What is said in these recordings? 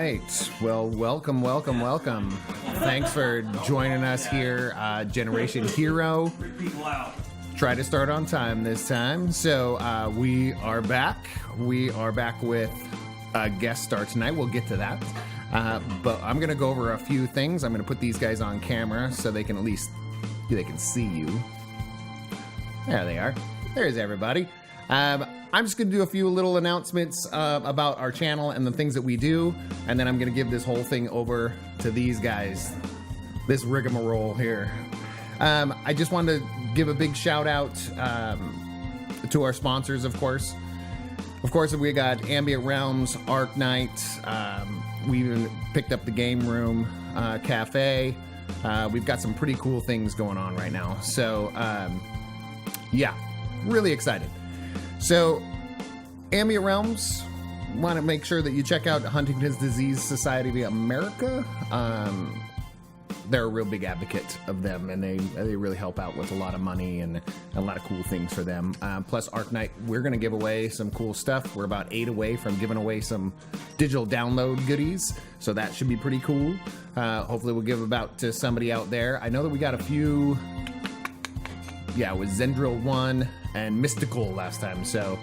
right. Well, welcome. Thanks for joining us here, Generation Hero. Try to start on time this time. So we are back. We are back with a guest star tonight. We'll get to that. But I'm going to go over a few things. I'm going to put these guys on camera so they can at least see you. There they are. There's everybody. I'm just going to do a few little announcements about our channel and the things that we do, and then I'm going to give this whole thing over to these guys, this rigmarole here. I just wanted to give a big shout out to our sponsors, of course. Of course, we got Ambient Realms, Arc Knight. We even picked up the Game Room Cafe. We've got some pretty cool things going on right now. So, yeah, really excited. So, Ambient Realms, want to make sure that you check out Huntington's Disease Society of America. They're a real big advocate of them, and they really help out with a lot of money and a lot of cool things for them. Plus, Arc Knight, we're going to give away some cool stuff. We're about 8 away from giving away some digital download goodies, so that should be pretty cool. Hopefully, we'll give about to somebody out there. I know that we got a few, it was Zendril 1 and Mystical last time, so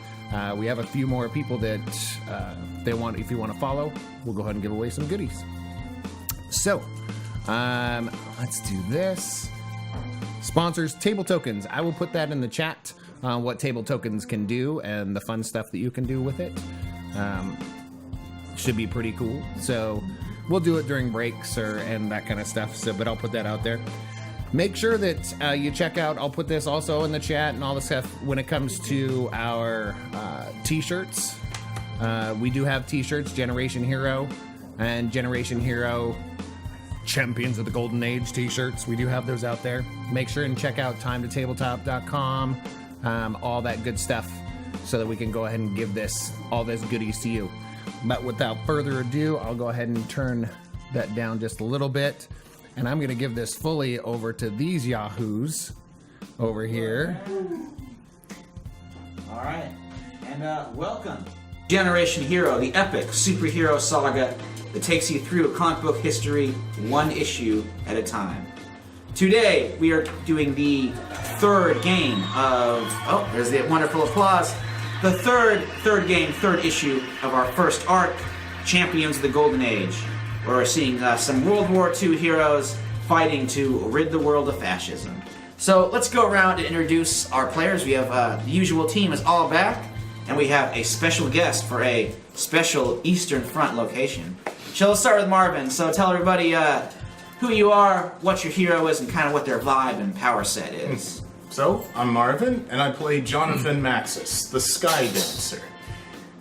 we have a few more people that if you want to follow, we'll go ahead and give away some goodies. So, let's do this. Sponsors, Table Tokens. I will put that in the chat, what Table Tokens can do and the fun stuff that you can do with it. Should be pretty cool. So we'll do it during breaks and that kind of stuff. So, but I'll put that out there. Make sure that you check out, I'll put this also in the chat and all the stuff when it comes to our t-shirts. We do have t-shirts, Generation Hero and Generation Hero Champions of the Golden Age t-shirts. We do have those out there. Make sure and check out timetotabletop.com, all that good stuff, so that we can go ahead and give all this goodies to you. But without further ado, I'll go ahead and turn that down just a little bit. And I'm going to give this fully over to these yahoos over here. All right. And welcome. Generation Hero, the epic superhero saga that takes you through comic book history one issue at a time. Today, we are doing the third game of... Oh, there's the wonderful applause. The third issue of our first arc, Champions of the Golden Age. We're seeing some World War II heroes fighting to rid the world of fascism. So let's go around and introduce our players. We have the usual team is all back, and we have a special guest for a special Eastern Front location. So let's start with Marvin. So tell everybody who you are, what your hero is, and kind of what their vibe and power set is. So, I'm Marvin, and I play Jonathan Maxis, the Sky Dancer,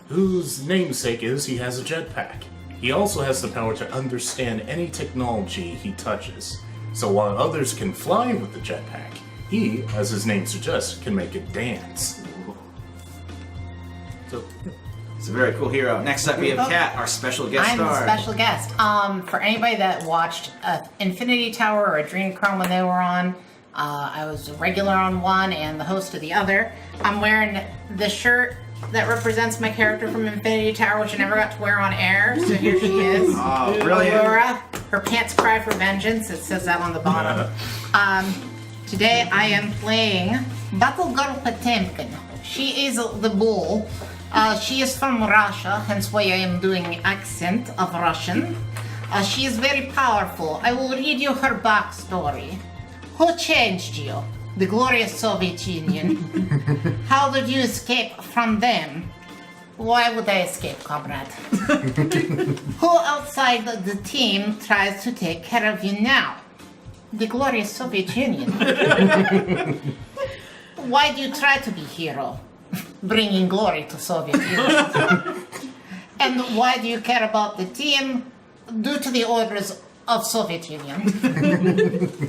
whose namesake is he has a jetpack. He also has the power to understand any technology he touches. So while others can fly with the jetpack, he, as his name suggests, can make it dance. So, it's a very cool hero. Next up, we have Kat, our special guest star. I'm the special guest. For anybody that watched Infinity Tower or Adrenochrome when they were on, I was a regular on one and the host of the other. I'm wearing the shirt that represents my character from Infinity Tower, which I never got to wear on air, so here she is. Oh, brilliant. Aurora. Her pants cry for vengeance. It says that on the bottom. Today I am playing Battlegirl Potemkin. She is the bull. She is from Russia, hence why I am doing the accent of Russian. She is very powerful. I will read you her backstory. Who changed you? The glorious Soviet Union. How did you escape from them? Why would I escape, comrade? Who outside the team tries to take care of you now? The glorious Soviet Union. Why do you try to be hero? Bringing glory to Soviet Union. And why do you care about the team? Due to the orders of Soviet Union.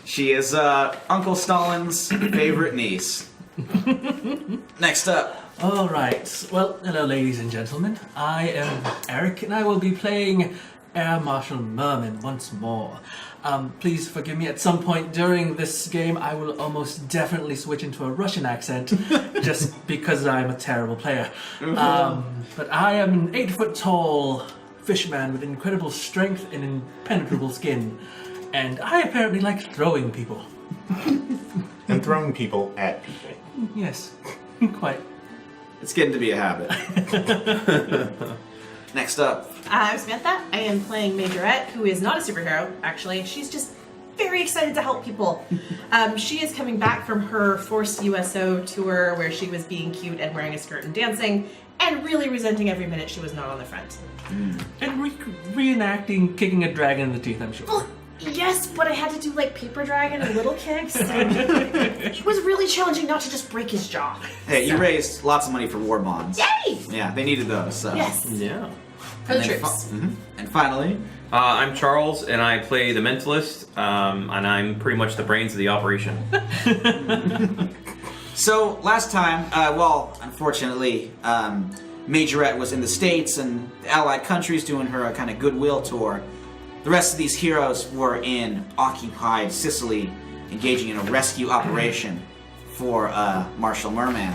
She is Uncle Stalin's favorite niece. Next up. All right. Well, hello, ladies and gentlemen. I am Eric, and I will be playing Air Marshal Merman once more. Please forgive me, at some point during this game, I will almost definitely switch into a Russian accent, just because I'm a terrible player. But I am an 8-foot-tall fishman with incredible strength and impenetrable skin. And I apparently like throwing people. And throwing people at people. Yes, quite. It's getting to be a habit. Next up. I'm Samantha. I am playing Majorette, who is not a superhero, actually. She's just very excited to help people. She is coming back from her forced USO tour where she was being cute and wearing a skirt and dancing, and really resenting every minute she was not on the front. And reenacting kicking a dragon in the teeth, I'm sure. Well, yes, but I had to do like paper dragon and little kicks. And it was really challenging not to just break his jaw. Hey, you raised lots of money for war bonds. Yay! Yeah, they needed those. So. Yes. Yeah. For the And then troops. And finally, I'm Charles, and I play the Mentalist, and I'm pretty much the brains of the operation. so last time, unfortunately, Majorette was in the States and the Allied countries doing her kind of goodwill tour. The rest of these heroes were in occupied Sicily, engaging in a rescue operation for Marshal Merman.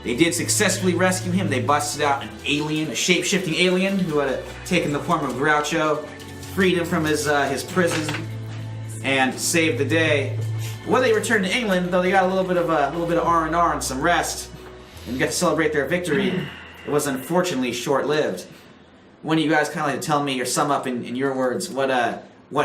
They did successfully rescue him. They busted out an alien, a shape-shifting alien who had taken the form of Groucho, freed him from his prison, and saved the day. When they returned to England, though they got a little bit of R&R and some rest, and got to celebrate their victory, it was unfortunately short-lived. One of you guys kind of like to tell me or sum up in your words what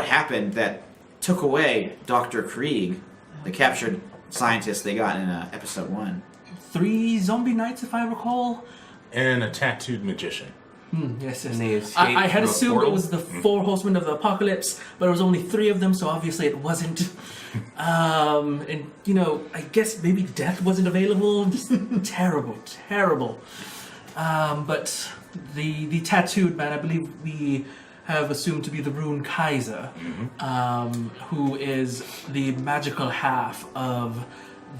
happened that took away Dr. Krieg, the captured scientist they got in episode 1. 3 zombie knights, if I recall. And a tattooed magician. Yes, yes. And they escaped I had through a assumed it portal? was the 4 horsemen of the apocalypse, but it was only 3 of them, so obviously it wasn't. And, you know, I guess maybe death wasn't available. Just terrible, terrible. But the tattooed man, I believe we have assumed to be the Rune Kaiser, who is the magical half of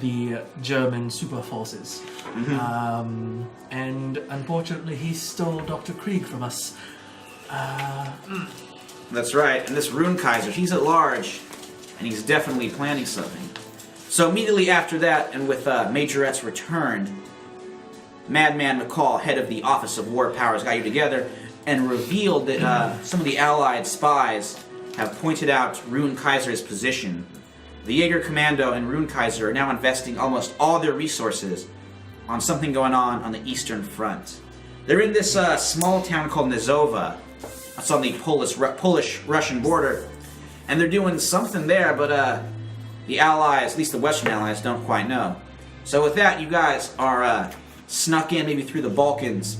the German super forces. And unfortunately he stole Dr. Krieg from us. That's right, and this Rune Kaiser, he's at large, and he's definitely planning something. So immediately after that, and with Majorette's return, Madman McCall, head of the Office of War Powers, got you together and revealed that some of the Allied spies have pointed out Rune Kaiser's position. The Jaeger Commando and Rune Kaiser are now investing almost all their resources on something going on the Eastern Front. They're in this small town called Nazova. It's on the Polish-Russian border. And they're doing something there, but the Allies, at least the Western Allies, don't quite know. So with that, you guys are snuck in maybe through the Balkans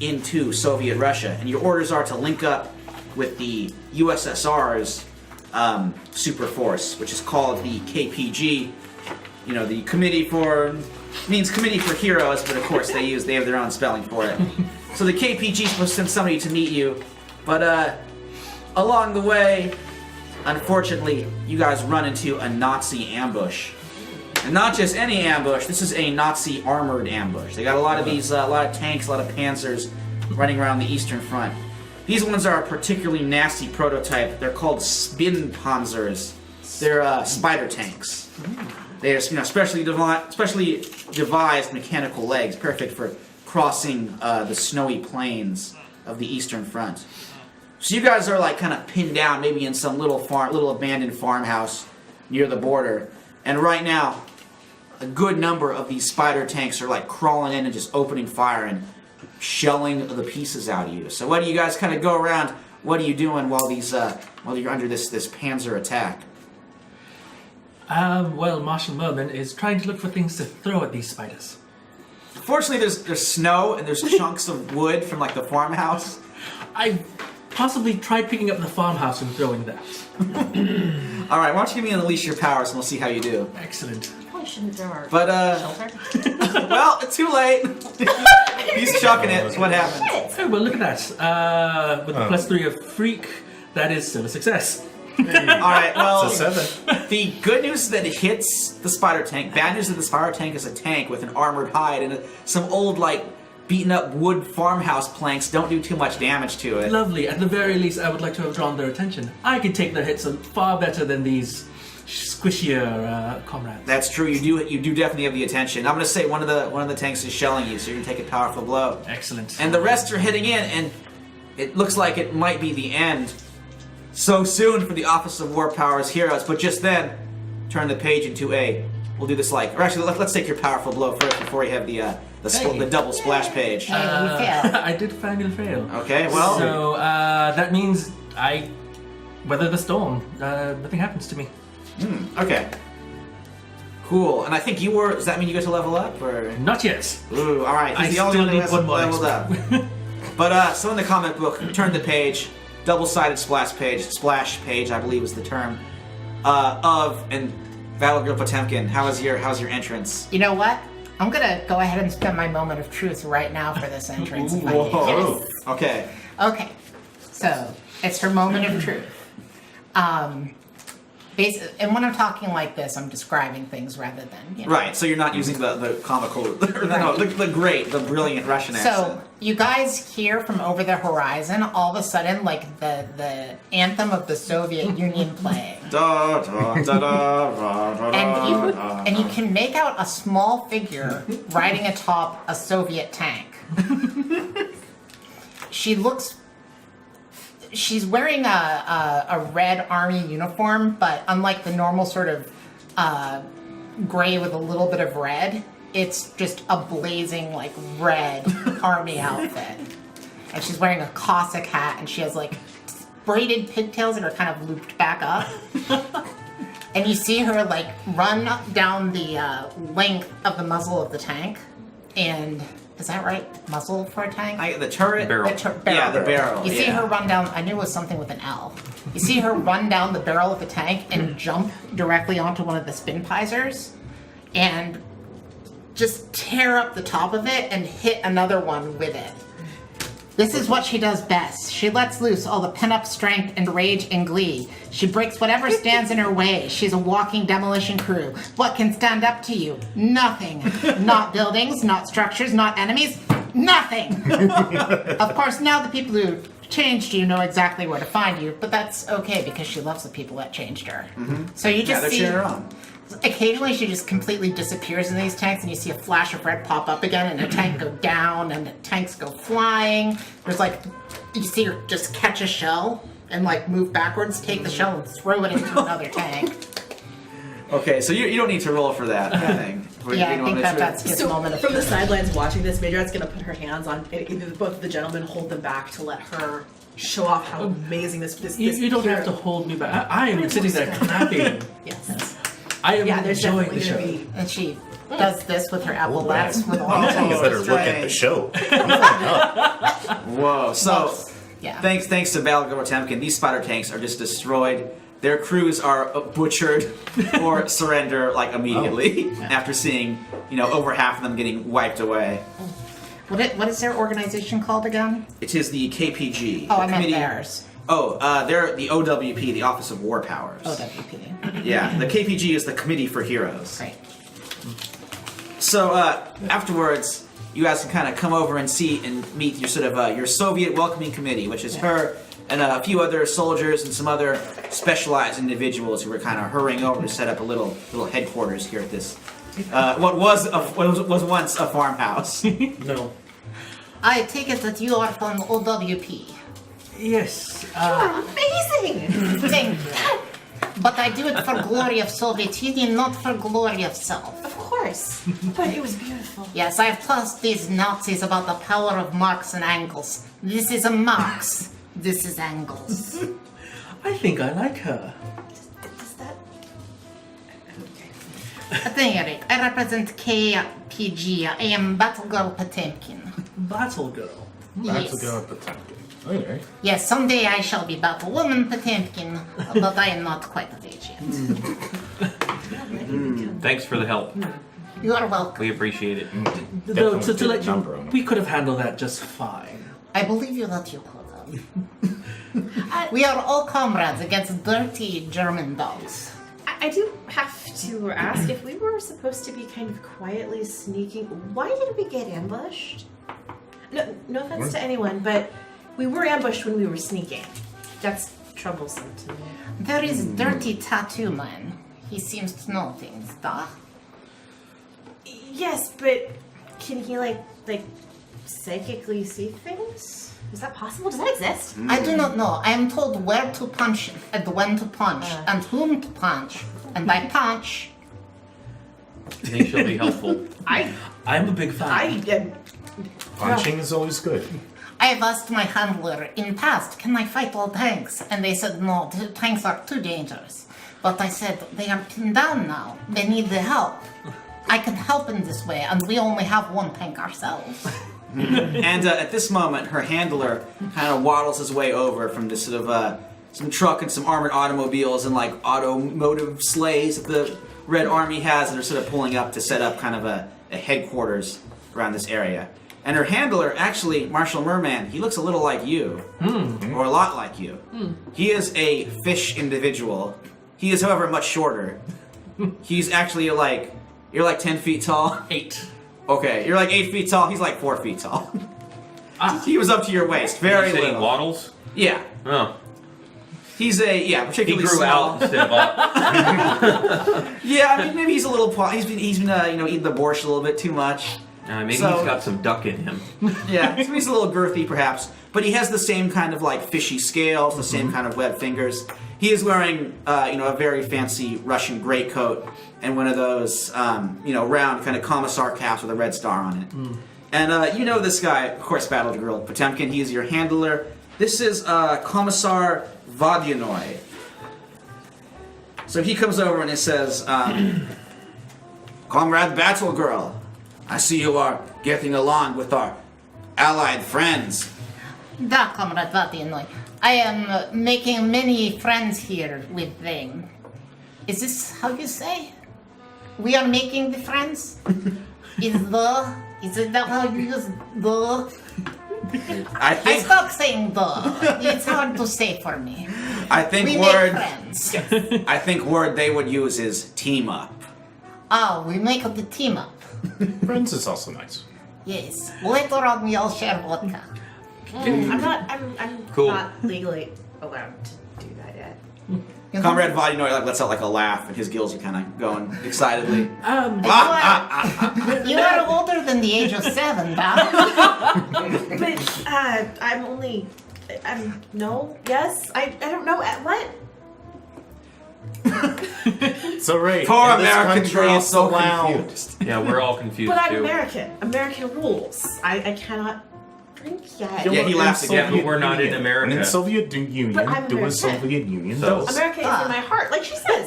into Soviet Russia. And your orders are to link up with the USSR's super force, which is called the KPG. You know, the Committee for Heroes, but of course they have their own spelling for it. So the KPG is supposed to send somebody to meet you, but along the way, unfortunately, you guys run into a Nazi ambush. And not just any ambush, this is a Nazi armored ambush. They got a lot of these, a lot of tanks, a lot of panzers running around the Eastern Front. These ones are a particularly nasty prototype. They're called Spinnpanzers. They're spider tanks. They're specially devised mechanical legs, perfect for crossing the snowy plains of the Eastern Front. So you guys are like kind of pinned down, maybe in some little abandoned farmhouse near the border. And right now, a good number of these spider tanks are like crawling in and just opening fire and shelling the pieces out of you. So what do you guys kind of go around? What are you doing while you're under this panzer attack? Well, Marshal Merman is trying to look for things to throw at these spiders. Fortunately, there's snow and there's chunks of wood from like the farmhouse. I possibly tried picking up the farmhouse and throwing that. All right, why don't you give me an unleash your powers and we'll see how you do. Excellent. Probably shouldn't throw our But shelter. well, too late. He's chucking it. What happened? Oh, well, look at that. With the +3 of Freak, that is still a success. All right, well, It's a 7. the good news is that it hits the spider tank. Bad news is that the spider tank is a tank with an armored hide, and some old, like, beaten up wood farmhouse planks don't do too much damage to it. Lovely. At the very least, I would like to have drawn their attention. I could take their hits far better than these squishier comrades. That's true. You do definitely have the attention. I'm gonna say one of the tanks is shelling you, so you're gonna take a powerful blow. Excellent. And the rest are hitting in, and it looks like it might be the end so soon for the Office of War Powers Heroes, but just then, turn the page into a... We'll do this like... Or actually, let's take your powerful blow first before we have the double splash page. Hey, we failed. I did finally fail. Okay, well... So that means I weather the storm. Nothing happens to me. Okay. Cool. And I think you were... Does that mean you get to level up, or...? Not yet. Ooh, alright. He's I the only still one who need hasn't one more leveled up. But, so in the comic book, turn the page, double-sided splash page, I believe was the term, and Battlegirl Potemkin, how's your entrance? You know what? I'm gonna go ahead and spend my moment of truth right now for this entrance. If I may. Yes. Okay. Okay. So it's her moment of truth. And when I'm talking like this, I'm describing things rather than Right. So you're not using the comical, the brilliant Russian accent. So you guys hear from over the horizon, all of a sudden, like the anthem of the Soviet Union playing. Da, da, da, da, da, And you can make out a small figure riding atop a Soviet tank. She's wearing a red army uniform, but unlike the normal sort of gray with a little bit of red, it's just a blazing like red army outfit. And she's wearing a Cossack hat, and she has like braided pigtails that are kind of looped back up. And you see her like run down the length of the muzzle of the tank, and is that right? Muzzle for a tank? The turret? Barrel. Barrel. Yeah, the barrel. You see her run down, I knew it was something with an L. You see her run down the barrel of the tank and jump directly onto one of the spin pisers and just tear up the top of it and hit another one with it. This is what she does best. She lets loose all the pent-up strength and rage and glee. She breaks whatever stands in her way. She's a walking demolition crew. What can stand up to you? Nothing. Not buildings, not structures, not enemies. Nothing! Of course, now the people who changed you know exactly where to find you, but that's okay because she loves the people that changed her. Mm-hmm. So you just see... her on. Occasionally she just completely disappears in these tanks and you see a flash of red pop up again and a tank go down and the tanks go flying. There's like, you see her just catch a shell and like move backwards, take the shell and throw it into another tank. Okay, so you don't need to roll for that thing. Yeah, I think that's his moment of from the sidelines watching this, Majorette's gonna put her hands on either both of the gentlemen, hold them back to let her show off how amazing this You don't have to hold me back. I am sitting there clapping. Yes. I am There's enjoying definitely the show. gonna be. And she does this with her epaulets with all I think you better those. look at the show. Whoa, so... Yeah. Thanks to Battlegirl Potemkin, these spider tanks are just destroyed. Their crews are butchered or surrender like immediately after seeing, over half of them getting wiped away. What is their organization called again? It is the KPG. Oh, the I meant theirs. Oh, they're the OWP, the Office of War Powers. OWP. Yeah, the KPG is the Committee for Heroes. Great. So afterwards, you guys can kind of come over and meet your sort of your Soviet welcoming committee, which is her and a few other soldiers and some other specialized individuals who were kind of hurrying over to set up a little headquarters here at this what was once a farmhouse. No. I take it that you are from OWP. Yes. Amazing! Thank you. But I do it for glory of Soviet Union, not for glory of self. Of course. But it was beautiful. Yes, I have taught these Nazis about the power of Marx and Engels. This is a Marx. This is Engels. I think I like her. Does that... Okay. At any rate, I represent KPG. I am Battlegirl Potemkin. Battlegirl. That's a Yes. good Potemkin. Okay. Yes, someday I shall be Battlewoman Potemkin, but I am not quite of age yet. Thanks for the help. You are welcome. We appreciate it. Though, Definitely to let get a number on you, it. we could have handled that just fine. I believe you that you could have. We are all comrades against dirty German dogs. I do have to ask, if we were supposed to be kind of quietly sneaking, why did we get ambushed? No offense to anyone, but we were ambushed when we were sneaking. That's troublesome to me. There is dirty tattoo man. He seems to know things, duh? Yes, but can he like psychically see things? Is that possible? Does that exist? I do not know. I am told where to punch and when to punch and whom to punch. And by punch, I think she'll be helpful. I'm a big fan. Punching is always good. I have asked my handler in past, can I fight all tanks? And they said, no, the tanks are too dangerous. But I said, they are pinned down now. They need the help. I can help in this way, and we only have one tank ourselves. And at this moment, her handler kind of waddles his way over from this sort of some truck and some armored automobiles and like automotive sleighs that the Red Army has that are sort of pulling up to set up kind of a headquarters around this area. And her handler, actually, Marshall Merman, he looks a little like you, or a lot like you. He is a fish individual. He is, however, much shorter. He's actually you're like 10 feet tall. 8. Okay, you're like 8 feet tall. He's like 4 feet tall. He was up to your waist, very You say he little. waddles? Yeah, Oh. he's He particularly grew small. out instead of up. Yeah, I mean maybe he's a little. He's been eating the borscht a little bit too much. Maybe So- he's got some duck in him. Yeah, so he's a little girthy perhaps, but he has the same kind of like fishy scales, the same kind of webbed fingers. He is wearing a very fancy Russian greatcoat and one of those round kind of commissar caps with a red star on it. And you know this guy, of course, Battlegirl Potemkin. He is your handler. This is Commissar Vodyanoi. So he comes over and he says, Comrade Battlegirl, I see you are getting along with our allied friends. Da, Comrade Vatianoi. I am making many friends here with them. Is this how you say? We are making the friends? Is it that how you use the? I I think stopped saying the. It's hard to say for me. I think We word make friends. I think word they would use is team up. Oh, we make the team up. Friends is also nice. Yes. Later on we all share vodka. I'm Cool. not legally allowed to do that yet. Comrade Vodyanoi lets out like a laugh, and his gills are kind of going excitedly. You are older than the age of 7, Bob. But I'm only. No. Yes. I don't know. What? So right, Poor in this American country, girl, it's so allowed. confused. Yeah, we're all confused But I'm too. American. American rules. I cannot drink yet. Yeah, he laughs In again. Yeah, Soviet but we're not in Union. America. And in Soviet Union, But I'm do as American. Soviet Union So- does. America is in my heart, like she says.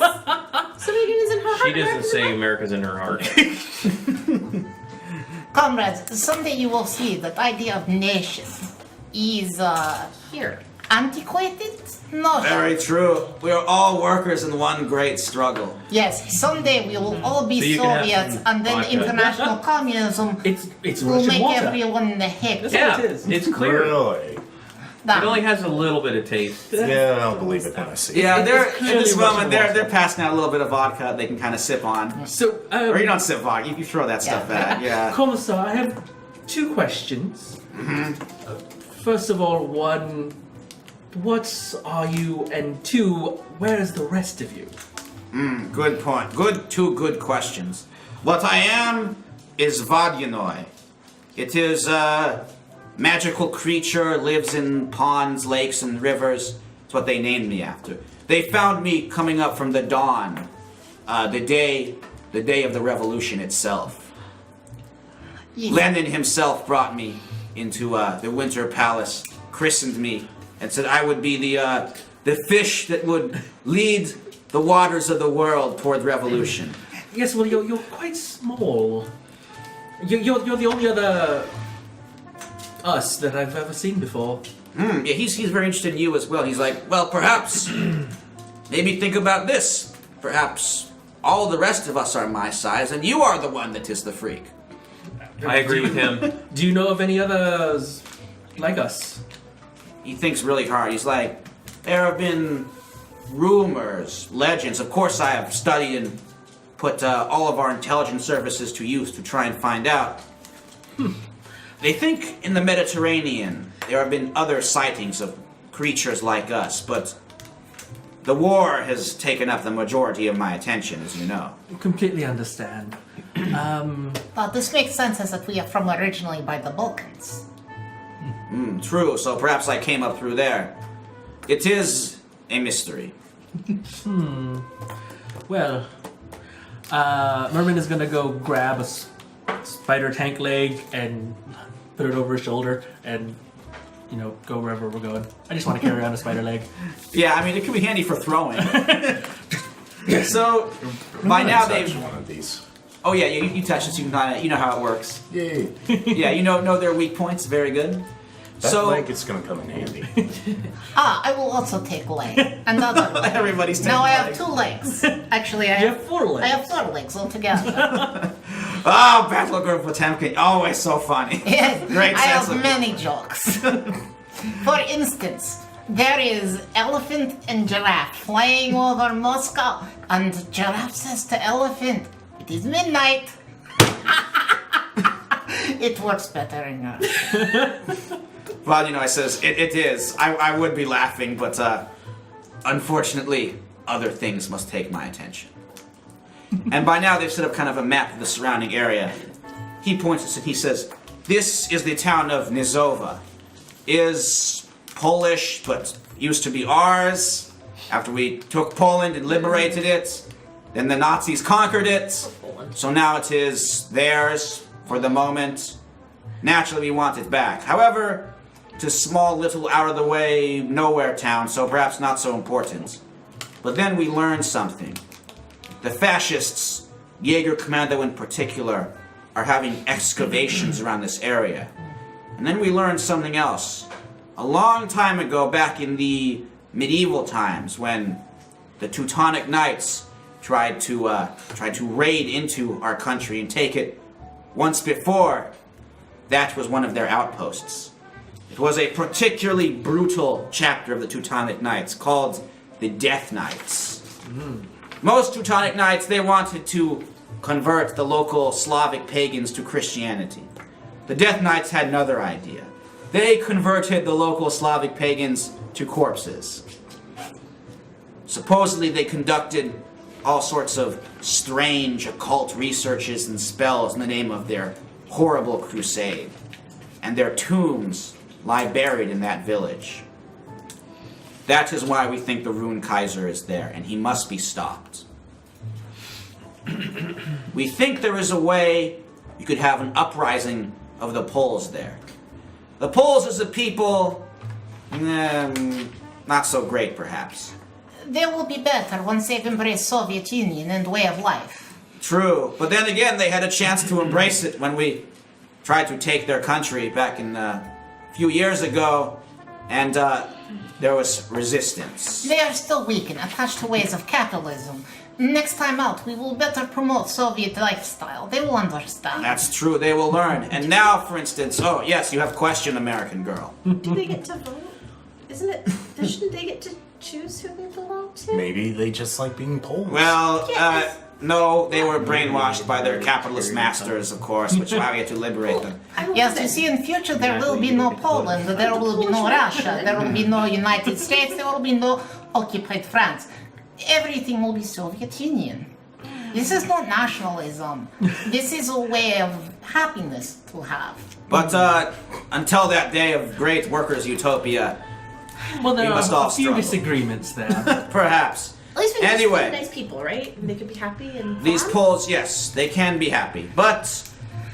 Soviet Union is in her heart. She doesn't say America's in her heart. Comrades, someday you will see that idea of nation is here. Antiquated? No. Very true. We are all workers in one great struggle. Yes, someday we will all be So you can have Soviets, some and then vodka. international communism It's will Russian make water. everyone in the heck. That's Yeah, all it is. it's clear. Really? It only has a little bit of taste. Yeah, I'll believe it when I see it. Yeah, they're It's at this clearly moment Russian they're passing out a little bit of vodka they can kind of sip on. So, Or you don't sip vodka, you throw that stuff back. Yeah. Commissar, I have 2 questions. First of all, one, what are you? And 2, where is the rest of you? Good point. Two good questions. What I am is Vodyanoi. It is a magical creature, lives in ponds, lakes, and rivers. It's what they named me after. They found me coming up from the dawn, the day of the revolution itself. Lenin himself brought me into the Winter Palace, christened me, and said I would be the fish that would lead the waters of the world toward revolution. Yes, well, you're quite small. You're the only other us that I've ever seen before. Yeah, he's very interested in you as well. He's like, well, perhaps, maybe think about this. Perhaps all the rest of us are my size, and you are the one that is the freak. I agree with him. Do you know of any others like us? He thinks really hard. He's like, there have been rumors, legends. Of course, I have studied and put all of our intelligence services to use to try and find out. They think in the Mediterranean there have been other sightings of creatures like us, but the war has taken up the majority of my attention, as you know. Completely understand. This makes sense as that we are from originally by the Balkans. True, so perhaps I came up through there. It is a mystery. Well, Merman is gonna go grab a spider tank leg and put it over his shoulder and, go wherever we're going. I just want to carry around a spider leg. Yeah, I mean, it could be handy for throwing. So, by now they've... one of these. Oh yeah, you touch it, so you know how it works. Yay. Yeah, you know their weak points, very good. That So, leg is going to come in handy. I will also take leg. Another leg. everybody's taking Now I have leg. 2 legs. Actually, I You have have 4 legs. I have 4 legs altogether. Oh, Battlegirl Potemkin, always so funny. Yes, Great I sense have of... many jokes. For instance, there is elephant and giraffe flying over Moscow, and giraffe says to elephant, "It is midnight." It works better in Russian. Well, I says, it is. I would be laughing, but unfortunately, other things must take my attention. And by now, they've set up kind of a map of the surrounding area. He points us and he says, this is the town of Nizova. Is Polish, but used to be ours. After we took Poland and liberated it, then the Nazis conquered it. So now it is theirs for the moment. Naturally, we want it back. However, it's a small, little, out-of-the-way, nowhere town, so perhaps not so important. But then we learned something. The fascists, Jaeger Commando in particular, are having excavations around this area. And then we learned something else. A long time ago, back in the medieval times, when the Teutonic Knights tried to raid into our country and take it once before, that was one of their outposts. It was a particularly brutal chapter of the Teutonic Knights called the Death Knights. Most Teutonic Knights, they wanted to convert the local Slavic pagans to Christianity. The Death Knights had another idea. They converted the local Slavic pagans to corpses. Supposedly they conducted all sorts of strange occult researches and spells in the name of their horrible crusade. And their tombs lie buried in that village. That is why we think the Rune Kaiser is there, and he must be stopped. We think there is a way you could have an uprising of the Poles there. The Poles as a people, not so great perhaps. They will be better once they've embraced Soviet Union and way of life. True, but then again they had a chance to embrace it when we tried to take their country back in a few years ago, and there was resistance. They are still weak and attached to ways of capitalism. Next time out, we will better promote Soviet lifestyle. They will understand. That's true, they will learn. And now, for instance, oh yes, you have question, American girl. Do they get to vote? Shouldn't they get to choose who they belong to? Maybe they just like being Poles. Well, Yes. no, they were brainwashed by their capitalist masters, of course, which is why we had to liberate them. Yes, you see, in future there will be no Poland, there will be no Russia, there will be no United States, there will be no occupied France. Everything will be Soviet Union. This is not nationalism. This is a way of happiness to have. But until that day of great workers' utopia, Well, there We must are all a few struggle. disagreements there. perhaps. At least we Anyway. just nice people, right? And they could be happy and These farm. Poles, yes, they can be happy. But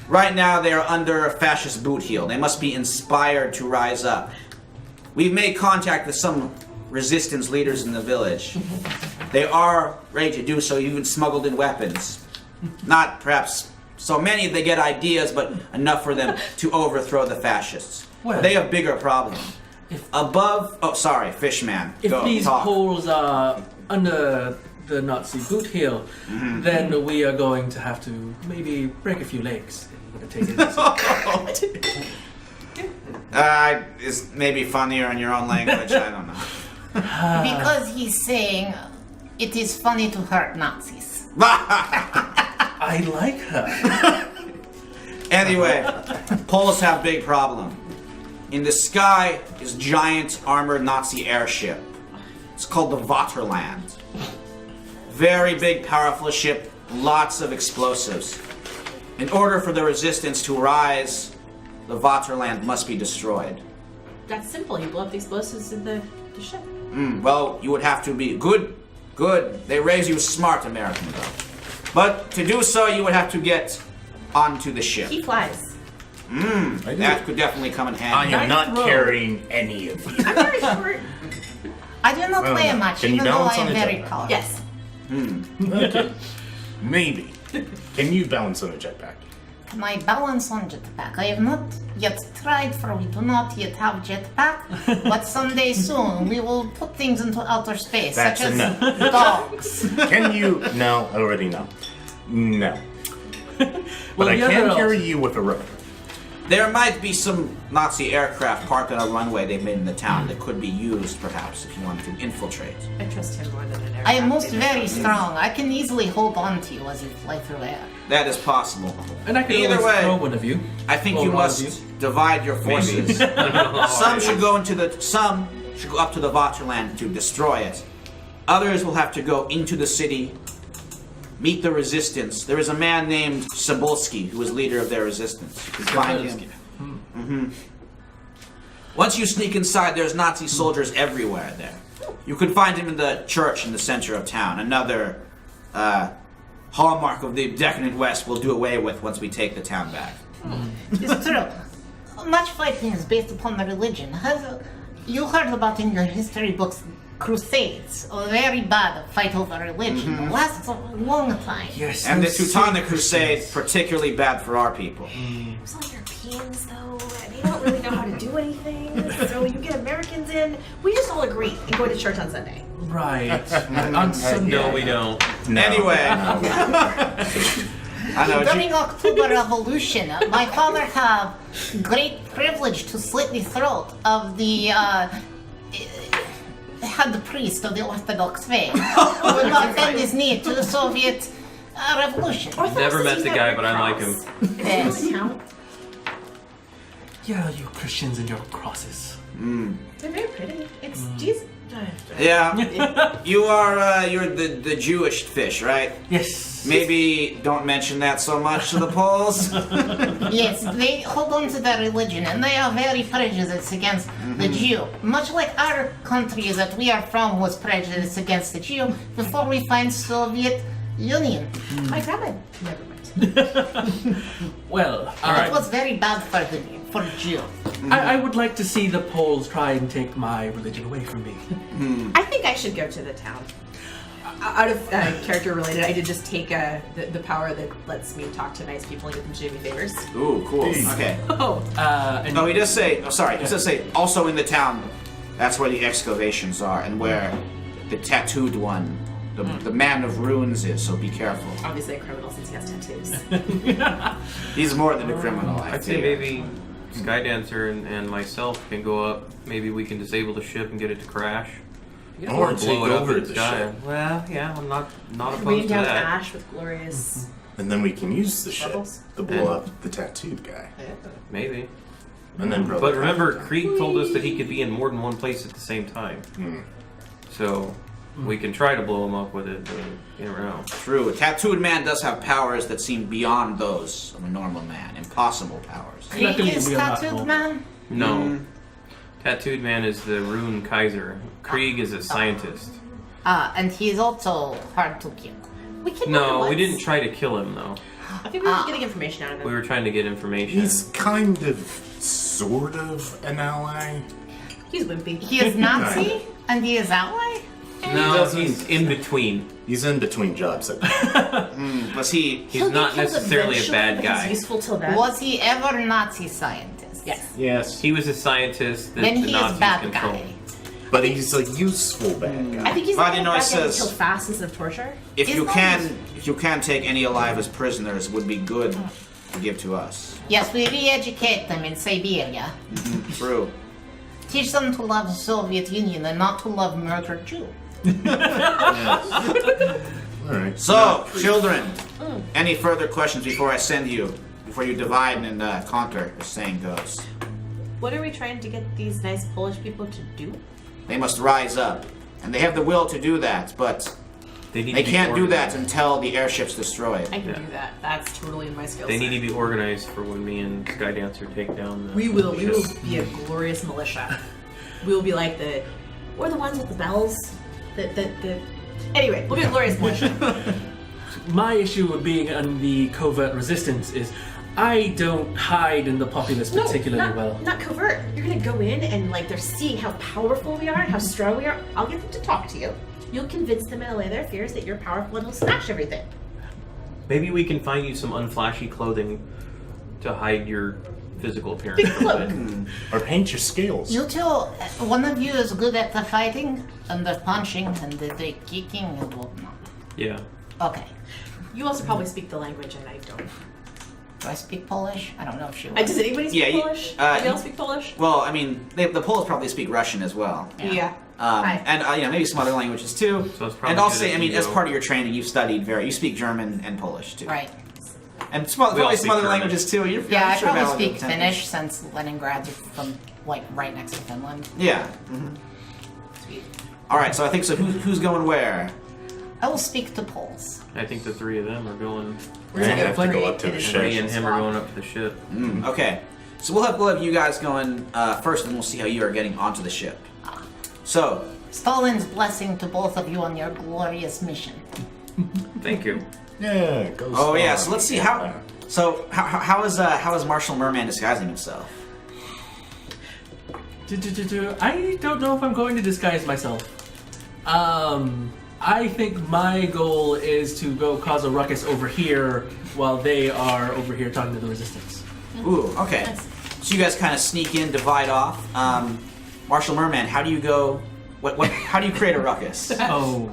right now they are under a fascist boot heel. They must be inspired to rise up. We've made contact with some resistance leaders in the village. They are ready to do so, even smuggled in weapons. Not perhaps so many they get ideas, but enough for them to overthrow the fascists. Well- They have bigger problems. Fishman. If Go, these talk. Poles are under the Nazi boot heel, then we are going to have to maybe break a few legs. We're gonna take it easy. Is maybe funnier in your own language, I don't know. Because he's saying it is funny to hurt Nazis. I like her. Anyway, Poles have big problem. In the sky is giant armored Nazi airship. It's called the Vaterland. Very big, powerful ship, lots of explosives. In order for the resistance to rise, the Vaterland must be destroyed. That's simple. You blow up the explosives in the ship. Well, you would have to be good. They raise you smart, American girl. But to do so, you would have to get onto the ship. He flies. That could definitely come in I handy. am not carrying any of you. I'm very short. I do not play much, Can you even though balance I on am a very jetpack? powerful. Yes. Okay. Maybe. Can you balance on a jetpack? Can I balance on jetpack? I have not yet tried, for we do not yet have jetpack. But someday soon we will put things into outer space, That's such as enough. dogs. Can you? No, I already know. No. But Well, I the can other carry you with a rope. There might be some Nazi aircraft parked on a runway they've made in the town that could be used, perhaps, if you wanted to infiltrate. I trust him more than an aircraft. I am most very strong. I can easily hold on to you as you fly through air. That is possible. And I can Either always way, throw one of you. I think Or you all must of you. divide your forces. Some should go up to the Vaterland to destroy it. Others will have to go into the city, meet the resistance. There is a man named Cebulski who is leader of their resistance. You can find him. Once you sneak inside, there's Nazi soldiers everywhere there. You can find him in the church in the center of town. Another hallmark of the decadent West we'll do away with once we take the town back. It's true. Much fighting is based upon the religion. You heard about in your history books crusades, a very bad fight over religion. Lasts a long time. Yes. And the those Teutonic sick Crusade, Christians. particularly bad for our people. Those all Europeans, though, they don't really know how to do anything. So you get Americans in. We just all agree and go to church on Sunday. Right. On Sunday. No, we don't. No. Anyway. I know. During October Revolution, my father had great privilege to slit the throat of the head priest of the Orthodox faith, who would not bend his knee to the Soviet revolution. Never met the guy, but I like him. Yes. Does it count? Yeah, you Christians and your crosses. They're very pretty. It's Jesus. Yeah, you're the Jewish fish, right? Yes. Maybe don't mention that so much to the Poles. Yes, they hold on to their religion, and they are very prejudiced against the Jew. Much like our country that we are from was prejudiced against the Jew before we find Soviet Union. My grandma. Never mind. Well, It was very bad for the Jew. I would like to see the Poles try and take my religion away from me. I think I should go to the town. Out of character related, I did just take the power that lets me talk to nice people and get them to do me favors. Ooh, cool. Okay. Oh, And No, he does say. Oh, sorry. He does say also in the town. That's where the excavations are, and where the tattooed one, the man of runes, is. So be careful. obviously a criminal since he has tattoos. He's more than a criminal. I'd say maybe Skydancer and myself can go up. Maybe we can disable the ship and get it to crash. Or Or take blow it up over in the the sky. ship. Well, yeah, I'm not Rain opposed to down that. ash with glorious. And then we can use the ship Bubbles? to blow up the tattooed guy. Maybe. And then probably. But remember, Krieg told us that he could be in more than one place at the same time. So we can try to blow him up with it, but you never know. True. A tattooed man does have powers that seem beyond those of a normal man. Impossible powers. Luckily, He is we are not tattooed normal. man. No. Tattooed man is the Rune Kaiser. Krieg is a scientist. And he is also hard to kill. We can. No, we didn't try to kill him though. I think we were getting information out of him. We were trying to get information. He's kind of, sort of an ally. He's wimpy. He is Nazi and he is ally. No, doesn't- he's in between. He's in between jobs. I think. Was he? He's not necessarily a bad guy. He's useful till then. Was he ever Nazi scientist? Yes. Yes. He was a scientist that Then the he Nazis is bad controlled. guy. But he's a useful bad guy. I think he's Body the kind of noise bad guy that says- kill fast instead of torture. If Is you that- can take any alive as prisoners, it would be good to give to us. Yes, we re-educate them in Siberia. True. Teach them to love the Soviet Union and not to love murdered Jew. All right. So, children, any further questions before I send you? Before you divide and conquer, as saying goes. What are we trying to get these nice Polish people to do? They must rise up. And they have the will to do that, but They can't do that until the airship's destroyed. I can do that. That's totally in my skill They set. need to be organized for when me and Skydancer take down the We will ship. be a glorious militia. We will be like we're the ones with the bells. Anyway, we'll be a glorious militia. My issue with being on the covert resistance is I don't hide in the populace particularly not, well. Not covert. You're gonna go in and like they're seeing how powerful we are and how strong we are. I'll get them to talk to you. You'll convince them and allay their fears that you're powerful and will smash everything. Maybe we can find you some unflashy clothing to hide your physical appearance. Big cloak. Or paint your scales. You two, one of you is good at the fighting and the punching and the kicking and whatnot. Yeah. Okay. You also probably speak the language and I don't. Do I speak Polish? I don't know if she Does anybody speak Yeah, you- Polish? uh, Anybody else speak Polish? Well, I mean, the Poles probably speak Russian as well. Yeah. Hi. And maybe some other languages too. So it's probably And I'll good say, if I mean, you as go- part of your training, you've studied you speak German and Polish too. Right. And We all probably some speak other German. languages too. Yeah, I I'm sure probably Battlegirl speak Potemkin. Finnish since Leningrad's from like right next to Finland. Yeah. Sweet. All right. So I think so. Who's going where? I will speak to Poles. I think the three of them are going. We're I gonna have to go up to the create ship. an Me and him are swap. going up to the ship. Okay. So we'll have you guys going first, and then we'll see how you are getting onto the ship. So Stalin's blessing to both of you on your glorious mission. Thank you. Yeah, go. Oh yeah, Star. so let's see how. So how is Marshall Merman disguising himself? I don't know if I'm going to disguise myself. I think my goal is to go cause a ruckus over here while they are over here talking to the resistance. Ooh, okay. So you guys kind of sneak in, divide off. Marshall Merman, how do you go? How do you create a ruckus? Oh,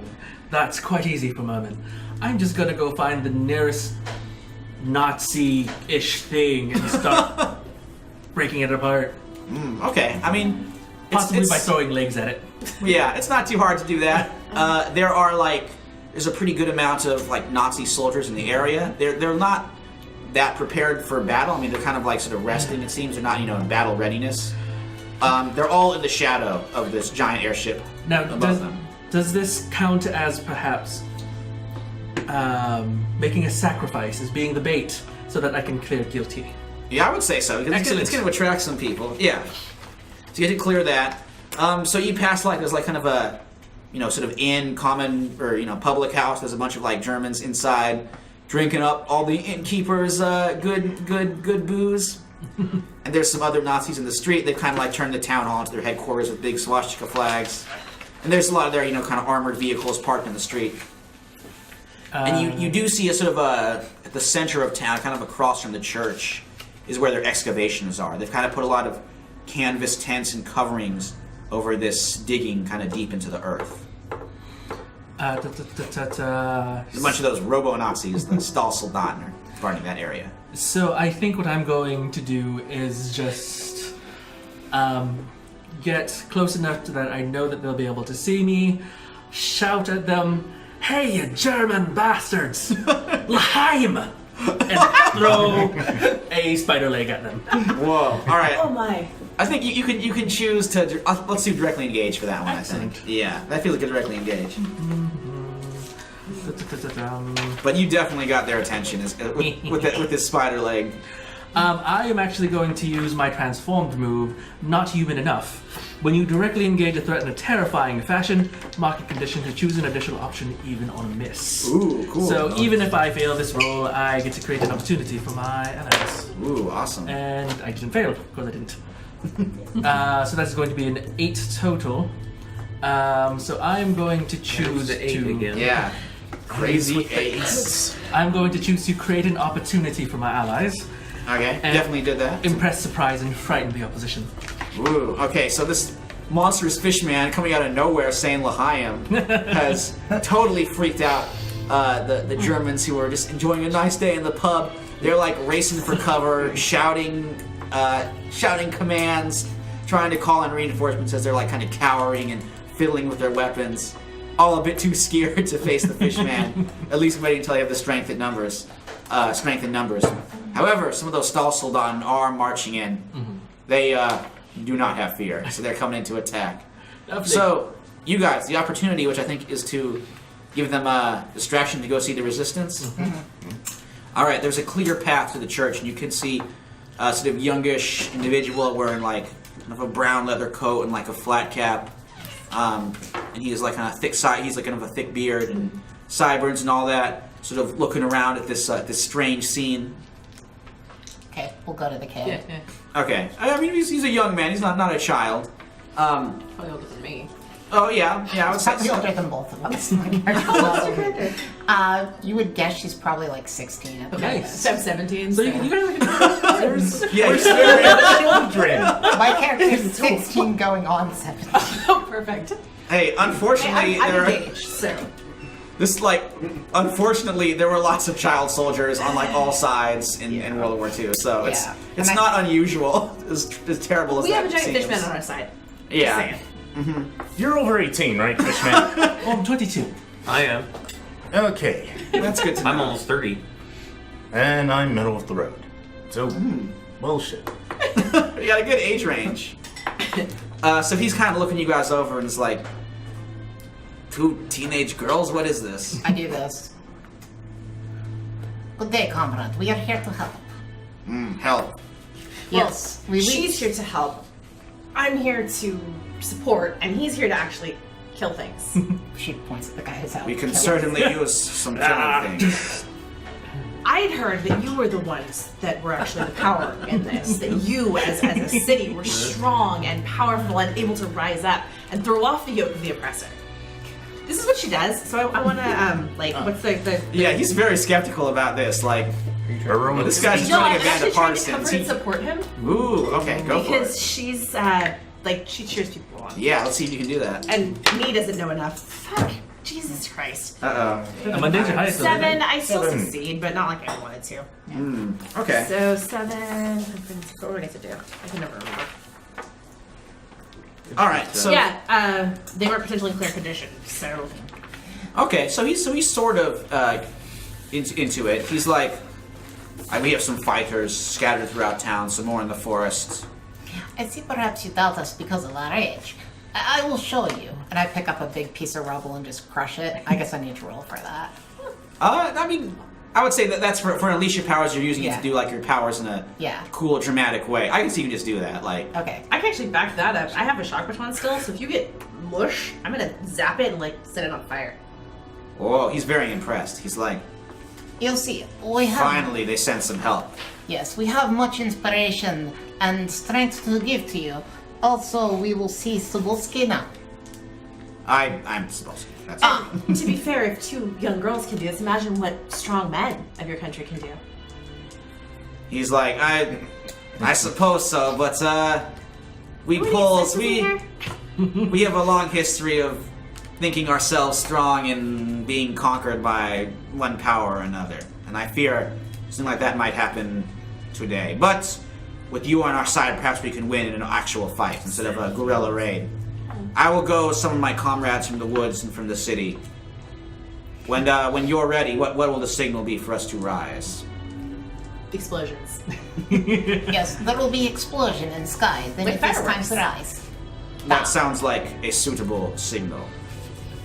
that's quite easy for Merman. I'm just gonna go find the nearest Nazi-ish thing and start breaking it apart. Okay, I mean, Possibly by throwing legs at it. Yeah, it's not too hard to do that. There's a pretty good amount of like Nazi soldiers in the area. They're not that prepared for battle. I mean, they're kind of like sort of resting. It seems they're not in battle readiness. They're all in the shadow of this giant airship Now, above them. does this count as perhaps making a sacrifice, as being the bait, so that I can clear guilty? Yeah, I would say so. Because Excellent. it's going to attract some people. Yeah. So you get to clear that. So you pass there's kind of a, sort of common or public house. There's a bunch of like Germans inside, drinking up all the innkeepers' good booze. And there's some other Nazis in the street. They've kind of like turned the town hall into their headquarters with big swastika flags. And there's a lot of their kind of armored vehicles parked in the street. And you do see a sort of at the center of town, kind of across from the church, is where their excavations are. They've kind of put a lot of canvas tents and coverings over this digging kind of deep into the earth. There's a bunch of those robo-Nazis, the Stahlsoldaten, are guarding that area. So I think what I'm going to do is just get close enough to that I know that they'll be able to see me, shout at them, "Hey, you German bastards! L'chaim!" and throw a spider leg at them. Whoa! All right. Oh my. I think you can choose to. Let's do directly engage for that one. Excellent. I think. Yeah, that feels like a directly engage. But you definitely got their attention with this spider leg. I am actually going to use my transformed move, Not Human Enough. When you directly engage a threat in a terrifying fashion, mark a condition to choose an additional option even on a miss. Ooh, cool. So even if I fail this roll, I get to create an opportunity for my allies. Ooh, awesome. And I didn't fail, because I didn't. So that's going to be an 8 total. So I'm going to choose the 8 to... again. Yeah. Crazy eights. I'm going to choose to create an opportunity for my allies. Okay, And definitely did that. Impress, surprise, and frighten the opposition. Ooh, okay, so this monstrous fish man coming out of nowhere saying L'chaim has totally freaked out the Germans who were just enjoying a nice day in the pub. They're like racing for cover, shouting commands, trying to call in reinforcements as they're like kind of cowering and fiddling with their weapons. All a bit too scared to face the fish man, at least waiting until they have the strength in numbers. However, some of those Stahlsoldaten are marching in. They do not have fear, so they're coming in to attack. Lovely. So, you guys, the opportunity, which I think is to, give them a distraction to go see the resistance? All right, there's a clear path to the church, and you can see a sort of youngish individual wearing like kind of a brown leather coat and like a flat cap, and he is like on a thick side. He's like kind of a thick beard and sideburns and all that, sort of looking around at this this strange scene. Okay, we'll go to the cave. Okay, I mean he's a young man. He's not a child. Probably older than me. Oh yeah, I would say Probably so. older than both of us. You would guess she's probably like 16 at the Okay. most. So I'm 17. So you guys are Yeah, he's very, Children. My character's 16 going on 17. Oh, perfect. hey, unfortunately, I'm there are, engaged, so. unfortunately, there were lots of child soldiers on like all sides in World War II, so it's Yeah. it's And not unusual. As terrible as We that have a giant seems. fishman on our side. Yeah. Just saying. You're over 18, right, Fishman? Oh, I'm 22. I am. Okay. That's good to know. I'm almost 30. And I'm middle of the road. So, bullshit. You got a good age range. So he's kind of looking you guys over and is like, 2 teenage girls? What is this? I do this. Good day, comrade. We are here to help. Help. Yes, we She's here to help. I'm here to support, and he's here to actually kill things. She points at the guy who's out. We can certainly use some killing things. I'd heard that you were the ones that were actually the power in this. That you, as a city, were strong and powerful and able to rise up and throw off the yoke of the oppressor. This is what she does. So I want to, what's the Yeah, he's very skeptical about this. Like, Heroic. this guy's just No, running I'm a band actually of trying to cover partisans. and support him Ooh, okay, go for because it. she's she cheers people on. Yeah, let's see if you can do that. And me doesn't know enough. Fuck, Jesus Christ. Uh-oh. I'm a danger highest. 7. I still 7. succeed, but not like I wanted to. Okay. So 7. What do I get to do? I can never remember. All right. So Yeah, they were potentially clear condition. So okay, so he's sort of into it. He's like, we have some fighters scattered throughout town, some more in the forest. I see perhaps you doubt us because of our age. I will show you. And I pick up a big piece of rubble and just crush it. I guess I need to roll for that. I mean, I would say that's for unleash your powers. You're using it Yeah. to do like your powers in a Yeah. cool, dramatic way. I can see you can just do that. Like, Okay. I can actually back that up. I have a shock baton still, so if you get mush, I'm gonna zap it and set it on fire. oh, he's very impressed. He's like, You'll see. We have finally, they sent some help. Yes, we have much inspiration and strength to give to you. Also, we will see Subulski now. I'm supposed to. That's To be fair, if 2 young girls can do this, imagine what strong men of your country can do. He's like, I suppose so, but we Poles, we have a long history of thinking ourselves strong and being conquered by one power or another. And I fear something like that might happen today. But with you on our side, perhaps we can win in an actual fight instead of a guerrilla raid. I will go with some of my comrades from the woods and from the city. When you're ready, what will the signal be for us to rise? Explosions. Yes, there will be explosion in sky. Then Like it is time fireworks. to rise. That sounds like a suitable signal.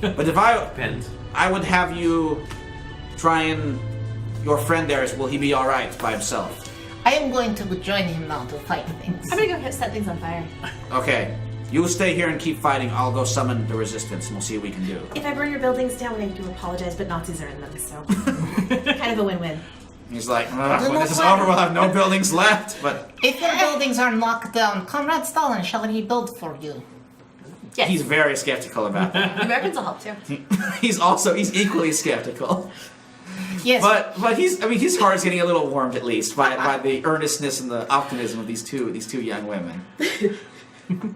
But if Depends. I would have you try and your friend there. Will he be all right by himself? I am going to join him now to fight things. I'm gonna go set things on fire. Okay. You stay here and keep fighting. I'll go summon the resistance, and we'll see what we can do. If I burn your buildings down, I do apologize, but Nazis are in them, so kind of a win-win. He's like, when this is over, we'll have no buildings left. But If your buildings are knocked down, Comrade Stalin shall rebuild for you. Yes, he's very skeptical about that. the Americans will help too. He's equally skeptical. Yes, But his heart is getting a little warmed at least by the earnestness and the optimism of these two young women.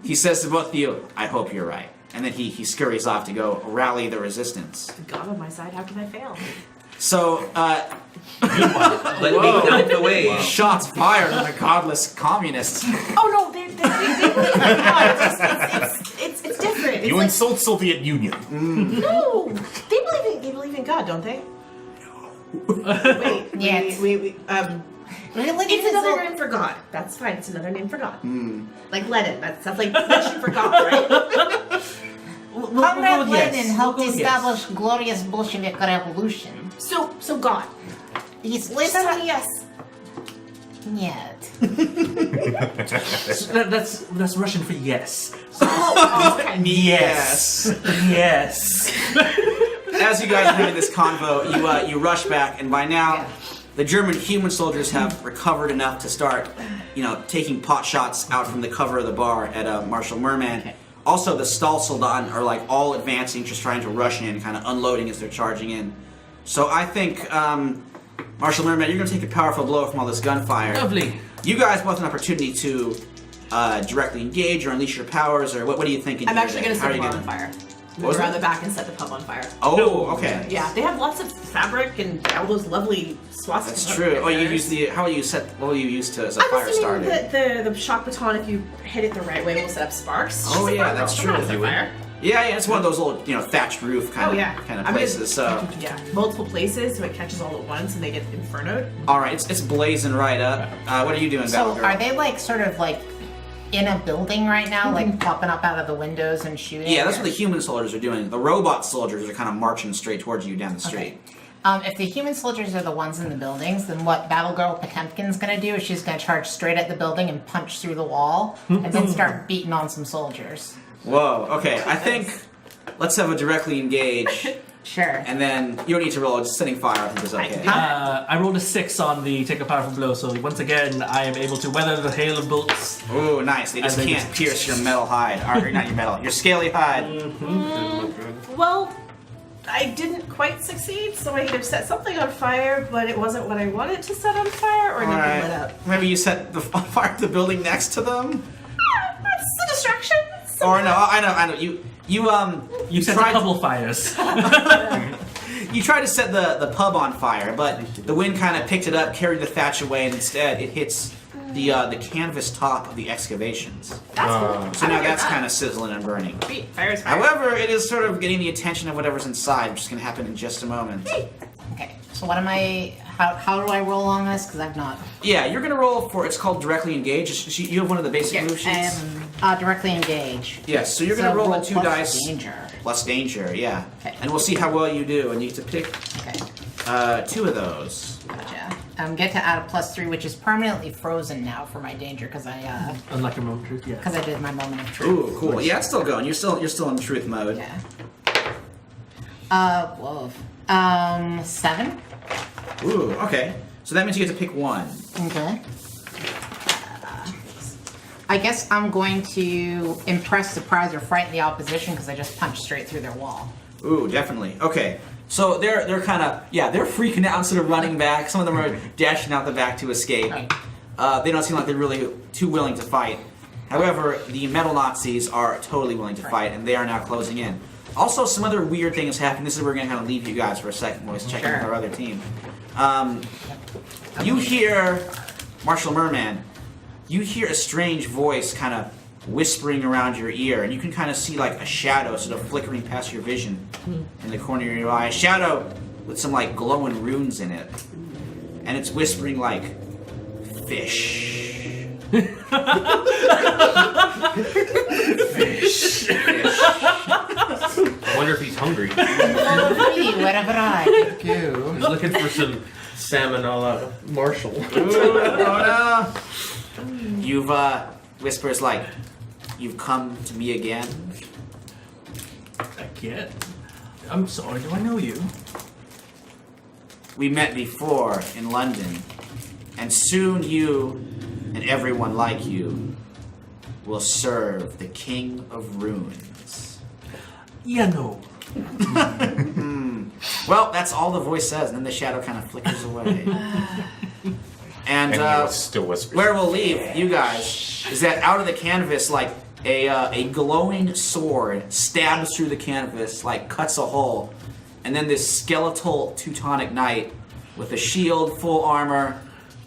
He says to both of you, I hope you're right. And then he scurries off to go rally the resistance. God on my side, how can I fail? So, Let me count the way. shots fired on the godless communists. Oh no, they believe in God. It's different. You It's insult Soviet Union. no, they believe in God, don't they? Wait, Yes. wait. religion It's is another a- name for God. That's fine. It's another name for God. Like Lenin. That sounds like Russian for God, right? Comrade with yes. Lenin helped We'll go with establish glorious Bolshevik revolution. So God. He's Just tell literally me yes. Yet. yes. That's Russian for yes. Okay. Yes. Yes. As you guys are having this convo, you rush back, and by now, the German human soldiers have recovered enough to start, taking pot shots out from the cover of the bar at Marshal Merman. Okay. Also, the Stahlsoldaten are like all advancing, just trying to rush in, kind of unloading as they're charging in. So I think, Marshal Merman, you're going to take a powerful blow from all this gunfire. Lovely. You guys both have an opportunity to directly engage or unleash your powers, or what are you thinking? I'm here actually then? going to How set are the you bar on gonna- fire. What was Move around it? the back and set the pub on fire. Oh, okay. Yeah, they have lots of fabric and all those lovely swastikas. That's true. Oh, you use the. How will you set? What will you use to as a I'm fire assuming starter? that the shock baton, if you hit it the right way, will set up sparks. Oh, Just yeah, like that's fire. true. Come on, set fire. Yeah, it's one of those old, thatched roof kind Oh yeah, of I mean, places. So, yeah, multiple places, so it catches all at once, and they get infernoed. all right, it's blazing right up. What are you doing, So Battlegirl? are they like sort of like in a building right now, like popping up out of the windows and shooting? Yeah, that's what the human soldiers are doing. The robot soldiers are kind of marching straight towards you down the street. If the human soldiers are the ones in the buildings, then what Battlegirl Potemkin's gonna do is she's gonna charge straight at the building and punch through the wall, and then start beating on some soldiers. Whoa. Okay, I think let's have a directly engage, Sure. and then you don't need to roll. Just setting fire, I think is okay. I rolled a 6 on the take a powerful blow, so once again I am able to weather the hail of bolts. Ooh, nice. They just And they can't just- pierce your metal hide. Or not your metal, your scaly hide. Well, I didn't quite succeed, so I either set something on fire, but it wasn't what I wanted to set on fire, or it didn't Alright. lit up. Maybe you set the on fire the building next to them? That's a distraction. Or no, I know. You You set a tried couple fires. you tried to set the pub on fire, but the wind kind of picked it up, carried the thatch away, and instead it hits the canvas top of the excavations. That's cool. So now that's kind of sizzling and burning. Sweet. Fire is fire. However, it is sort of getting the attention of whatever's inside, which is going to happen in just a moment. Okay. So what am I? How do I roll on this? Because I've not. Yeah, you're going to roll for, it's called directly engage. You have one of the basic move sheets? Directly engage. Yes, so you're going to roll the 2 plus dice. Danger. Plus danger, yeah. Okay. And we'll see how well you do, and you get to pick Okay. 2 of those. Gotcha. Get to add a +3, which is permanently frozen now for my danger because I Unlike a moment of truth, yeah. because I did my moment of truth. Ooh, cool. Yeah, it's still going. You're still in truth mode. Yeah. Whoa. 7. Ooh, okay. So that means you get to pick 1. Okay. I guess I'm going to impress, surprise, or frighten the opposition because I just punched straight through their wall. Ooh, definitely. Okay. So they're kind of they're freaking out instead of running back. Some of them are dashing out the back to escape. Right. They don't seem like they're really too willing to fight. However, the metal Nazis are totally willing to fight, and they are now closing in. Also, some other weird things happen. This is where we're going to kind of leave you guys for a second while we check in with our other team. You hear Marshal Merman. You hear a strange voice kind of whispering around your ear, and you can kind of see like a shadow sort of flickering past your vision in the corner of your eye. A shadow with some like glowing runes in it, and it's whispering like fish. Fish. I wonder if he's hungry. Wherever I could go. He's looking for some salmon a la Marshall. Oh no! You've whispers like, "You've come to me again." Again? I'm sorry, do I know you? We met before in London, and soon you and everyone like you will serve the King of Runes. Yeah, no. Well, that's all the voice says, and then the shadow kind of flickers away. And he still whispers. where we'll leave you guys is that out of the canvas, like a glowing sword stabs through the canvas, like cuts a hole, and then this skeletal Teutonic Knight with a shield, full armor,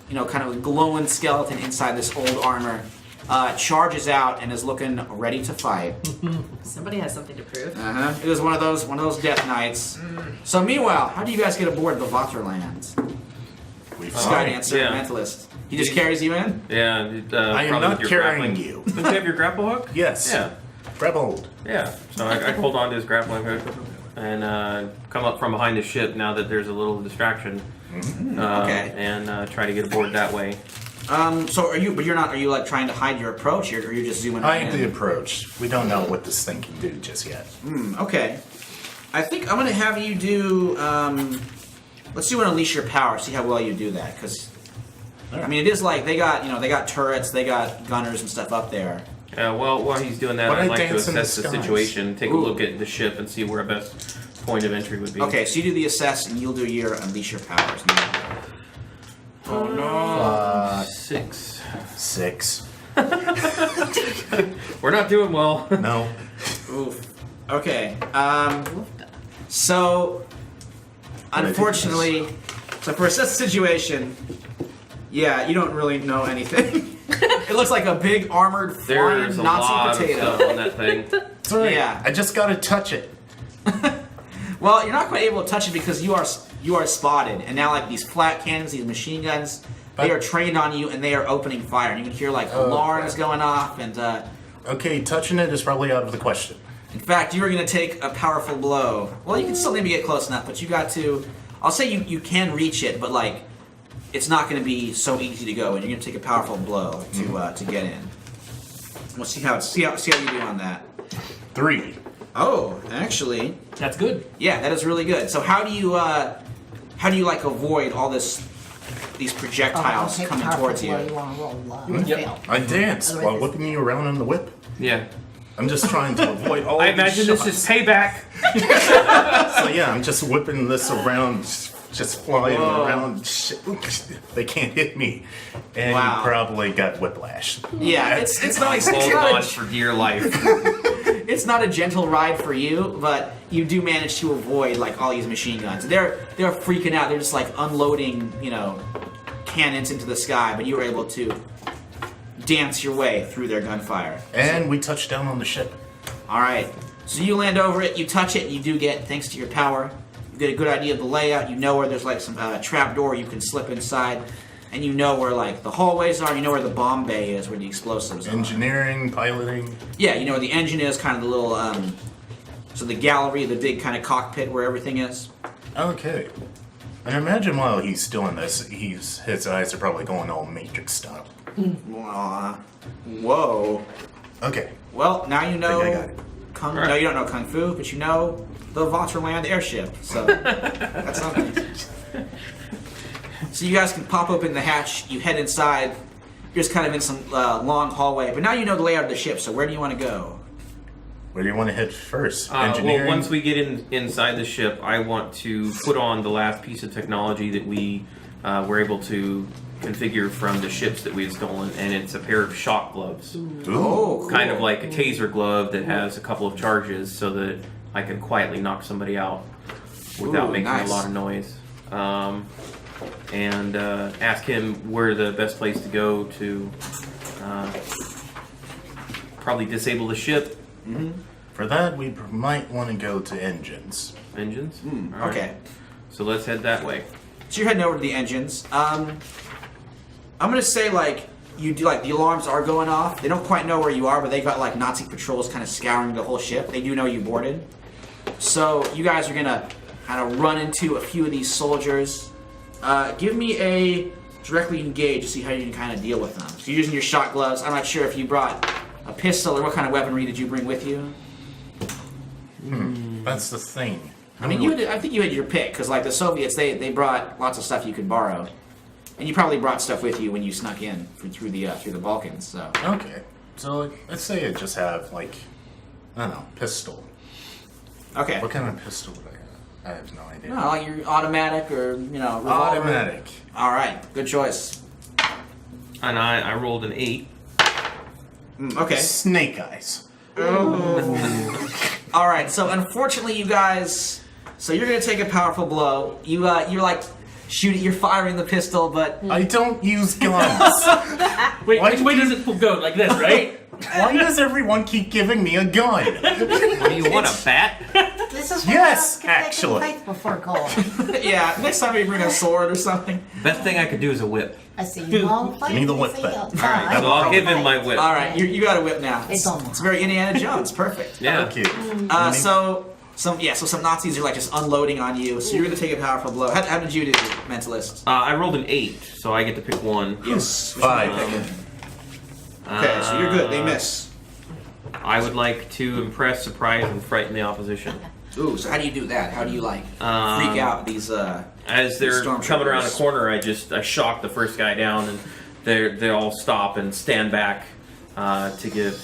kind of a glowing skeleton inside this old armor, charges out and is looking ready to fight. Somebody has something to prove. It was one of those death knights. So meanwhile, how do you guys get aboard the Vaterland? Skydancer, yeah. Mentalist. He just carries you in? Yeah, I am probably not with your carrying grappling. you. Don't you have your grapple hook? Yes. Yeah. Grab hold. Yeah. So I hold on to his grappling hook and come up from behind the ship now that there's a little distraction. Okay. And try to get aboard that way. So are you? But you're not. Are you like trying to hide your approach, or are you just zooming? Hide in? the approach. We don't know what this thing can do just yet. Okay. I think I'm gonna have you do. Let's do an unleash your power. See how well you do that, because I mean, it is like they got turrets, they got gunners and stuff up there. Well, while he's doing that, But I'd I like to dance in the assess the skies. situation, take a look at the ship, and see where a best point of entry would be. Okay, so you do the assess, and you'll do your unleash your powers. Oh no. 6. 6. We're not doing well. No. Oof. Okay. So, unfortunately, so for assess the situation, yeah, you don't really know anything. It looks like a big armored flying There's a Nazi lot potato. of stuff on that thing. It's alright. Yeah. I just gotta touch it. Well, you're not quite able to touch it because you are spotted, and now like these flat cannons, these machine guns, they are trained on you, and they are opening fire. And you can hear like alarms going off, and Okay, touching it is probably out of the question. in fact, you are going to take a powerful blow. Well, you can still maybe get close enough, but you got to. I'll say you can reach it, but like it's not going to be so easy to go, and you're going to take a powerful blow to get in. We'll see how you do on that. 3. Oh, actually, That's good. yeah, that is really good. So how do you like avoid all these projectiles coming towards you? You want to roll fail. I dance while whipping you around on the whip. Yeah. I'm just trying to avoid all I these imagine this is shots. payback. So yeah, I'm just whipping this around, just flying Whoa. around. They can't hit me. And Wow. you probably got whiplash. Yeah, it's not Hold not on for dear life. it's not a gentle ride for you, but you do manage to avoid like all these machine guns. They're freaking out. They're just like unloading, cannons into the sky, but you were able to dance your way through their gunfire. And we touched down on the ship. All right. So you land over it, you touch it, and you do get, thanks to your power, you get a good idea of the layout. You know where there's like some trap door you can slip inside, and you know where like the hallways are. You know where the bomb bay is, where the explosives are. Engineering, piloting. Yeah, you know where the engine is, kind of the little, so the gallery, the big kind of cockpit where everything is. Okay. And imagine while he's doing this, his eyes are probably going all Matrix style. Whoa. Okay. Well, now you know. I got it. No, you don't know Kung Fu, but you know the Vaterland airship. So that's something. So you guys can pop open the hatch. You head inside. You're just kind of in some long hallway. But now you know the layout of the ship. So where do you want to go? Where do you want to head first? Well, Engineering? once we get inside the ship, I want to put on the last piece of technology that we were able to configure from the ships that we had stolen, and it's a pair of shock gloves. Ooh. Cool. Kind of like a taser glove that has a couple of charges so that I can quietly knock somebody out without Ooh, making nice. a lot of noise. And ask him where the best place to go to probably disable the ship. For that, we might want to go to engines. Engines? All right. Okay. So let's head that way. So you're heading over to the engines. I'm gonna say like you do like the alarms are going off. They don't quite know where you are, but they got like Nazi patrols kind of scouring the whole ship. They do know you boarded. So you guys are gonna kind of run into a few of these soldiers. Give me a directly engage to see how you can kind of deal with them. So you're using your shot gloves. I'm not sure if you brought a pistol or what kind of weaponry did you bring with you. That's the thing. I mean, I think you had your pick because like the Soviets, they brought lots of stuff you could borrow. And you probably brought stuff with you when you snuck in through the Balkans. So Okay. So like, let's say I just have like, I don't know, pistol. okay, What kind of pistol would I have? I have no idea. no, like your automatic or revolver. Automatic. All right, good choice. And I rolled an 8. Okay, Snake eyes. all right. So unfortunately, you guys, so you're gonna take a powerful blow. You're like shooting, you're firing the pistol, but I don't use guns. Wait, Why which way does it go? Like this, right? Why does everyone keep giving me a gun? What do you want, a bat? This is Yes, what happens actually. to take the fight before goal. yeah, next time you bring a sword or something. Best thing I could do is a whip. I see you won't fight. Give me the whip I then. see you. All right, So I'll give him my whip. All right, you got a whip now. It's almost. It's very Indiana Jones. Perfect. Yeah. Okay. So some Nazis are like just unloading on you. So you're gonna take a powerful blow. How did you do, Mentalist? I rolled an 8, so I get to pick one. Yes. 5. Okay, so you're good. They miss. I would like to impress, surprise, and frighten the opposition. Ooh, so how do you do that? How do you like freak out these? As they're Stormtroopers. coming around a corner, I shock the first guy down, and they all stop and stand back to give.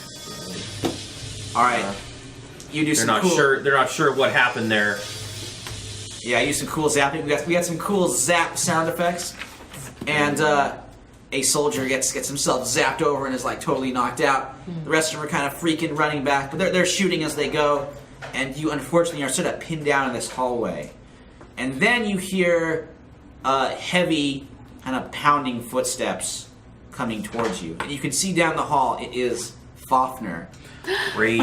All right, you do They're some not cool. sure. They're not sure what happened there. Yeah, use some cool zapping. We got some cool zap sound effects, and a soldier gets himself zapped over and is like totally knocked out. The rest of them are kind of freaking, running back, but they're shooting as they go, and you unfortunately are sort of pinned down in this hallway. And then you hear heavy, kind of pounding footsteps coming towards you, and you can see down the hall it is Fafnir. Great.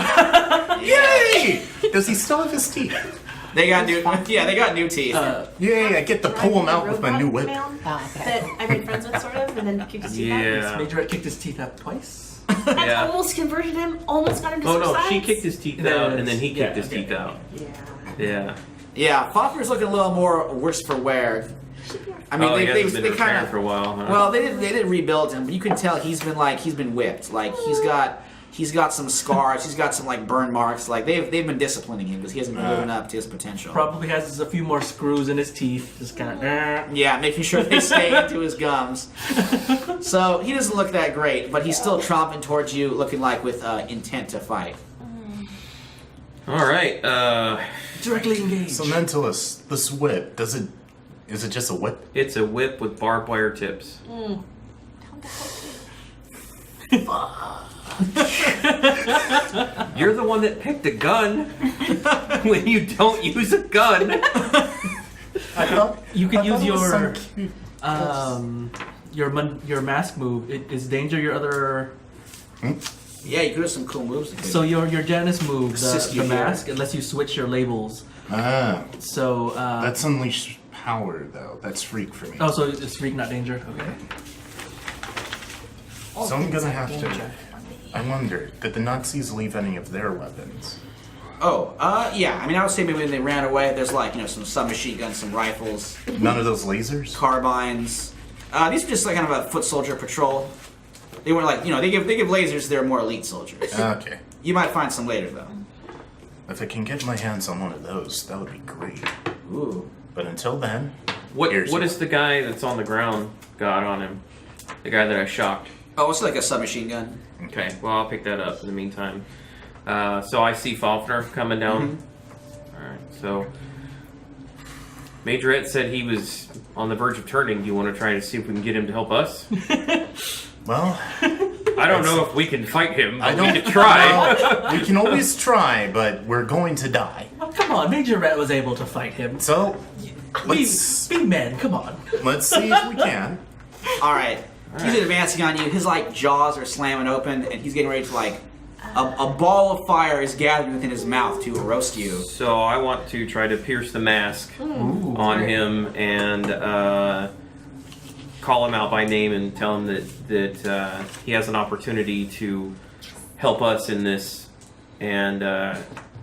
Yay! Does he still have his teeth? They got new, they got new teeth. Yay! I get to pull him out with my new whip. Oh, okay. That I made friends with, sort of, and then kicked his teeth out. Yeah. Majorette kicked his teeth out twice. And Yeah. almost converted him, almost got him to Oh switch no, sides. she kicked his teeth There out, it and then is. he kicked Yeah, his okay. teeth out. Yeah. Yeah. Yeah, Fafnir's looking a little more worse for wear. I mean, Oh, he they hasn't been kind repaired for a while. Huh? Well, they didn't rebuild him, but you can tell he's been whipped. Like he's got some scars, he's got some like burn marks. Like they've been disciplining him because he hasn't been living up to his potential. Probably has a few more screws in his teeth. Just kind of. Yeah, making sure they stay into his gums. So he doesn't look that great, but he's still tromping towards you, looking like with intent to fight. All right. Directly engaged. So, Mentalist, this whip, is it just a whip? It's a whip with barbed wire tips. You're the one that picked a gun when you don't use a gun. I thought You can I thought use it was your your mask move. Is danger your other? Yeah, you could have some cool moves. So your Janus move, Assist the you here. mask, unless you switch your labels. So That's unleash power, though. That's freak for me. oh, so it's freak, not danger. Okay. So I'm gonna have to. I wonder, did the Nazis leave any of their weapons? Yeah. I mean, I would say maybe when they ran away, there's like some submachine guns, some rifles, None of those lasers? carbines. These are just like kind of a foot soldier patrol. They weren't like they give lasers to their more elite soldiers. Okay. You might find some later though. If I can get my hands on one of those, that would be great. Ooh. But until then, What Here's What your- is the guy that's on the ground got on him? The guy that I shocked. Oh, it's like a submachine gun. Okay, well I'll pick that up in the meantime. So I see Fafnir coming down. Alright, so Majorette said he was on the verge of turning. Do you want to try to see if we can get him to help us? well, I don't know if we can fight him, but I don't we can try. Well, we can always try, but we're going to die. Oh, come on, Majorette was able to fight him. So, let's Be men, come on. see if we can. All right. He's advancing on you. His like jaws are slamming open, and he's getting ready to like a ball of fire is gathered within his mouth to roast you. So I want to try to pierce the mask on him and call him out by name and tell him that he has an opportunity to help us in this, and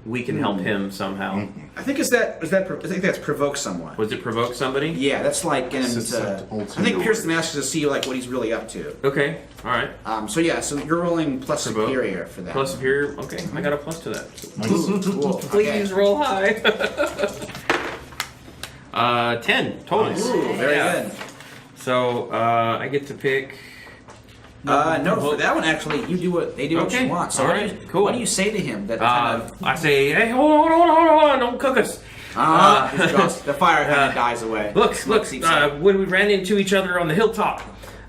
we can help him somehow. I think I think that's provoke someone. Was it provoke somebody? Yeah, that's like getting him to. Susceptible I to think pierce the yours. mask is to see like what he's really up to. Okay, all right. So you're rolling plus Provoke. superior for that. Plus superior. Okay, I got a plus to that. Cool. Okay. roll high. 10 total. Nice. Ooh, very Yeah. good. So I get to pick. No, for that one actually, you do what they do what Okay, you want. So all what right, do you, cool. what do you say to him that kind of I say, hey, hold on, don't cook us. the fire kind of dies away. Look, Smoke seeps out. when we ran into each other on the hilltop,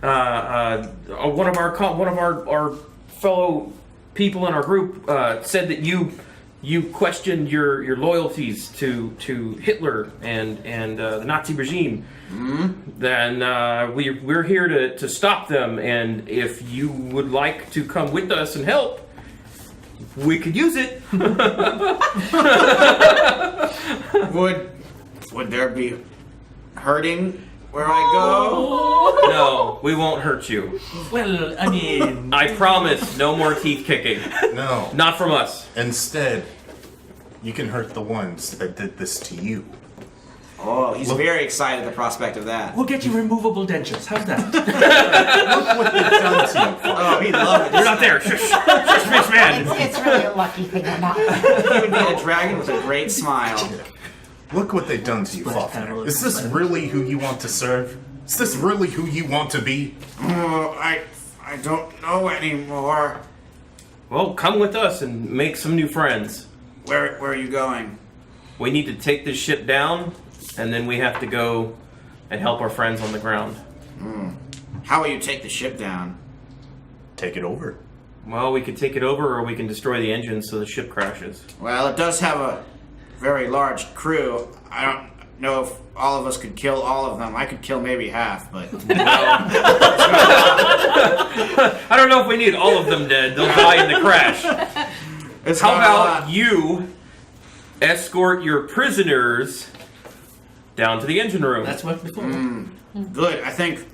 one of our fellow people in our group said that you questioned your loyalties to Hitler and the Nazi regime. Then we're here to stop them, and if you would like to come with us and help, we could use it. Would there be hurting where I go? No, we won't hurt you. Well, I mean, I promise, no more teeth kicking. No. Not from us. Instead, you can hurt the ones that did this to you. Oh, he's very excited at the prospect of that. we'll get you removable dentures. How's that? Look what they've done to you. Oh, he loved You're it. not there. Shush, shush, Miss Man. It's really a lucky thing I'm not. He would be a dragon with a great smile. Look what they've done to you, Fafnir. Is this really who you want to serve? Is this really who you want to be? Oh, I don't know anymore. Well, come with us and make some new friends. Where are you going? We need to take this ship down, and then we have to go and help our friends on the ground. How will you take the ship down? Take it over. Well, we could take it over, or we can destroy the engine so the ship crashes. Well, it does have a very large crew. I don't know if all of us could kill all of them. I could kill maybe half, but I don't know if we need all of them dead. They'll die in the crash. it's How not a about lot. you escort your prisoners down to the engine room? That's what before. Good. I think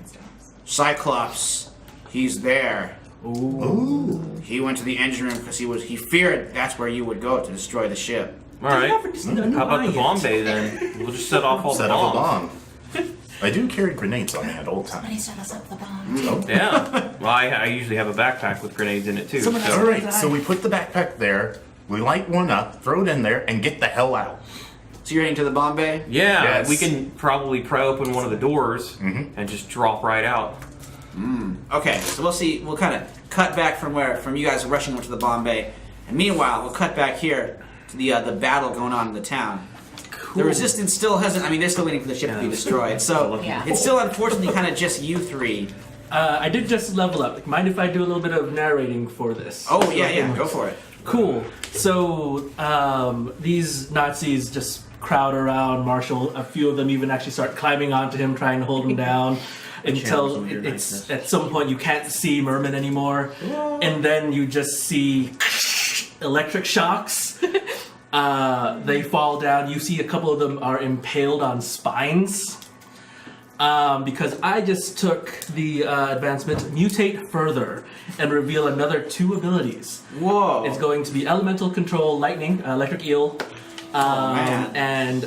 Cyclops, he's there. Ooh. He went to the engine room because he feared that's where you would go to destroy the ship. All right. How about the Bombay then? We'll just set off all Set the off a bombs. bomb. I do carry grenades on me at all Somebody times. set us up the bomb. Oh. Yeah. Well, I usually have a backpack with grenades in it too. Someone so- has- Alright, so we put the backpack there, we light one up, throw it in there, and get the hell out. So you're heading to the Bombay? Yeah, Yes. we can probably pry open one of the doors and just drop right out. Okay, so we'll see. We'll kind of cut back from you guys rushing up to the Bombay, and meanwhile we'll cut back here to the battle going on in the town. The resistance still hasn't. I mean, they're still waiting for the ship to be destroyed. So Yeah. it's still unfortunately kind of just you three. I did just level up. Mind if I do a little bit of narrating for this? Oh yeah, go for it. Cool. So these Nazis just crowd around Marshall. A few of them even actually start climbing onto him, trying to hold him down. Until it's at some point you can't see Merman anymore, and then you just see electric shocks. They fall down. You see a couple of them are impaled on spines. Because I just took the advancement Mutate Further and reveal another 2 abilities. Whoa! It's going to be Elemental Control Lightning, Electric Eel, man. and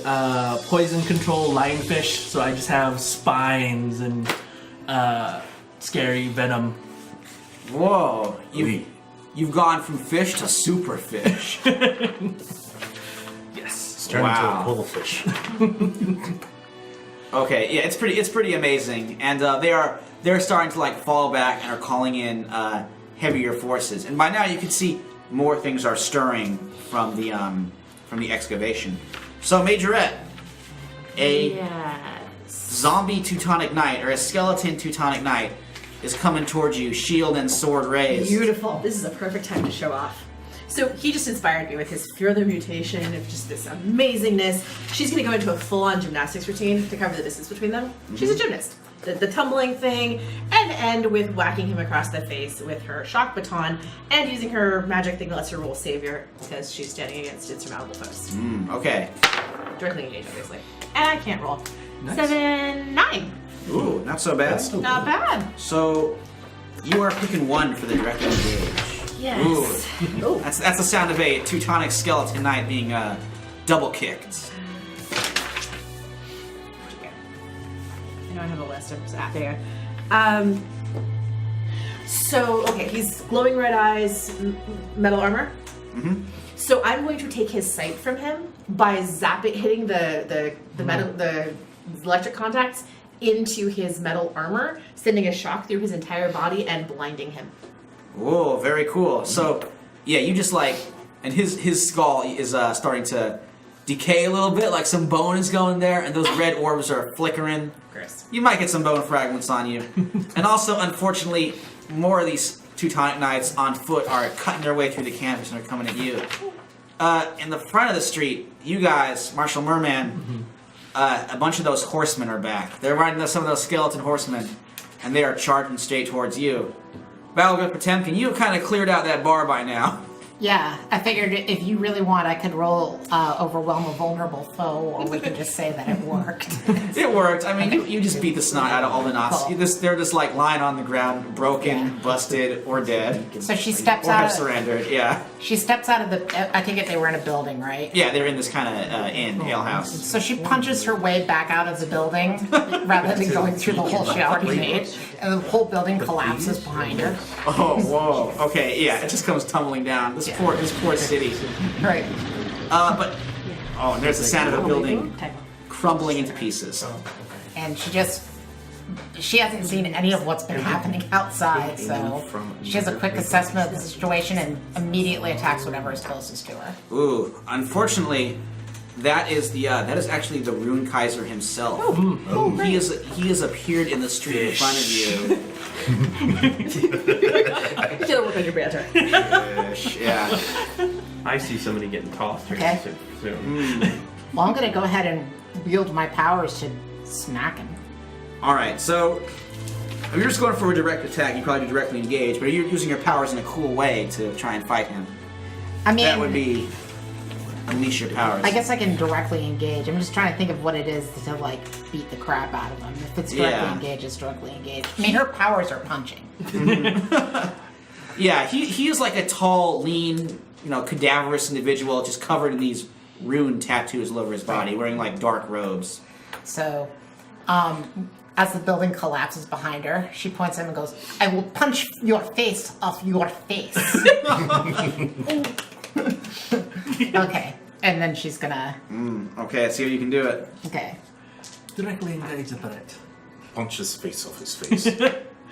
Poison Control Lionfish. So I just have spines and scary venom. Whoa! You've gone from fish to super fish. Yes. It's turned Wow. into a bullfish. Okay, yeah, it's pretty amazing, and they're starting to like fall back and are calling in heavier forces. And by now you can see more things are stirring from the excavation. So Majorette, a zombie Teutonic Knight or a skeleton Teutonic Knight is coming towards you, shield and sword raised. Beautiful. This is a perfect time to show off. So he just inspired me with his further mutation of just this amazingness. She's going to go into a full-on gymnastics routine to cover the distance between them. She's a gymnast. The tumbling thing, and end with whacking him across the face with her shock baton and using her magic thing that lets her roll savior because she's standing against insurmountable foes. Okay. Directly engaged, obviously. And I can't roll. Nice. 7, 9. Ooh, not so bad. That's still Not bad. So you are picking 1 for the direct engage. Yes. Ooh. That's the sound of a Teutonic skeleton knight being double kicked. I know I have a list. I'm just there. So, okay, he's glowing red eyes, metal armor. Mm-hmm. So I'm going to take his sight from him by hitting the metal, the electric contacts into his metal armor, sending a shock through his entire body and blinding him. Whoa, very cool. So, yeah, you just like, and his skull is starting to decay a little bit, like some bone is going there, and those red orbs are flickering. Gross. You might get some bone fragments on you. And also, unfortunately, more of these Teutonic Knights on foot are cutting their way through the canvas and are coming at you. In the front of the street, you guys, Marshall Merman, a bunch of those horsemen are back. They're riding some of those skeleton horsemen, and they are charging straight towards you. Battlegirl Potemkin, you have kind of cleared out that bar by now. Yeah, I figured if you really want, I could roll overwhelm a vulnerable foe, or we could just say that it worked. It worked. I mean, you just beat the snot out of all the knots. Cool. They're just like lying on the ground, broken, busted, or dead. So she steps Or out. have surrendered, yeah. She steps out of the. I take it they were in a building, right? Yeah, they're in this kind of inn, alehouse. So she punches her way back out of the building rather than going through the whole she already made, and the whole building collapses behind her. Oh, whoa. Okay, yeah, it just comes tumbling down. This poor city. Right. And there's the sound of a building crumbling into pieces. And she hasn't seen any of what's been happening outside, so she has a quick assessment of the situation and immediately attacks whatever is closest to her. Ooh, unfortunately, that is actually the Rune Kaiser himself. He has appeared in the street in front of you. You gotta work on your banter. Yeah. I see somebody getting tossed here Okay. soon. Well, I'm gonna go ahead and wield my powers to smack him. All right. So, if you're just going for a direct attack, you probably do directly engage. But you're using your powers in a cool way to try and fight him. I mean, That would be unleash your powers. I guess I can directly engage. I'm just trying to think of what it is to like beat the crap out of him. If it's directly Yeah. engaged, it's directly engaged. I mean, her powers are punching. Yeah, he is like a tall, lean, cadaverous individual, just covered in these rune tattoos all over his body, wearing like dark robes. So, as the building collapses behind her, she points at him and goes, "I will punch your face off your face." Okay, and then she's gonna. Okay, let's see how you can do it. Okay. Directly engage the threat. Punch his face off his face.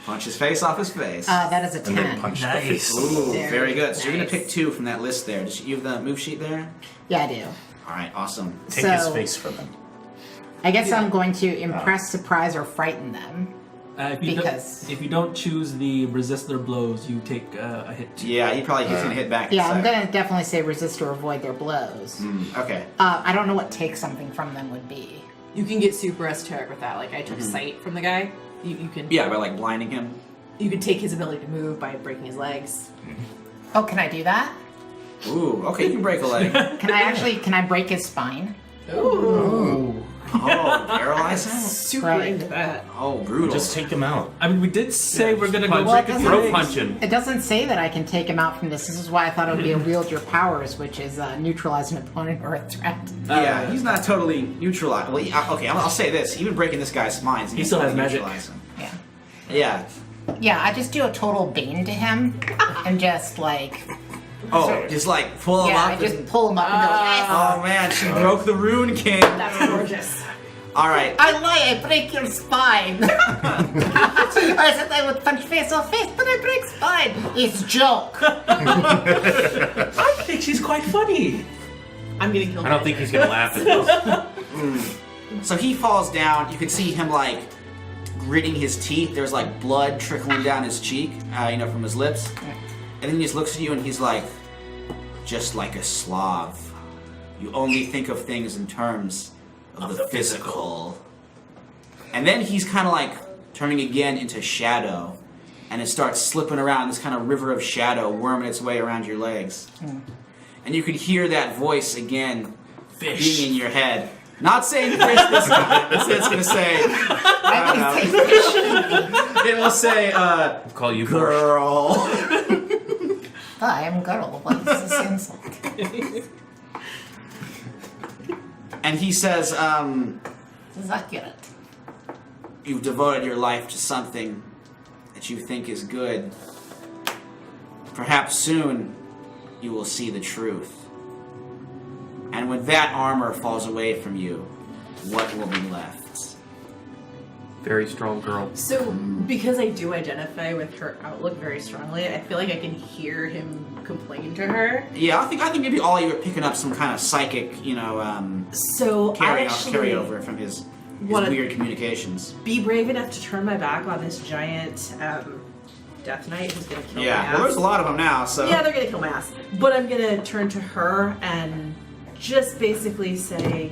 Punch his face off his face. That is a 10. And then punch the face. Ooh, Very very good. So you're gonna nice. pick 2 from that list there. Does you have the move sheet there? Yeah, I do. All right, awesome. Take his So- face from him. I guess I'm going to impress, surprise, or frighten them. If you don't choose the resist their blows, you take a hit. Yeah, he's gonna hit back. Yeah, in a I'm sec. going to definitely say resist or avoid their blows. Okay. I don't know what take something from them would be. You can get super esoteric with that. Like I took sight from the guy. You can. Yeah, by like blinding him. You can take his ability to move by breaking his legs. Oh, can I do that? Ooh, okay, you can break a leg. Can I break his spine? Oh, paralyze him? Super Right. into that. Oh, brutal. Just take him out. I mean, we did say we're gonna go punch. break his Throat legs. punching. It doesn't say that I can take him out from this. This is why I thought it would be a wield your powers, which is neutralize an opponent or a threat. Yeah, he's not totally neutralized. Well, okay, I'll say this. Even breaking this guy's spine, He still has magic. neutralize him. Yeah. Yeah. Yeah, I just do a total bane to him and just like, Oh, just like pull him yeah, up. I just and- pull him up and go, Oh man, she broke the Rune King. That's gorgeous. All right. I lie, I break your spine. I said I would punch face off face, but I break spine. It's a joke. I think she's quite funny. I'm getting killed. I don't think he's gonna laugh at this. So he falls down. You can see him like gritting his teeth. There's like blood trickling down his cheek, from his lips. And then he just looks at you and he's like, just like a Slav. You only think of things in terms of the physical. And then he's kind of like turning again into shadow. And it starts slipping around this kind of river of shadow, worming its way around your legs. And you could hear that voice again being in your head. Not saying fish this time. It's going to say, I don't know. It will say, Call you girl. I am girl. What is this insult? And he says, This is accurate. you've devoted your life to something that you think is good. Perhaps soon you will see the truth. And when that armor falls away from you, what will be left? Very strong girl. So, because I do identify with her outlook very strongly, I feel like I can hear him complain to her. Yeah, I think maybe all you are picking up some kind of psychic, So I actually carryover from his wanna- weird communications. be brave enough to turn my back on this giant Death Knight who's gonna kill my Yeah, ass. well, there's a lot of them now, so. Yeah, they're gonna kill my ass. But I'm gonna turn to her and just basically say,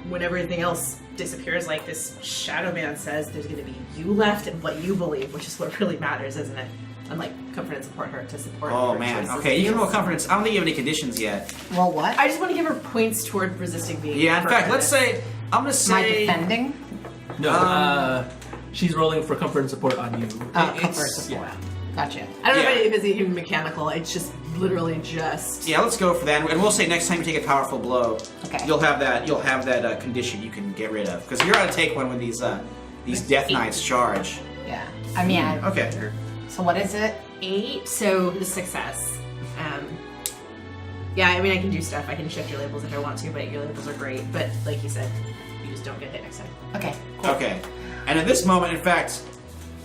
when everything else disappears, like this shadow man says, there's gonna be you left and what you believe, which is what really matters, isn't it? and like comfort and support her to support. Oh her man. choices. Okay, you can roll confidence. I don't think you have any conditions yet. Well, what? I just want to give her points toward resisting being. Yeah. In fact, let's say I'm gonna Am I say. defending? No, she's rolling for comfort and support on you. Comfort support. Gotcha. I don't know Yeah. if it's even mechanical. It's just literally just. Yeah, let's go for that. And we'll say next time you take a powerful blow, Okay. you'll have that condition you can get rid of because you're gonna take one when these Death Knights charge. Yeah. I mean, Okay. so what is it? 8, so the success. Yeah, I mean, I can do stuff. I can shift your labels if I want to, but your labels are great. But like you said, you just don't get hit next time. Okay. Okay. And at this moment, in fact,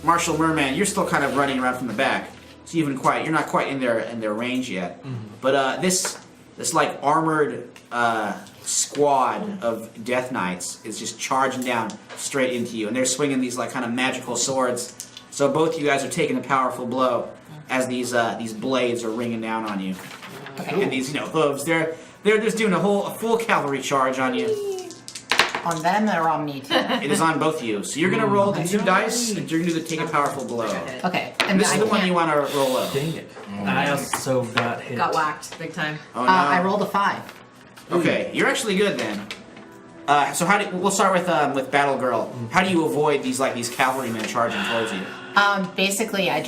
Marshall Merman, you're still kind of running around from the back, so you're not quite in their range yet. But this like armored squad of Death Knights is just charging down straight into you, and they're swinging these like kind of magical swords. So both you guys are taking a powerful blow as these blades are ringing down on you, and these hooves. They're just doing a full cavalry charge on you. On them or on me too? It is on both of you. So you're gonna roll the 2 dice, and you're gonna take a powerful blow. Okay. And this is I the one can't- you want to roll up. Dang it. I also got hit. Got whacked big time. Oh no. I rolled a 5. Okay, you're actually good then. So we'll start with Battlegirl. How do you avoid these cavalrymen charging towards you? Basically, I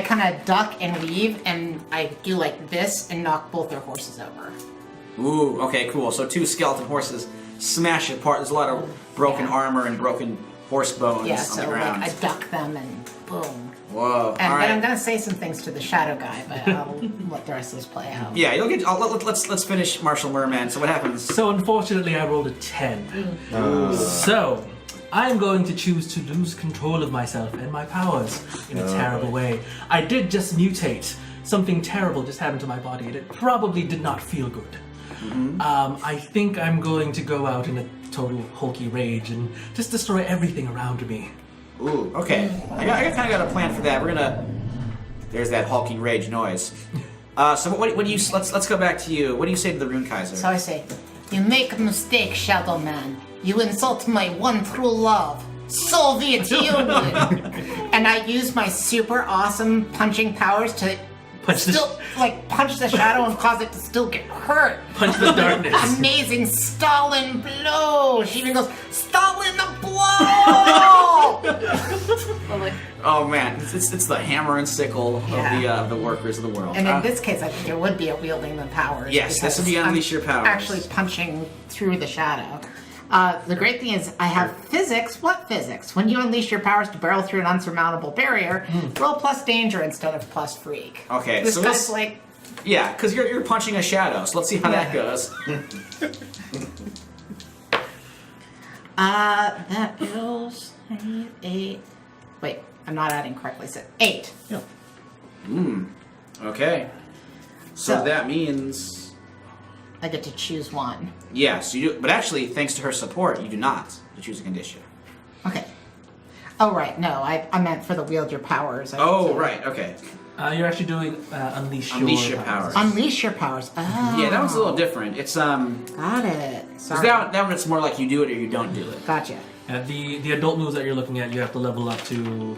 kind of duck and weave, and I do like this and knock both their horses over. Ooh, okay, cool. So 2 skeleton horses smash apart. There's a lot of broken armor and broken horse bones Yeah, on so the like ground. I duck them and boom. Whoa! And all then I'm right. gonna say some things to the shadow guy, but I'll let the rest of this play out. Yeah, you'll get. Let's finish Marshall Merman. So what happens? So unfortunately, I rolled a 10. So I'm going to choose to lose control of myself and my powers in a terrible way. I did just mutate. Something terrible just happened to my body, and it probably did not feel good. I think I'm going to go out in a total hulky rage and just destroy everything around me. Ooh, okay. I kind of got a plan for that. We're gonna. There's that hulking rage noise. So what do you? Let's go back to you. What do you say to the Rune Kaiser? So I say, you make a mistake, Shadow Man. You insult my one true love, Soviet Union. And I use my super awesome punching powers to punch the shadow and cause it to still get hurt. Punch the darkness. Amazing Stalin blow. She even goes, Stalin the blow. Oh man, it's the hammer and sickle of the workers of the world. And in this case, I think there would be a wielding the powers. Yes, this would be because unleash your powers. I'm actually punching through the shadow. The great thing is I have physics. What physics? When you unleash your powers to barrel through an unsurmountable barrier, roll plus danger instead of plus freak. Okay, This so guy's this- like, Yeah, because you're punching a shadow. So let's see how that goes. that is 8. Wait, I'm not adding correctly. So 8. Okay. So So- that means. I get to choose one. Yes, you do, but actually, thanks to her support, you do not choose a condition. Okay. Oh, right. No, I meant for the wield your powers. Oh, right. Okay. You're actually doing unleash Your powers. Unleash your powers. Oh. Yeah, that one's a little different. It's Got it. Sorry. that one it's more like you do it or you don't do it. Gotcha. The adult moves that you're looking at, you have to level up to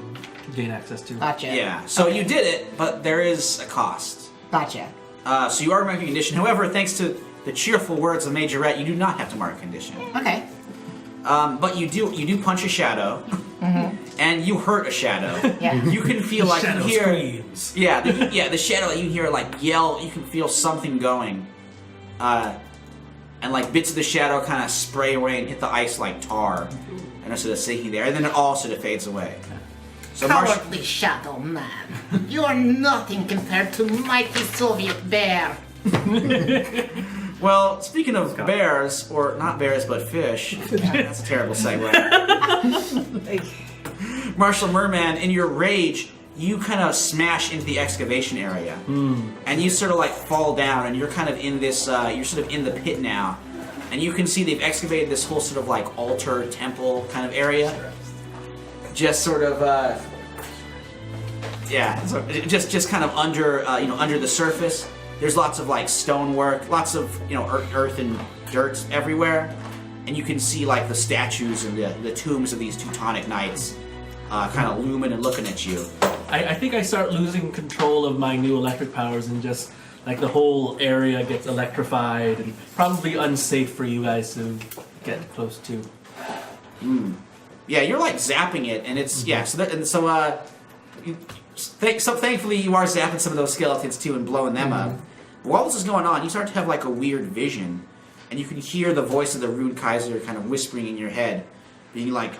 gain access to. Gotcha. Yeah. So you did it, but there is a cost. Gotcha. So you are marking a condition. However, thanks to the cheerful words of Majorette, you do not have to mark a condition. Okay. But you do punch a shadow, and you hurt a shadow. Yeah. You can feel like Shadow you hear. screams. Yeah, the shadow you hear like yell. You can feel something going, and like bits of the shadow kind of spray away and hit the ice like tar, and are sort of sinking there, and then it all sort of fades away. So Cowardly Shadow Man. You are nothing compared to mighty Soviet bear. Well, speaking of bears, or not bears but fish, that's a terrible segue. Marshall Merman, in your rage, you kind of smash into the excavation area, and you sort of like fall down, and you're kind of in this. You're sort of in the pit now, and you can see they've excavated this whole sort of like altar temple kind of area. Just sort of, so just kind of under under the surface. There's lots of like stonework, lots of earth and dirt everywhere, and you can see like the statues and the tombs of these Teutonic Knights kind of looming and looking at you. I think I start losing control of my new electric powers and just like the whole area gets electrified and probably unsafe for you guys to get close to. Yeah, you're like zapping it, and it's so thankfully you are zapping some of those skeletons too and blowing them up. But while this is going on, you start to have like a weird vision, and you can hear the voice of the Rune Kaiser kind of whispering in your head, being like,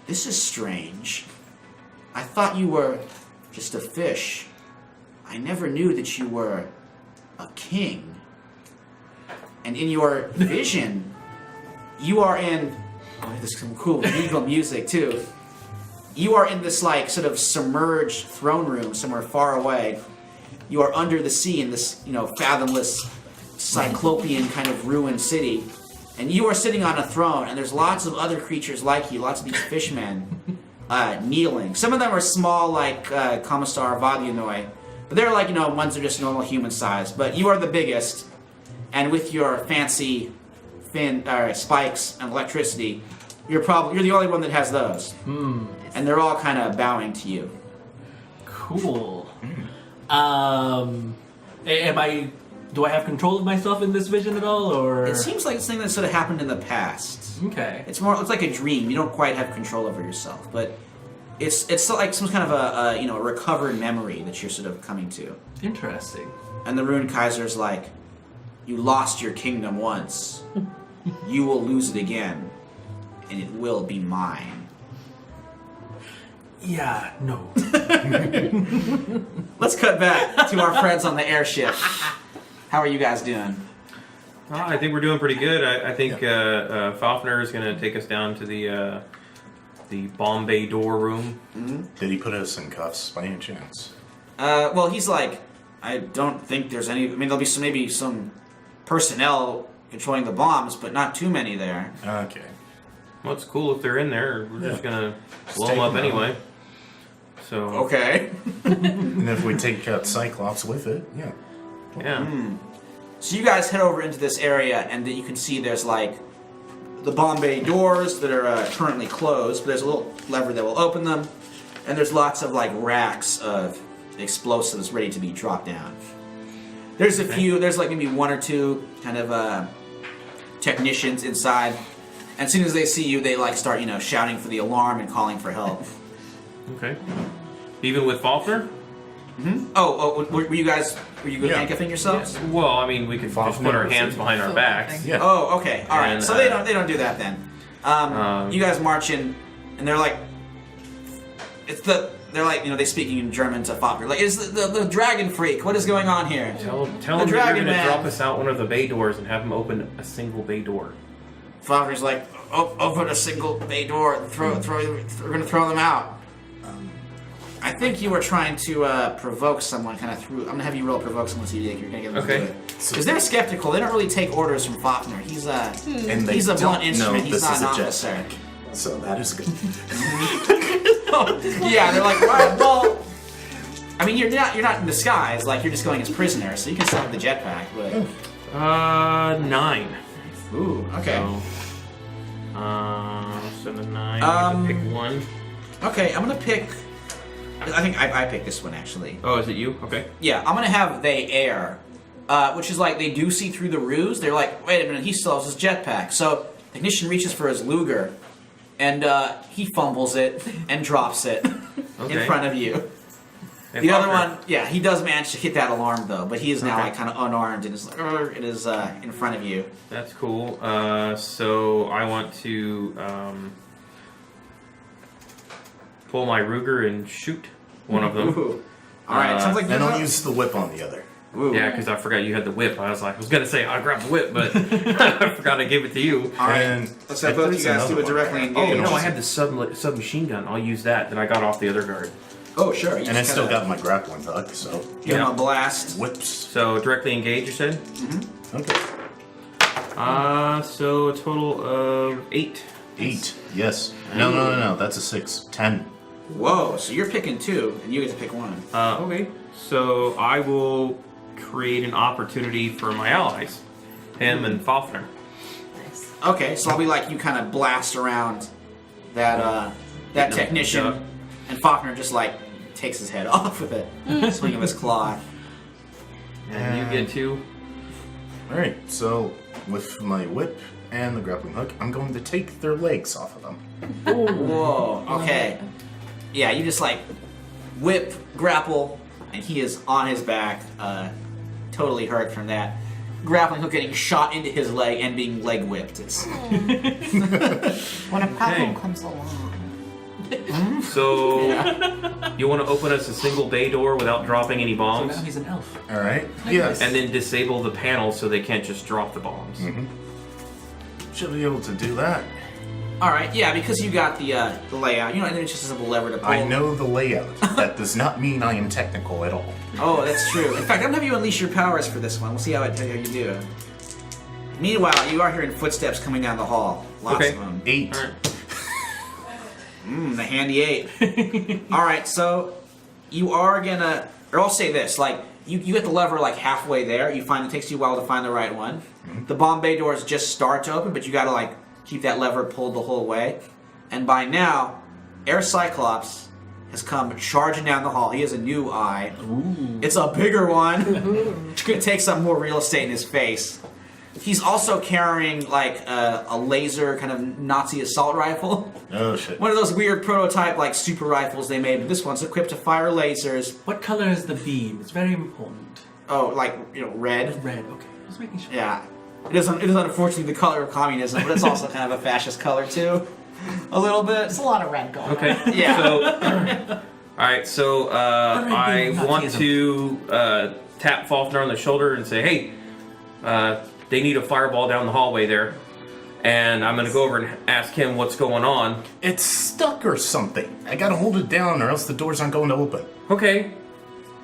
"This is strange. I thought you were just a fish. I never knew that you were a king." And in your vision, you are in... Oh, there's some cool legal music, too. You are in this, like, sort of submerged throne room somewhere far away. You are under the sea in this, fathomless, cyclopean kind of ruined city. And you are sitting on a throne, and there's lots of other creatures like you, lots of these fishmen kneeling. Some of them are small, like Commissar Vadianoi. But they're like, ones are just normal human size. But you are the biggest, and with your fancy spikes and electricity, you're the only one that has those. And they're all kind of bowing to you. Cool. Do I have control of myself in this vision at all, or? It seems like something that sort of happened in the past. Okay. It's like a dream. You don't quite have control over yourself, but it's like some kind of a recovered memory that you're sort of coming to. Interesting. And the Rune Kaiser's like, "You lost your kingdom once. You will lose it again, and it will be mine." Yeah, no. Let's cut back to our friends on the airship. How are you guys doing? I think we're doing pretty good. I think Fafner is going to take us down to the Bombay door room. Did he put us in cuffs by any chance? Well, he's like, I don't think there's any. I mean, there'll be maybe some personnel controlling the bombs, but not too many there. Okay. Well, it's cool if they're in there. We're just going to blow take them up them out. anyway. So Okay. And if we take out Cyclops with it, yeah. yeah. So you guys head over into this area, and you can see there's like the Bombay doors that are currently closed, but there's a little lever that will open them, and there's lots of like racks of explosives ready to be dropped down. There's a few. There's like maybe one or two kind of technicians inside, and as soon as they see you, they like start shouting for the alarm and calling for help. Okay. Even with Fafner? Oh, were you handcuffing yourselves? Well, I mean, we could just put our hands behind our backs. Yeah. Oh, okay, all right. And, So they don't do that then. You guys march in, and they're like, they speaking in German to Fafner. Like, is the dragon freak? What is going on here? Tell The him that you're Dragon going to Man. drop us out one of the bay doors and have him open a single bay door. Fafner's like, open a single bay door. We're gonna throw them out. I think you were trying to provoke someone kind of through. I'm gonna have you roll provoke someone so you're gonna get them Okay. to do it. Because they're skeptical. They don't really take orders from Fafner. He's And they he's a don't blunt know instrument. He's this not is an a officer. jetpack. So that is good. Yeah, they're like, right, well, I mean, you're not in disguise. Like you're just going as prisoner, so you can still have the jetpack. But 9. ooh, okay, So, 7, 9. I have to pick one. okay. I'm gonna pick. I think I picked this one actually. Oh, is it you? Okay. Yeah, I'm gonna have they air, which is like they do see through the ruse. They're like, wait a minute, he still has his jetpack. So technician reaches for his Luger, and he fumbles it and drops it in Okay. front of you. Hey, The other Fafner. one, yeah, he does manage to hit that alarm though, but he is now Okay. like kind of unarmed and is like, it is in front of you. That's cool. So I want to pull my Ruger and shoot one of them. Ooh. All right, sounds like And I'll use the whip on the other. Ooh. Yeah, because I forgot you had the whip. I was gonna say I'll grab the whip, but I forgot to give it to you. All right, And let's have both you guys do it directly engage. Oh, I had the submachine gun. I'll use that. Then I got off the other guard. Oh, sure. You And I just still gotta got my grappling hook, so give him a blast. whips. So directly engage, you said? Okay. So a total of 8. 8. Yes. No. That's a 6. 10. Whoa! So you're picking 2, and you get to pick 1. Okay. So I will create an opportunity for my allies, him and Fafner. Okay, so I'll be like you kind of blast around that No, technician, duh. and Faulkner just like takes his head off with a swing of his claw. And you get to. Alright, so with my whip and the grappling hook, I'm going to take their legs off of them. Whoa, okay. Yeah, you just like whip, grapple, and he is on his back, totally hurt from that. Grappling hook getting shot into his leg and being leg whipped. It's When a problem comes along. So, you want to open us a single bay door without dropping any So bombs? now he's an elf. Alright? Yes. And then disable the panel so they can't just drop the bombs. Should be able to do that. alright, yeah, because you got the layout. You know, and then it's just a simple lever to pull. I know the layout. That does not mean I am technical at all. Oh, that's true. In fact, I'm gonna have you unleash your powers for this one. We'll see how you do. Meanwhile, you are hearing footsteps coming down the hall. Lots Okay. of them. 8. The handy 8. Alright, so you are gonna, or I'll say this, like, you get the lever like halfway there, it takes you a while to find the right one. The bomb bay doors just start to open, but you gotta like keep that lever pulled the whole way. And by now, Air Cyclops has come charging down the hall. He has a new eye. Ooh. It's a bigger one. It's gonna take some more real estate in his face. He's also carrying like a laser kind of Nazi assault rifle. Oh shit. One of those weird prototype like super rifles they made, but this one's equipped to fire lasers. What color is the beam? It's very important. Oh, like, red. Red. Okay. Just making sure. Yeah. It is unfortunately the color of communism, but it's also kind of a fascist color too. A little bit. There's a lot of red going on. Okay. Yeah. So, alright, so I want to tap Fafnir on the shoulder and say, hey, they need a fireball down the hallway there. And I'm going to go over and ask him what's going on. It's stuck or something. I gotta hold it down or else the doors aren't going to open. Okay.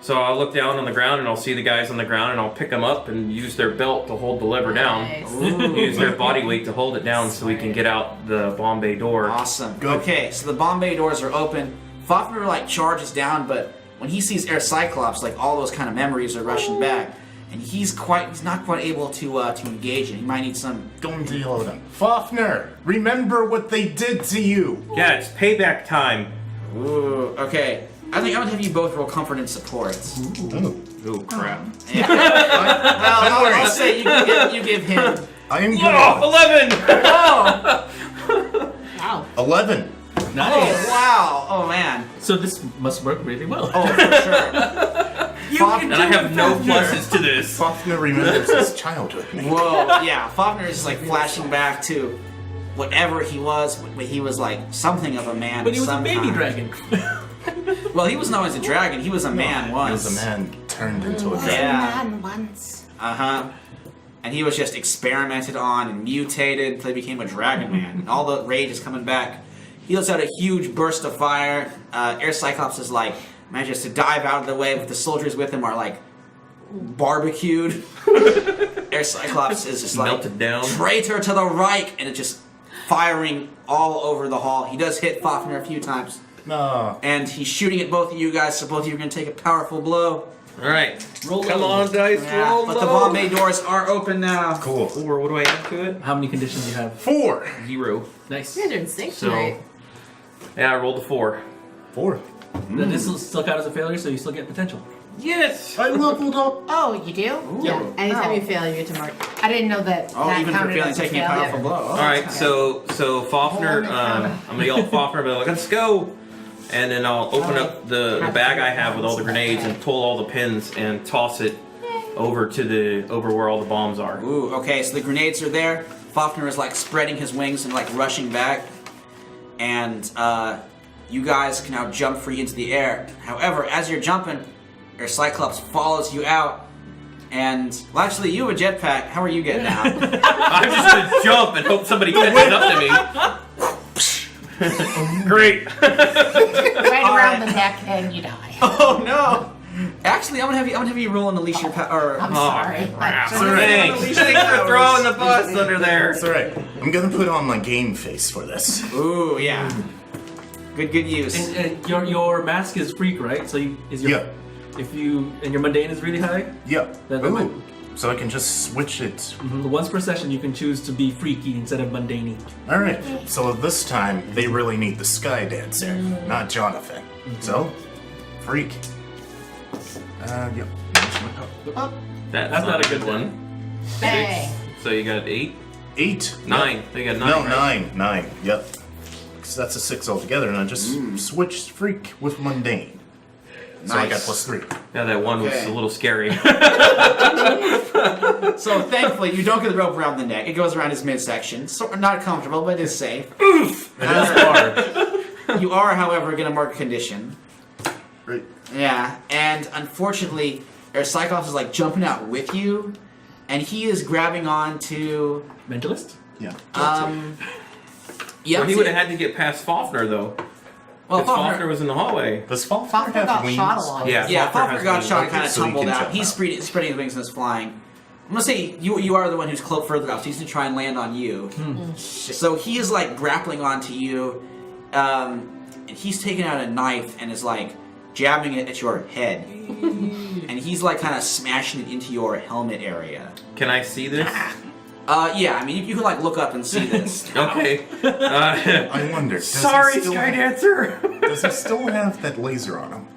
So I'll look down on the ground and I'll see the guys on the ground and I'll pick them up and use their belt to hold the lever Nice. down. Use their body weight to hold it down so we can get out the bomb bay door. Awesome. Good. Okay, so the bomb bay doors are open. Fafnir like charges down, but when he sees Air Cyclops, like all those kind of memories are rushing back. And he's not quite able to engage it. He might need some. Going to yell at them. Fafnir, remember what they did to you. Yeah, it's payback time. Ooh, okay. I think I'm gonna have you both roll comfort and support. Ooh, crap. Yeah. Well, I'll say you give him. I am good. Oh, 11! Wow. 11. Nice. Oh wow! Oh man! So this must work really well. Oh, for sure. And I have no pluses to this. Fafnir remembers his childhood. Whoa! Yeah, Fafnir is just like flashing back to whatever he was. But he was like something of a man. But he was a some baby kind. dragon. Well, he wasn't always a dragon. He was a man He once. was a man turned into a dragon. Yeah. Man once. And he was just experimented on and mutated until he became a dragon man. And all the rage is coming back. He lets out a huge burst of fire. Air Cyclops is like manages to dive out of the way, but the soldiers with him are like barbecued. Air Cyclops is just like Melted down. traitor to the Reich, and it's just firing all over the hall. He does hit Fafnir a few times, No. and he's shooting at both of you guys, so both of you are going to take a powerful blow. Alright. Roll Come low. on, dice, Yeah, roll but the low. bomb bay doors are open now. Cool. Or what do I add to it? How many conditions do you have? 4. 0. Nice. You guys are in sync So, tonight. yeah, I rolled a 4. 4. Then this will still count as a failure, so you still get potential. Yes! I leveled up. Oh, you do? Yeah. Anytime Oh. you fail, you get to mark. I didn't know that. Oh, that even for counted failing as a taking a failure. powerful blow. Oh, Alright, that's so Fafnir, Holy I'm gonna yell at Fafnir, but like, let's go! And then I'll open up the bag I have with all the grenades and pull all the pins and toss it over where all the bombs are. Ooh, okay, so the grenades are there. Fafnir is like spreading his wings and like rushing back. And you guys can now jump free into the air. However, as you're jumping, Air Cyclops follows you out. And, well, actually, you have a jetpack. How are you getting out? I'm just gonna jump and hope somebody catches up to me. Great! Right around the neck, and you die. Oh no! Actually, I'm gonna have you roll and unleash your power. I'm sorry. Crap. Sorry. Thanks for throwing the bus under there. It's alright. I'm gonna put on my game face for this. Ooh, yeah. Good use. And your mask is freak, right? So Yeah. If your mundane is really high, Yeah. That might- Ooh. So I can just switch it. once per session you can choose to be freaky instead of mundane. Alright. So this time, they really need the Sky Dancer, not Jonathan. So, freak. Yep. That's not a good one. Hey. So you got 8? 8. 9. Yep. They got 9. No, right? 9. Yep. So that's a 6 altogether, and I just switched freak with mundane. So I got Nice. plus 3. Yeah, that one was Okay. a little scary. So thankfully, you don't get the rope around the neck. It goes around his midsection. So not comfortable, but it is safe. It is hard. You are, however, going to mark a condition. Right. Yeah, and unfortunately, Cyclops is like jumping out with you, and he is grabbing on to. Mentalist? Yeah. Yeah, Well, he would have had to get past Fafnir, though. Well, Because Fafnir Fafnir, was in the hallway. Does Fafnir Fafnir have got wings? shot a lot. yeah, Fafnir has got wings. shot and kind of So he tumbled can out. jump He's out. spreading his wings and is flying. I'm gonna say you are the one who's cloaked further up, so he's gonna try and land on you. So he is like grappling onto you, and he's taking out a knife and is like jabbing it at your head, and he's like kind of smashing it into your helmet area. Can I see this? Yeah, I mean you can like look up and see this. Okay. I wonder. Sorry, Does Skydancer. he still have that laser on him?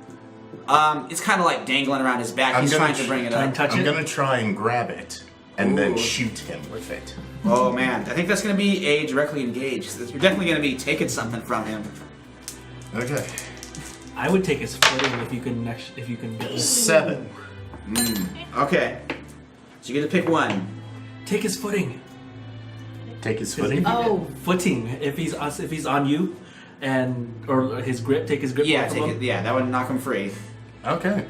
It's kind of like dangling around his back. I'm He's gonna trying to bring it Try and up. touch I'm it. gonna try and grab it and then Ooh. shoot him with it. Oh man, I think that's gonna be a directly engaged. You're definitely gonna be taking something from him. Okay. I would take his footing if you can get 7. Okay, so you get to pick one. take his footing. Take his footing. Oh. Footing. If he's on you, or his grip, take his grip. Yeah, off of take him. it. Yeah, that would knock him free. Okay.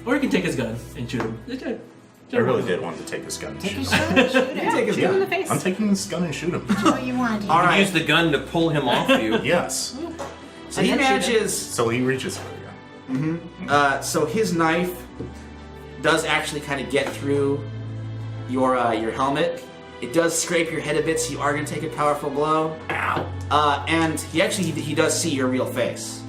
Or you can take his gun and shoot him. I really did want to take this gun and Take shoot his him. gun and shoot him. Take his Shoot him in the gun. face. I'm taking this gun and shoot him. Do what you want to do. All right. Use the gun to pull him off you. Yes. So he And then shoot him. manages. So he reaches for the gun. So his knife does actually kind of get through your helmet. It does scrape your head a bit, so you are going to take a powerful blow. Ow! And he does see your real face,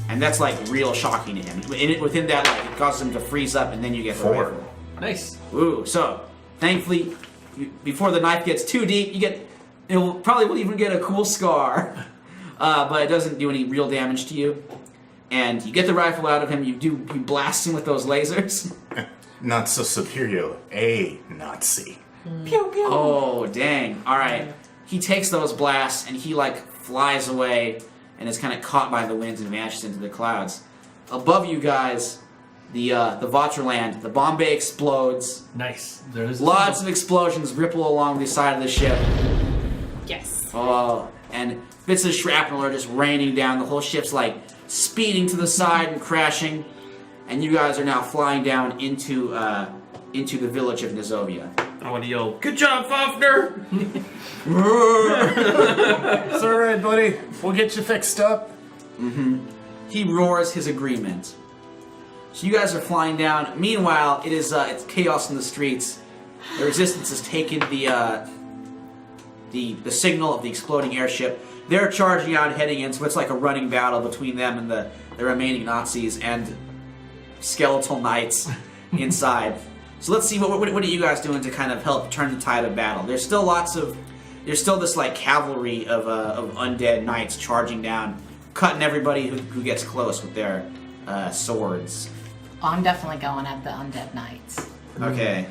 and that's like real shocking to him. Within that, like it causes him to freeze up, and then you get the 4. rifle. Nice. Ooh! So thankfully, before the knife gets too deep, probably will even get a cool scar, but it doesn't do any real damage to you. And you get the rifle out of him. You blast him with those lasers. Not so superior. A Nazi. Oh, dang. All right. He takes those blasts and he like flies away and is kind of caught by the winds and vanishes into the clouds. Above you guys, the Vaterland, the bomb bay explodes. Nice. There's Lots of explosions ripple along the side of the ship. Yes. Oh, and bits of shrapnel are just raining down. The whole ship's like speeding to the side and crashing. And you guys are now flying down into the village of Nizovia. I want to yell, "Good job, Fafnir!" It's alright, buddy. We'll get you fixed up. He roars his agreement. So you guys are flying down. Meanwhile, it's chaos in the streets. The resistance has taken the signal of the exploding airship. They're charging out and heading in, so it's like a running battle between them and the remaining Nazis and skeletal knights inside. So let's see what are you guys doing to kind of help turn the tide of battle? There's still this like cavalry of undead knights charging down, cutting everybody who gets close with their swords. I'm definitely going at the undead knights. Okay.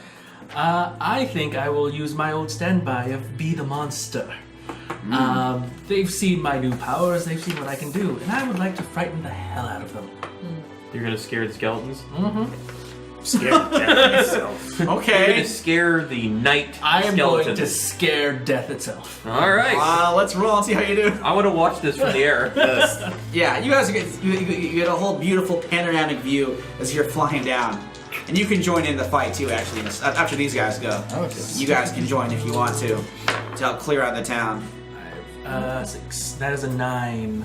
I think I will use my old standby of Be the Monster. They've seen my new powers, they've seen what I can do, and I would like to frighten the hell out of them. You're gonna scare the skeletons. Scared to death myself. You're Okay. gonna scare the knight I am skeletons. going to scare death itself. All right. Let's roll and see how you do. I want to watch this from the air. Yes. Yeah, you guys you get a whole beautiful panoramic view as you're flying down. And you can join in the fight too, actually. After these guys go. Okay. You guys can join if you want to help clear out the town. 6. That is a 9.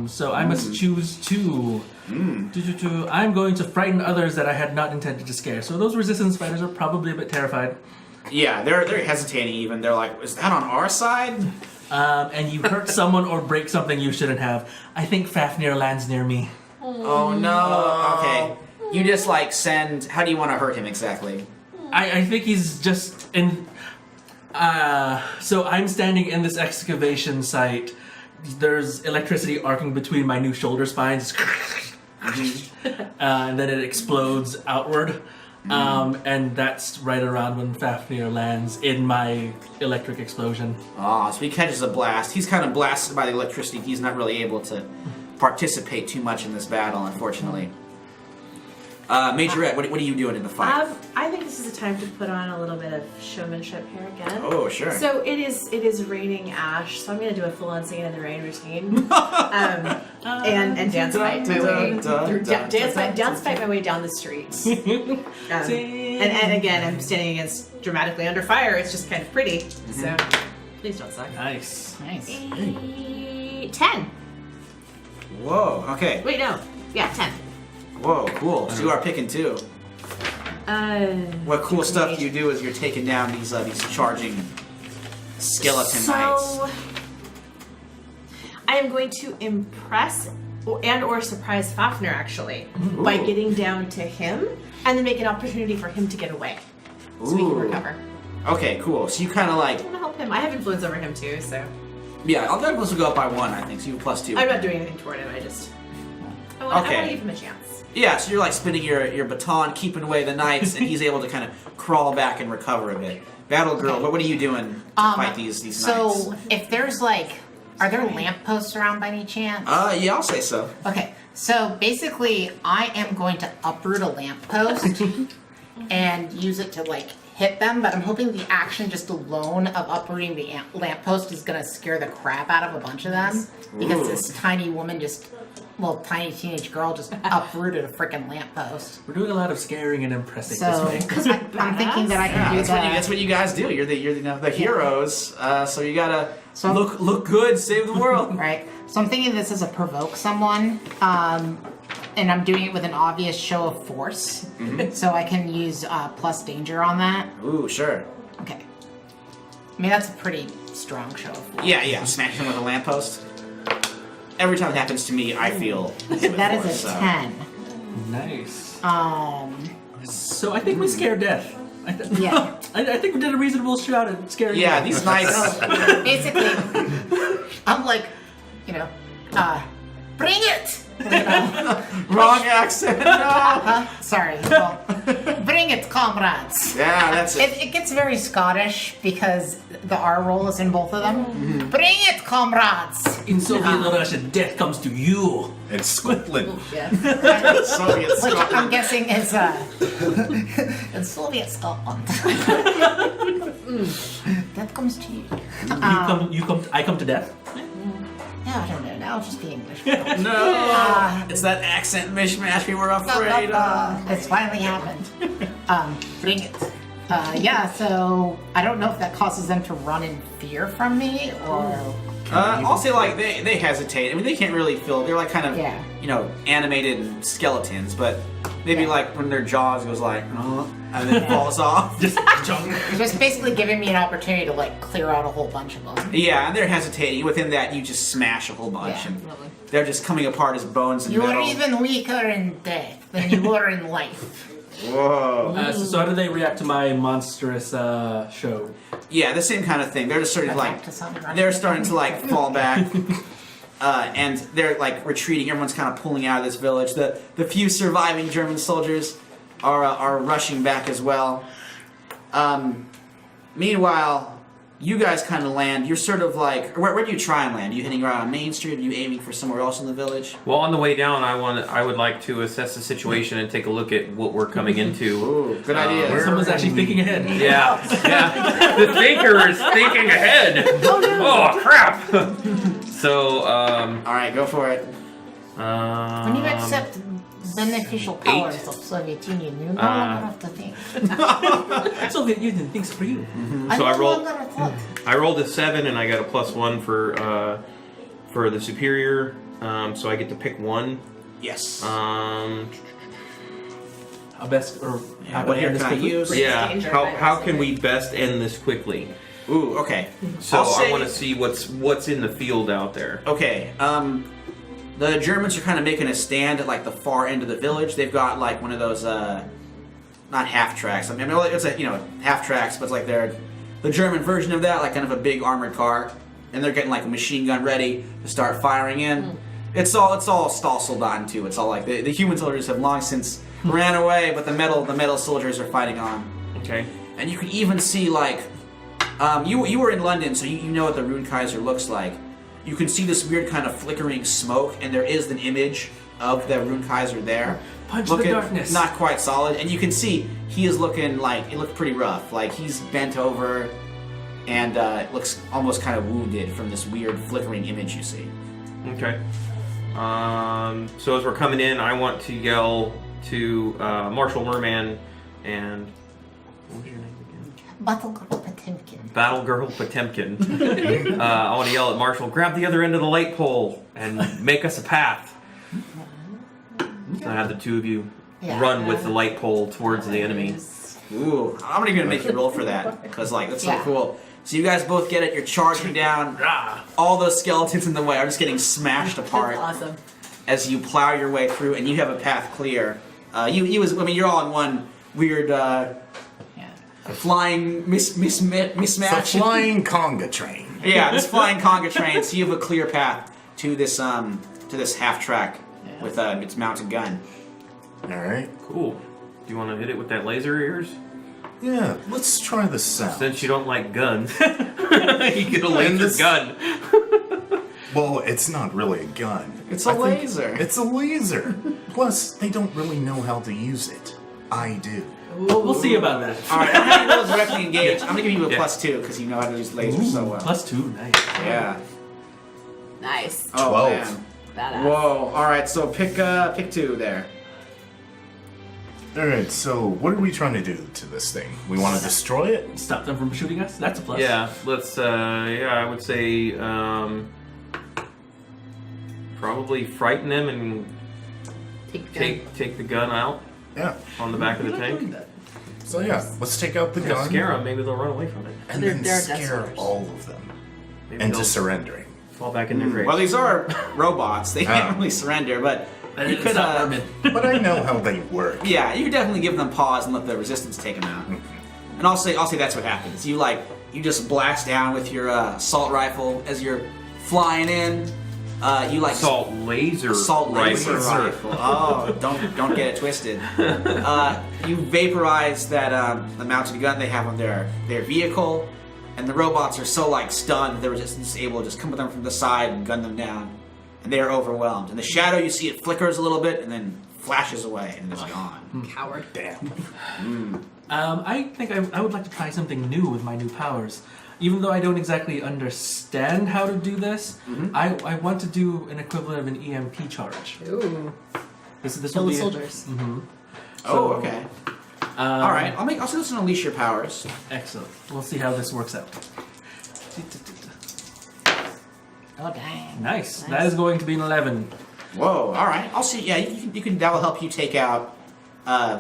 So I must choose 2. I'm going to frighten others that I had not intended to scare. So those resistance fighters are probably a bit terrified. Yeah, they're hesitating even. They're like, is that on our side? And you hurt someone or break something you shouldn't have. I think Fafnir lands near me. Oh no. Okay. You just like send. How do you want to hurt him exactly? I think he's just in. So I'm standing in this excavation site. There's electricity arcing between my new shoulder spines. and then it explodes outward. And that's right around when Fafnir lands in my electric explosion. Oh, so he catches a blast. He's kind of blasted by the electricity. He's not really able to participate too much in this battle, unfortunately. Majorette, what are you doing in the fight? I think this is a time to put on a little bit of showmanship here again. Oh, sure. So it is raining ash, so I'm going to do a full-on Singing in the Rain routine, and dance fight my way dance fight my way down the streets. And again, I'm standing against dramatically under fire. It's just kind of pretty. So please don't suck. Nice. 10. Whoa. Okay. Wait, no. Yeah, 10. Whoa. Cool. So you are picking 2. What cool stuff you do is you're taking down these charging skeleton knights. So I am going to impress or surprise Fafnir actually by getting down to him and then make an opportunity for him to get away so he can recover. Okay, cool. So you kind of like... I want to help him. I have influence over him too, so... Yeah, I'll influence will go up by 1, I think, so you have +2. I'm not doing anything toward him, I want to give him a chance. Yeah, so you're like spinning your baton, keeping away the knights, and he's able to kind of crawl back and recover a bit. Battlegirl, what are you doing to fight these knights? So, if there's are there lampposts around by any chance? Yeah, I'll say so. Okay, so basically, I am going to uproot a lamppost and use it to hit them, but I'm hoping the action just alone of uprooting the lamppost is going to scare the crap out of a bunch of them, because this tiny woman tiny teenage girl just uprooted a freaking lamppost. We're doing a lot of scaring and impressing So, this way. I'm thinking that I can do that. That's what you guys do. You're the heroes. So you gotta look good, save the world. Right. So I'm thinking this is a provoke someone, and I'm doing it with an obvious show of force. So I can use plus danger on that. Ooh, sure. Okay. I mean, that's a pretty strong show of force. Yeah. Smack him with a lamppost. Every time it happens to me, I feel. That is a 10. Nice. So I think we scared death. Yeah. I think we did a reasonable shot at scaring Yeah, death. these knights. Basically, I'm bring it! Wrong accent. No. Sorry. Well, bring it, comrades. Yeah, that's it. It gets very Scottish because the R roll is in both of them. Bring it, comrades. In Soviet Russia, death comes to you. And Scotland. Soviet Which Scotland. I'm guessing is in Soviet Scotland. That comes to you. I come to death. Yeah, I don't know. Now I'll just be English. No. It's that accent mishmash we were afraid of. It's finally happened. Bring it. Yeah, so I don't know if that causes them to run in fear from me or... I'll say they hesitate. I mean, they can't really feel. They're kind of animated skeletons, but maybe when their jaws goes and then falls off. You're just basically giving me an opportunity to clear out a whole bunch of them. Yeah, and they're hesitating. Within that, you just smash a whole bunch, and they're just coming apart as bones and metal. You're even weaker in death than you were in life. Whoa. So how do they react to my monstrous show? Yeah, the same kind of thing. They're just sort of they're starting to fall back, and they're retreating. Everyone's kind of pulling out of this village. The few surviving German soldiers are rushing back as well. Meanwhile, you guys kind of land. You're sort of where do you try and land? Are you hitting around Main Street? Are you aiming for somewhere else in the village? Well, on the way down, I would like to assess the situation and take a look at what we're coming into. Ooh, good idea. Someone's actually thinking ahead. Yeah. The thinker is thinking ahead. Oh crap! So, all right, go for it. When you accept beneficial powers of Soviet Union, you no longer have to think. Soviet Union thinks for you. So I rolled a 7 and I got a +1 for the superior. So I get to pick one. Yes. How best or how what can hair this can I quickly? use? Yeah. How can we best end this quickly? Ooh, okay. So I'll say- I want to see what's in the field out there. Okay, the Germans are kind of making a stand at the far end of the village. They've got one of those, not half tracks. I mean, it's half tracks, but it's they're the German version of that, kind of a big armored car. And they're getting a machine gun ready to start firing in. It's all Stahlsoldaten too. It's all like the human soldiers have long since ran away, but the metal soldiers are fighting on. Okay. And you can even see like, you were in London, so you know what the Rune Kaiser looks like. You can see this weird kind of flickering smoke, and there is an image of the Rune Kaiser there. Punch looking the darkness. Not quite solid, and you can see he is looking like it looked pretty rough. Like he's bent over, and looks almost kind of wounded from this weird flickering image you see. Okay. So as we're coming in, I want to yell to Marshal Merman and what was your name again? Battlegirl Potemkin. Battlegirl Potemkin. I want to yell at Marshal, grab the other end of the light pole and make us a path. So I have the two of you run with the light pole towards the enemy. Ooh, I'm already gonna make you roll for that because like that's so cool. So you guys both get it. You're charging down. All those skeletons in the way are just getting smashed apart. That's awesome. As you plow your way through, and you have a path clear. You're all in one weird flying mismatch. It's a flying conga train. Yeah, this flying conga train. So you have a clear path to this half track with its mounted gun. All right. Cool. Do you want to hit it with that laser ears? Yeah, let's try the sound. Since you don't like guns, you get a laser gun. Well, it's not really a gun. It's a laser. It's a laser. Plus, they don't really know how to use it. I do. We'll see about that. All right, I'm gonna go directly engaged. I'm gonna give you a +2 because you know how to use lasers so well. +2, nice. Yeah. Nice. 12. Oh, man. Badass. Whoa. All right, so pick 2 there. All right, so what are we trying to do to this thing? We want to destroy it? Stop them from shooting us? That's a plus. Yeah, let's, I would say, probably frighten them and take the gun out Yeah. on the back of the tank. So yeah, let's take out the Yeah, gun. scare them, maybe they'll run away from it. And They're then death scare soldiers. all of them Maybe into they'll surrendering. fall back in their grave. Well, these are robots. They can't really surrender, but And you it's could. not Merman. But I know how they work. Yeah, you could definitely give them pause and let the resistance take them out. And I'll say that's what happens. You just blast down with your assault rifle as you're flying in. Assault laser laser rifle. rifle. Oh, don't get it twisted. You vaporize that the mounted gun they have on their vehicle, and the robots are so stunned they're just able to just come at them from the side and gun them down, and they are overwhelmed. In the shadow, you see it flickers a little bit and then flashes away and it's gone. Coward. Damn. I think I would like to try something new with my new powers. Even though I don't exactly understand how to do this, I want to do an equivalent of an EMP charge. Ooh. This Kill will the be soldiers. Oh, okay. All right, I'll say this and unleash your powers. Excellent. We'll see how this works out. Oh, dang. Nice. That is going to be an 11. Whoa! All right, I'll see. Yeah, you can. That will help you take out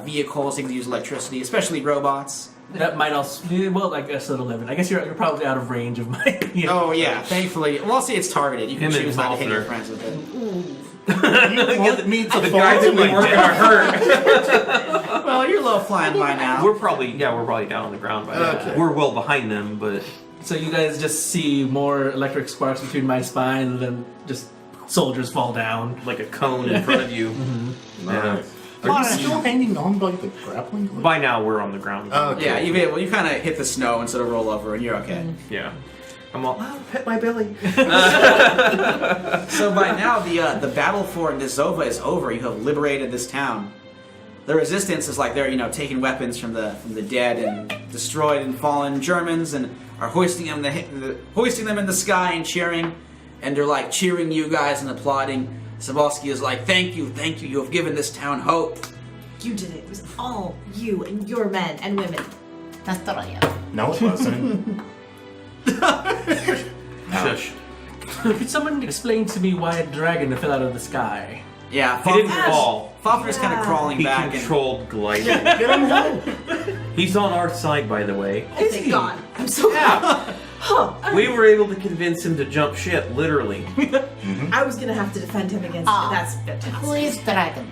vehicles, things that use electricity, especially robots. That might also. Well, I guess an 11. I guess you're probably out of range of my. Oh yeah, thankfully. Well, I'll see it's targeted. You can Him and choose not to hit your Falconer. friends with it. You want me to The guys that we work are hurt. Well, you're low flying by now. We're probably down on the ground by now. Okay. We're well behind them, but So you guys just see more electric sparks between my spine, and then just soldiers fall down. like a cone in front of you. Yeah. Are you still hanging on by the grappling hook? By now we're on the ground. Okay. Yeah, you kind of hit the snow instead of roll over, and you're okay. Yeah. I'm all, pet my belly. So by now, the battle for Nizova is over. You have liberated this town. The resistance is they're taking weapons from the dead and destroyed and fallen Germans and are hoisting them in the sky and cheering, and they're cheering you guys and applauding. Sabalski is thank you, you have given this town hope. You did it. It was all you and your men and women. Nastroya. No, it wasn't. Shush. Could someone explain to me why a dragon fell out of the sky? Yeah, He didn't fall. Fafner's kind of crawling He back. controlled gliding. Get him home. He's on our side, by the way. Oh, thank God. I'm so happy. Huh. We were able to convince him to jump ship, literally. I was gonna have to defend him against Ah. it. That's fantastic. Who is Dragonman?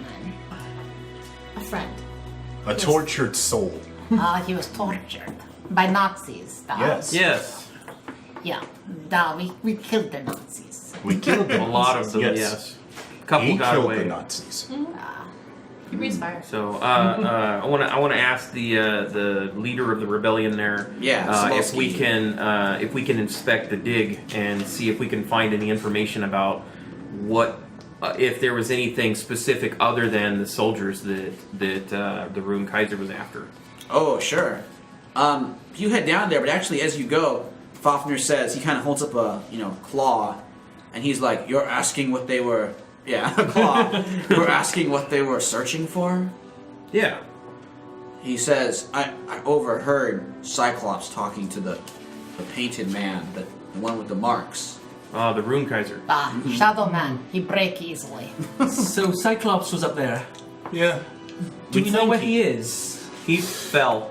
A friend. A tortured soul. He was tortured by Nazis. Yes. Yes. Yeah. We killed the Nazis. We killed them. A lot of them, Yes. yes. couple He got killed away. the Nazis. He breathes fire. So I want to ask the leader of the rebellion there, if we can inspect the dig and see if we can find any information about what if there was anything specific other than the soldiers that the Rune Kaiser was after. Oh, sure. You head down there, but actually, as you go, Fafnir says, he kind of holds up a claw, and he's like, "You're asking what they were." Yeah, a claw. You're asking what they were searching for? Yeah. He says, I overheard Cyclops talking to the painted man, the one with the marks. The Rune Kaiser. Shadow Man. He break easily. So Cyclops was up there. Yeah. Do you know where he is? He fell.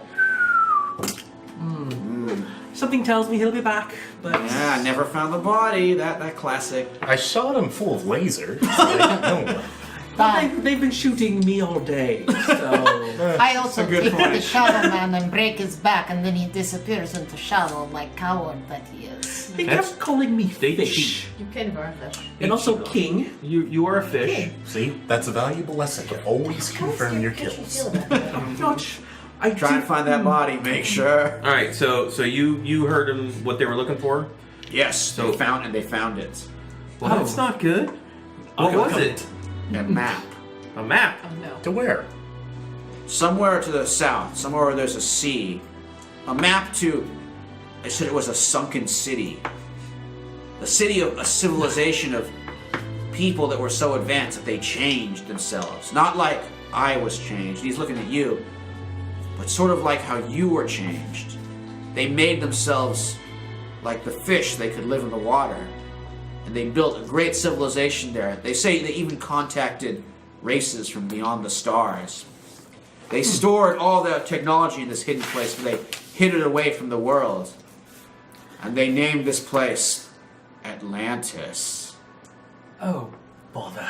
Something tells me he'll be back, but Yeah, I never found the body. That classic. I shot him full of lasers. So I don't know. they've been shooting me all day. So I also good take point. the Shadow Man and break his back, and then he disappears into shadow like coward that he is. they That's- kept calling me they fish, cheat. You kind of are a fish. and also king. You are a fish. See, that's a valuable lesson to always confirm your kills. Not, I Try and find that body, make sure. All right. So you heard him what they were looking for. Yes, So- they found it. Well, that's not good. What was it? A map. A map. Oh no. To where? Somewhere to the south, somewhere where there's a sea. A map to, I said it was a sunken city. A city of a civilization of people that were so advanced that they changed themselves. Not like I was changed, he's looking at you, but sort of like how you were changed. They made themselves like the fish, they could live in the water. And they built a great civilization there. They say they even contacted races from beyond the stars. They stored all the technology in this hidden place, but they hid it away from the world. And they named this place Atlantis. Oh, bother.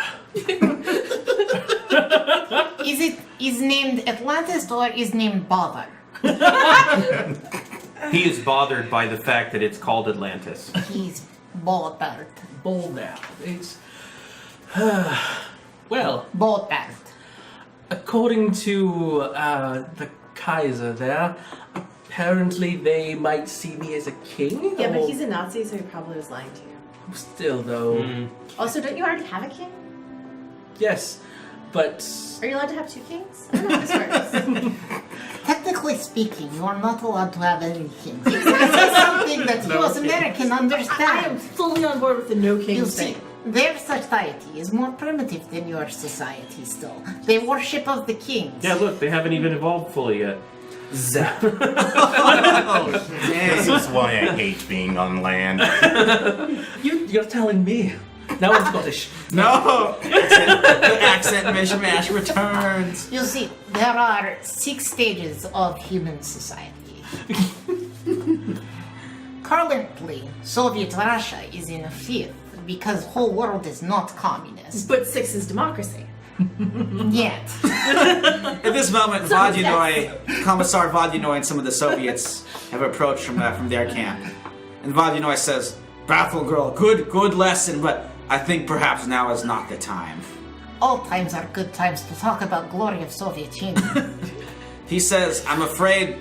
Is named Atlantis or is named Bother? He is bothered by the fact that it's called Atlantis. He's bothered. Boulder. It's well, Bothered. according to the Kaiser there, apparently they might see me as a king. Yeah, but or- he's a Nazi, so he probably was lying to you. Still, though. Also, don't you already have a king? Yes, but Are you allowed to have two kings? I don't know how this works. Technically speaking, you are not allowed to have anything. This is something that you as American I am understand. fully on board with the no You kings see, thing. their society is more primitive than your society still. They worship of the kings. Yeah, look, they haven't even evolved fully yet. zap. This is why I hate being on land. You're telling me. Now I'm Scottish. No! The accent mishmash returns. You see, there are 6 stages of human society. Currently, Soviet Russia is in 5th because whole world is not communist But 6 is democracy. yet. At this moment, Vodunoi, Commissar Vodunoi and some of the Soviets have approached from their camp. And Vodunoi says, Battlegirl, good lesson, but I think perhaps now is not the time. All times are good times to talk about glory of Soviet Union. He says, I'm afraid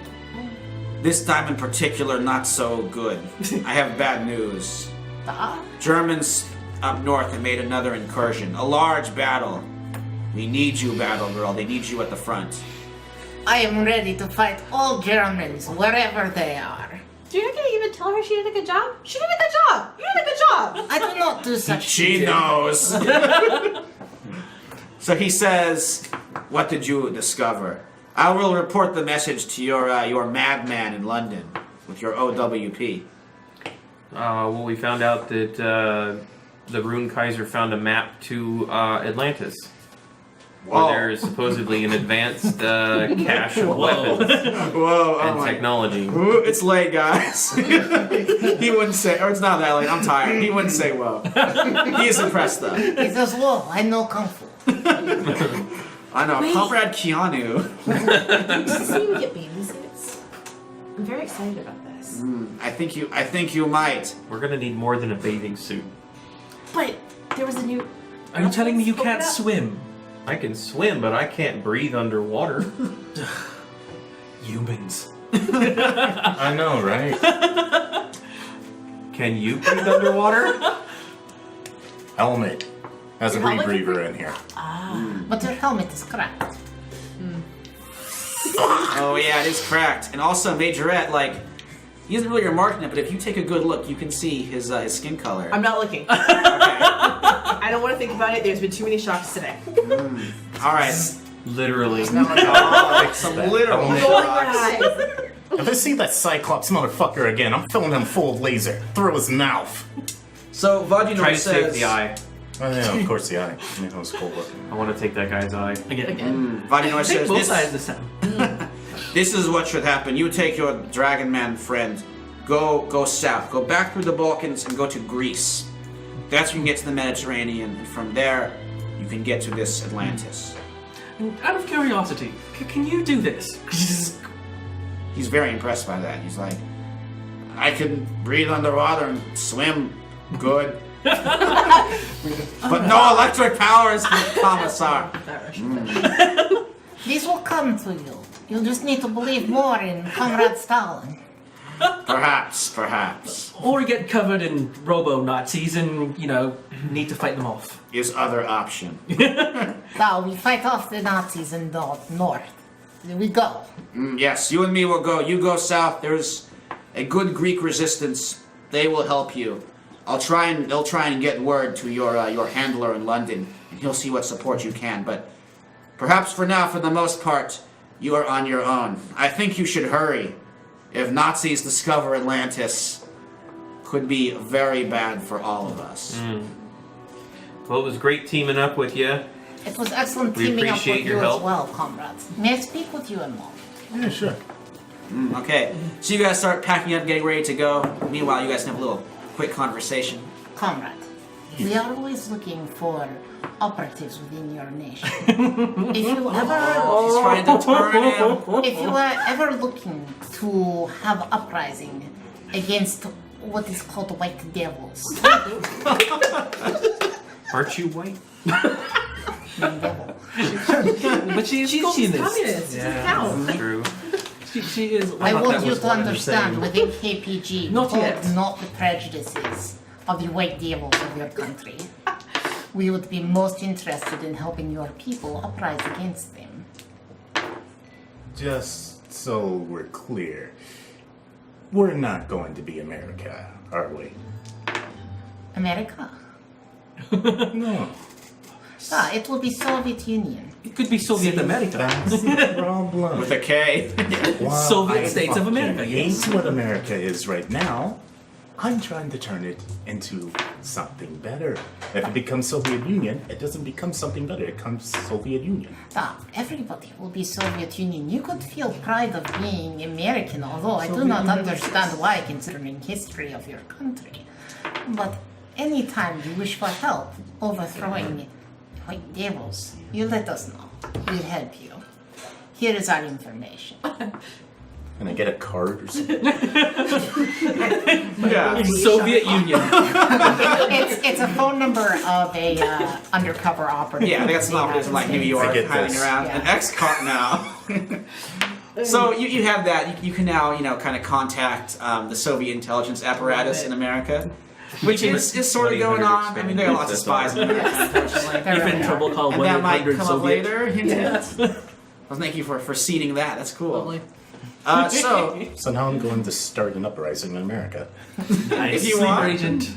this time in particular not so good. I have bad news. Germans up north have made another incursion, a large battle. We need you, Battlegirl. They need you at the front. I am ready to fight all Germans wherever they are. You're not gonna even tell her she did a good job? She did a good job! You did a good job! I do not do such She things. knows. So he says, what did you discover? I will report the message to your madman in London with your OWP. Well, we found out that the Rune Kaiser found a map to Atlantis, where Whoa. there is supposedly an advanced cache of weapons Whoa, oh and my. technology. Ooh, it's late, guys. He wouldn't say, or it's not that late, I'm tired. He wouldn't say whoa. He is impressed though. He says, whoa, I know Kung Fu. I know, Wait. Comrade Keanu. See you get bathing suits. I'm very excited about this. I think you might. We're gonna need more than a bathing suit. But there was a new Are you telling me you can't swim? I can swim, but I can't breathe underwater. Humans. I know, right? Can you breathe underwater? Helmet has a helmet can rebreather in here. But your helmet is cracked. Oh yeah, it is cracked. And also, Majorette, like, he isn't really remarking it, but if you take a good look, you can see his skin color. I'm not looking. Okay. I don't want to think about it. There's been too many shocks today. All right. Literally. Oh, some literal Rolling shocks. eyes. If I see that Cyclops motherfucker again, I'm filling him full of laser through his mouth. So Vajinor Try to save says, the eye. Oh yeah, of course the eye. You know, it's cool looking. I want to take that guy's eye. Again. Vajinor Take says, both sides this time. this is what should happen. You take your Dragon Man friend, go south, go back through the Balkans and go to Greece. That's where you can get to the Mediterranean, and from there, you can get to this Atlantis. Out of curiosity, can you do this? He's very impressed by that. He's like, I can breathe underwater and swim good. But no electric powers for the Commissar. This will come to you. You just need to believe more in Comrade Stalin. Perhaps. Or get covered in robo-Nazis and, need to fight them off. His other option. Now we fight off the Nazis in the north. Here we go. Yes, you and me will go. You go south. There's a good Greek resistance. They will help you. They'll try and get word to your handler in London, and he'll see what support you can. But perhaps for now, for the most part, you are on your own. I think you should hurry. If Nazis discover Atlantis, could be very bad for all of us. Well, it was great teaming up with you. It was excellent We teaming up appreciate with your you help. as well, comrades. May I speak with you a moment? Yeah, sure. Okay, so you guys start packing up, getting ready to go. Meanwhile, you guys can have a little quick conversation. Comrade, we are always looking for operatives within your nation. If you ever, He's trying to turn him. if you are ever looking to have uprising against what is called white devils, Aren't you white? devil. But she's She's communist. communist. It doesn't count. True. She is. I well, want that you was to one and the understand same. within KPG, Not we yet. hold not the prejudices of the white devils of your country. We would be most interested in helping your people uprise against them. Just so we're clear, we're not going to be America, are we? America? No. It will be Soviet Union. It could be Soviet America. That's the problem. With a K. While Soviet I States of fucking America, yes. hate what America is right now, I'm trying to turn it into something better. If it becomes Soviet Union, it doesn't become something better. It becomes Soviet Union. Everybody will be Soviet Union. You could feel pride of being American, although I do not understand why, considering history of your country. But anytime you wish for help overthrowing white devils, you let us know. We'll help you. Here is our information. Can I get a card or something? Yeah. Soviet Union. It's a phone number of a undercover operative. Yeah, that's not what it's like New York I get hiding this. around. Yeah. An ex-cop now. So you have that. You can now, kind of contact the Soviet intelligence apparatus in America. Which is sort of going on. I mean, there are lots of spies in America, unfortunately. If in trouble, call And that might 1-800 come up Soviet. later. Well, thank you for seeding that. That's cool. Lovely. So, So now I'm going to start an uprising in America. if you Sleeper want, agent.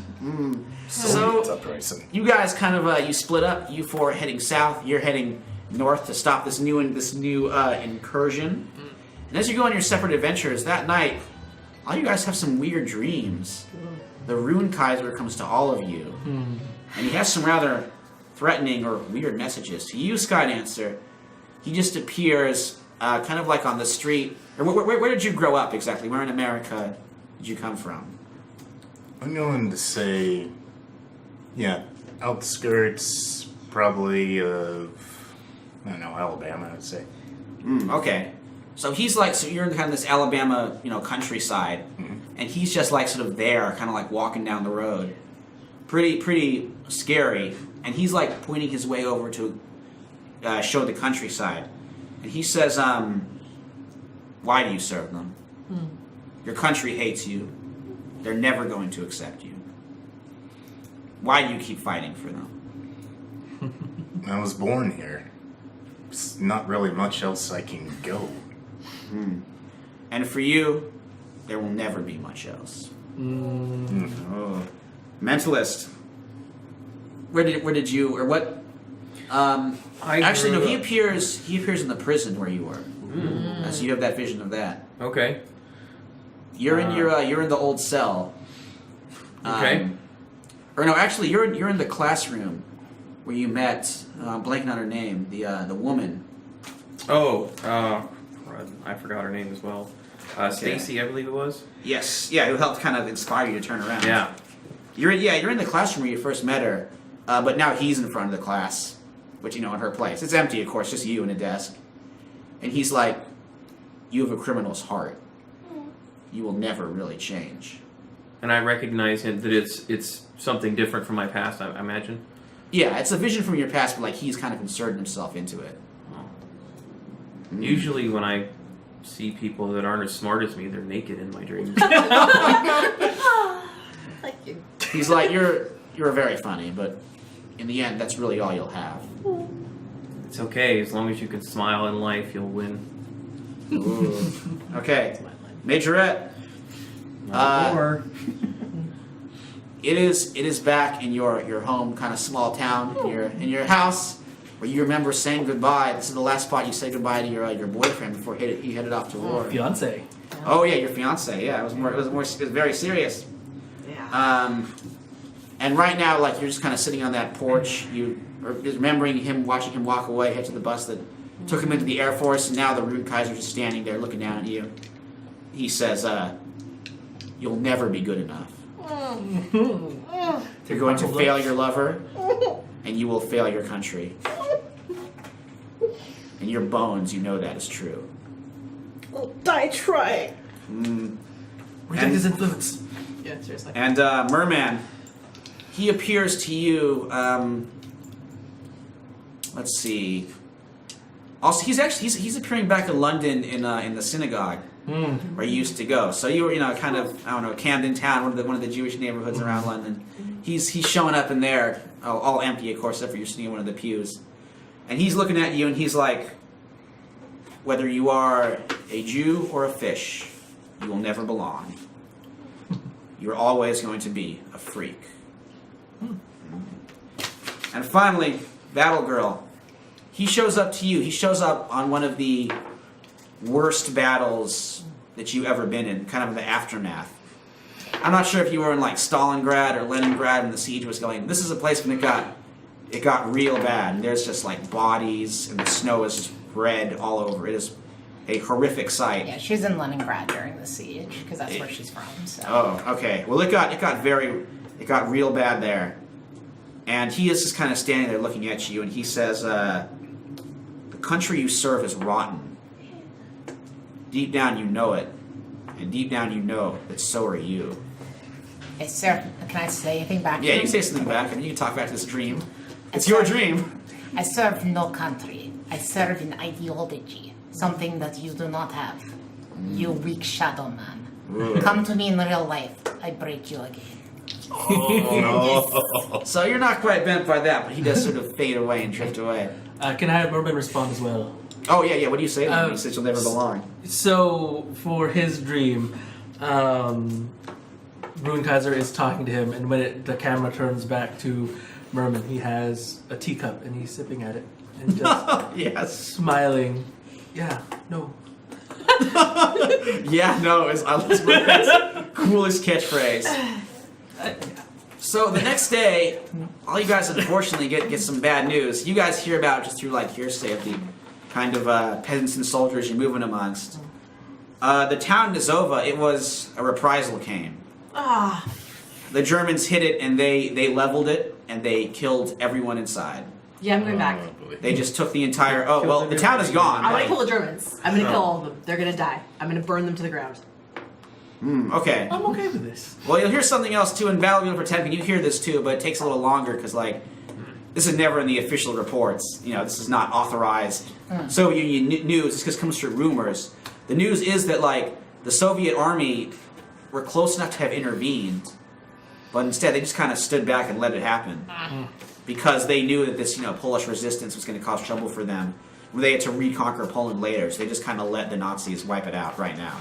Soviet uprising. you guys kind of you split up. You four are heading south. You're heading north to stop this new incursion. And as you go on your separate adventures that night, all you guys have some weird dreams. The Rune Kaiser comes to all of you, and he has some rather threatening or weird messages to you, Skydancer. He just appears kind of like on the street. Or where did you grow up exactly? Where in America did you come from? I'm going to say, outskirts, probably of, I don't know, Alabama, I'd say. Okay. So he's like, so you're in kind of this Alabama, countryside, and he's just like sort of there, kind of like walking down the road. Pretty scary. and he's like pointing his way over to show the countryside. And he says, why do you serve them? Your country hates you. They're never going to accept you. Why do you keep fighting for them? I was born here. There's not really much else I can go. And for you, there will never be much else. Oh. Mentalist. Where did you, or what? Actually, no. He appears in the prison where you were. So you have that vision of that. Okay. You're in you're in the old cell. Okay. Or no, actually, you're in the classroom where you met. I'm blanking on her name. The woman. Oh, I forgot her name as well. Stacy, I believe it was. Yes. Yeah, who helped kind of inspire you to turn around. Yeah. You're in the classroom where you first met her, but now he's in front of the class, which in her place. It's empty, of course, just you and a desk. And he's like, "You have a criminal's heart. You will never really change." And I recognize him that it's something different from my past, I imagine. Yeah, it's a vision from your past, but like he's kind of inserted himself into it. Usually when I see people that aren't as smart as me, they're naked in my dreams. Thank you. He's like, you're very funny, but in the end, that's really all you'll have. It's okay, as long as you can smile in life, you'll win. Ooh. Okay, Majorette. It is back in your home, kind of small town, in your house, where you remember saying goodbye. This is the last spot you say goodbye to your boyfriend before he headed off to war. Fiance. Oh yeah, your fiance. Yeah, it was very serious. Yeah. And right now, like you're just kind of sitting on that porch. You are remembering him, watching him walk away, head to the bus that took him into the Air Force, and now the Rune Kaiser is standing there looking down at you. He says, "You'll never be good enough. You're going to fail your lover, and you will fail your country. In your bones, you know that is true." I'll die trying. Reject his influence. Yeah, seriously. And Merman, he appears to you. Let's see. Also, he's appearing back in London in the synagogue where you used to go. So you were kind of Camden Town, one of the Jewish neighborhoods around London. He's showing up in there, all empty, of course, except for you're sitting in one of the pews, and he's looking at you and he's like, "Whether you are a Jew or a fish, you will never belong. You're always going to be a freak." And finally, Battlegirl. He shows up to you. He shows up on one of the worst battles that you've ever been in, kind of the aftermath. I'm not sure if you were in like Stalingrad or Leningrad when the siege was going. This is a place when it got real bad, and there's just like bodies, and the snow is just red all over. It is a horrific sight. Yeah, she's in Leningrad during the siege because that's where she's from. So. Oh, okay. Well, it got real bad there, and he is just kind of standing there looking at you, and he says, "The country you serve is rotten. Deep down, you know it, and deep down, you know that so are you." Hey, sir, can I say anything back to Yeah, him? you can say something back, and you can talk back to this dream. It's your dream. I serve no country. I serve an ideology, something that you do not have. You weak shadow man. Ooh. Come to me in real life. I break you again. So you're not quite bent by that, but he does sort of fade away and drift away. Can I have Merman respond as well? Oh, yeah. What do you say to him? He says you'll never belong. So, for his dream, Rune Kaiser is talking to him, and when the camera turns back to Merman, he has a teacup, and he's sipping at it, and just Yes. smiling. Yeah, no. Yeah, no, it's Merman's coolest catchphrase. So the next day, all you guys unfortunately get some bad news. You guys hear about just through like hearsay of the kind of peasants and soldiers you're moving amongst. The town Nazova, it was a reprisal came. Ah. The Germans hit it and they leveled it and they killed everyone inside. Yeah, I'm going back. They just took the entire. Oh well, the town is gone. I'm gonna kill the Germans. I'm gonna kill all of them. They're gonna die. I'm gonna burn them to the ground. Okay. I'm okay with this. Well, you'll hear something else too in Battlegirl Potemkin. You hear this too, but it takes a little longer because like this is never in the official reports. You know, this is not authorized Soviet Union news. This just comes through rumors. The news is that like the Soviet army were close enough to have intervened, but instead they just kind of stood back and let it happen because they knew that this, you know, Polish resistance was going to cause trouble for them. They had to reconquer Poland later, so they just kind of let the Nazis wipe it out right now,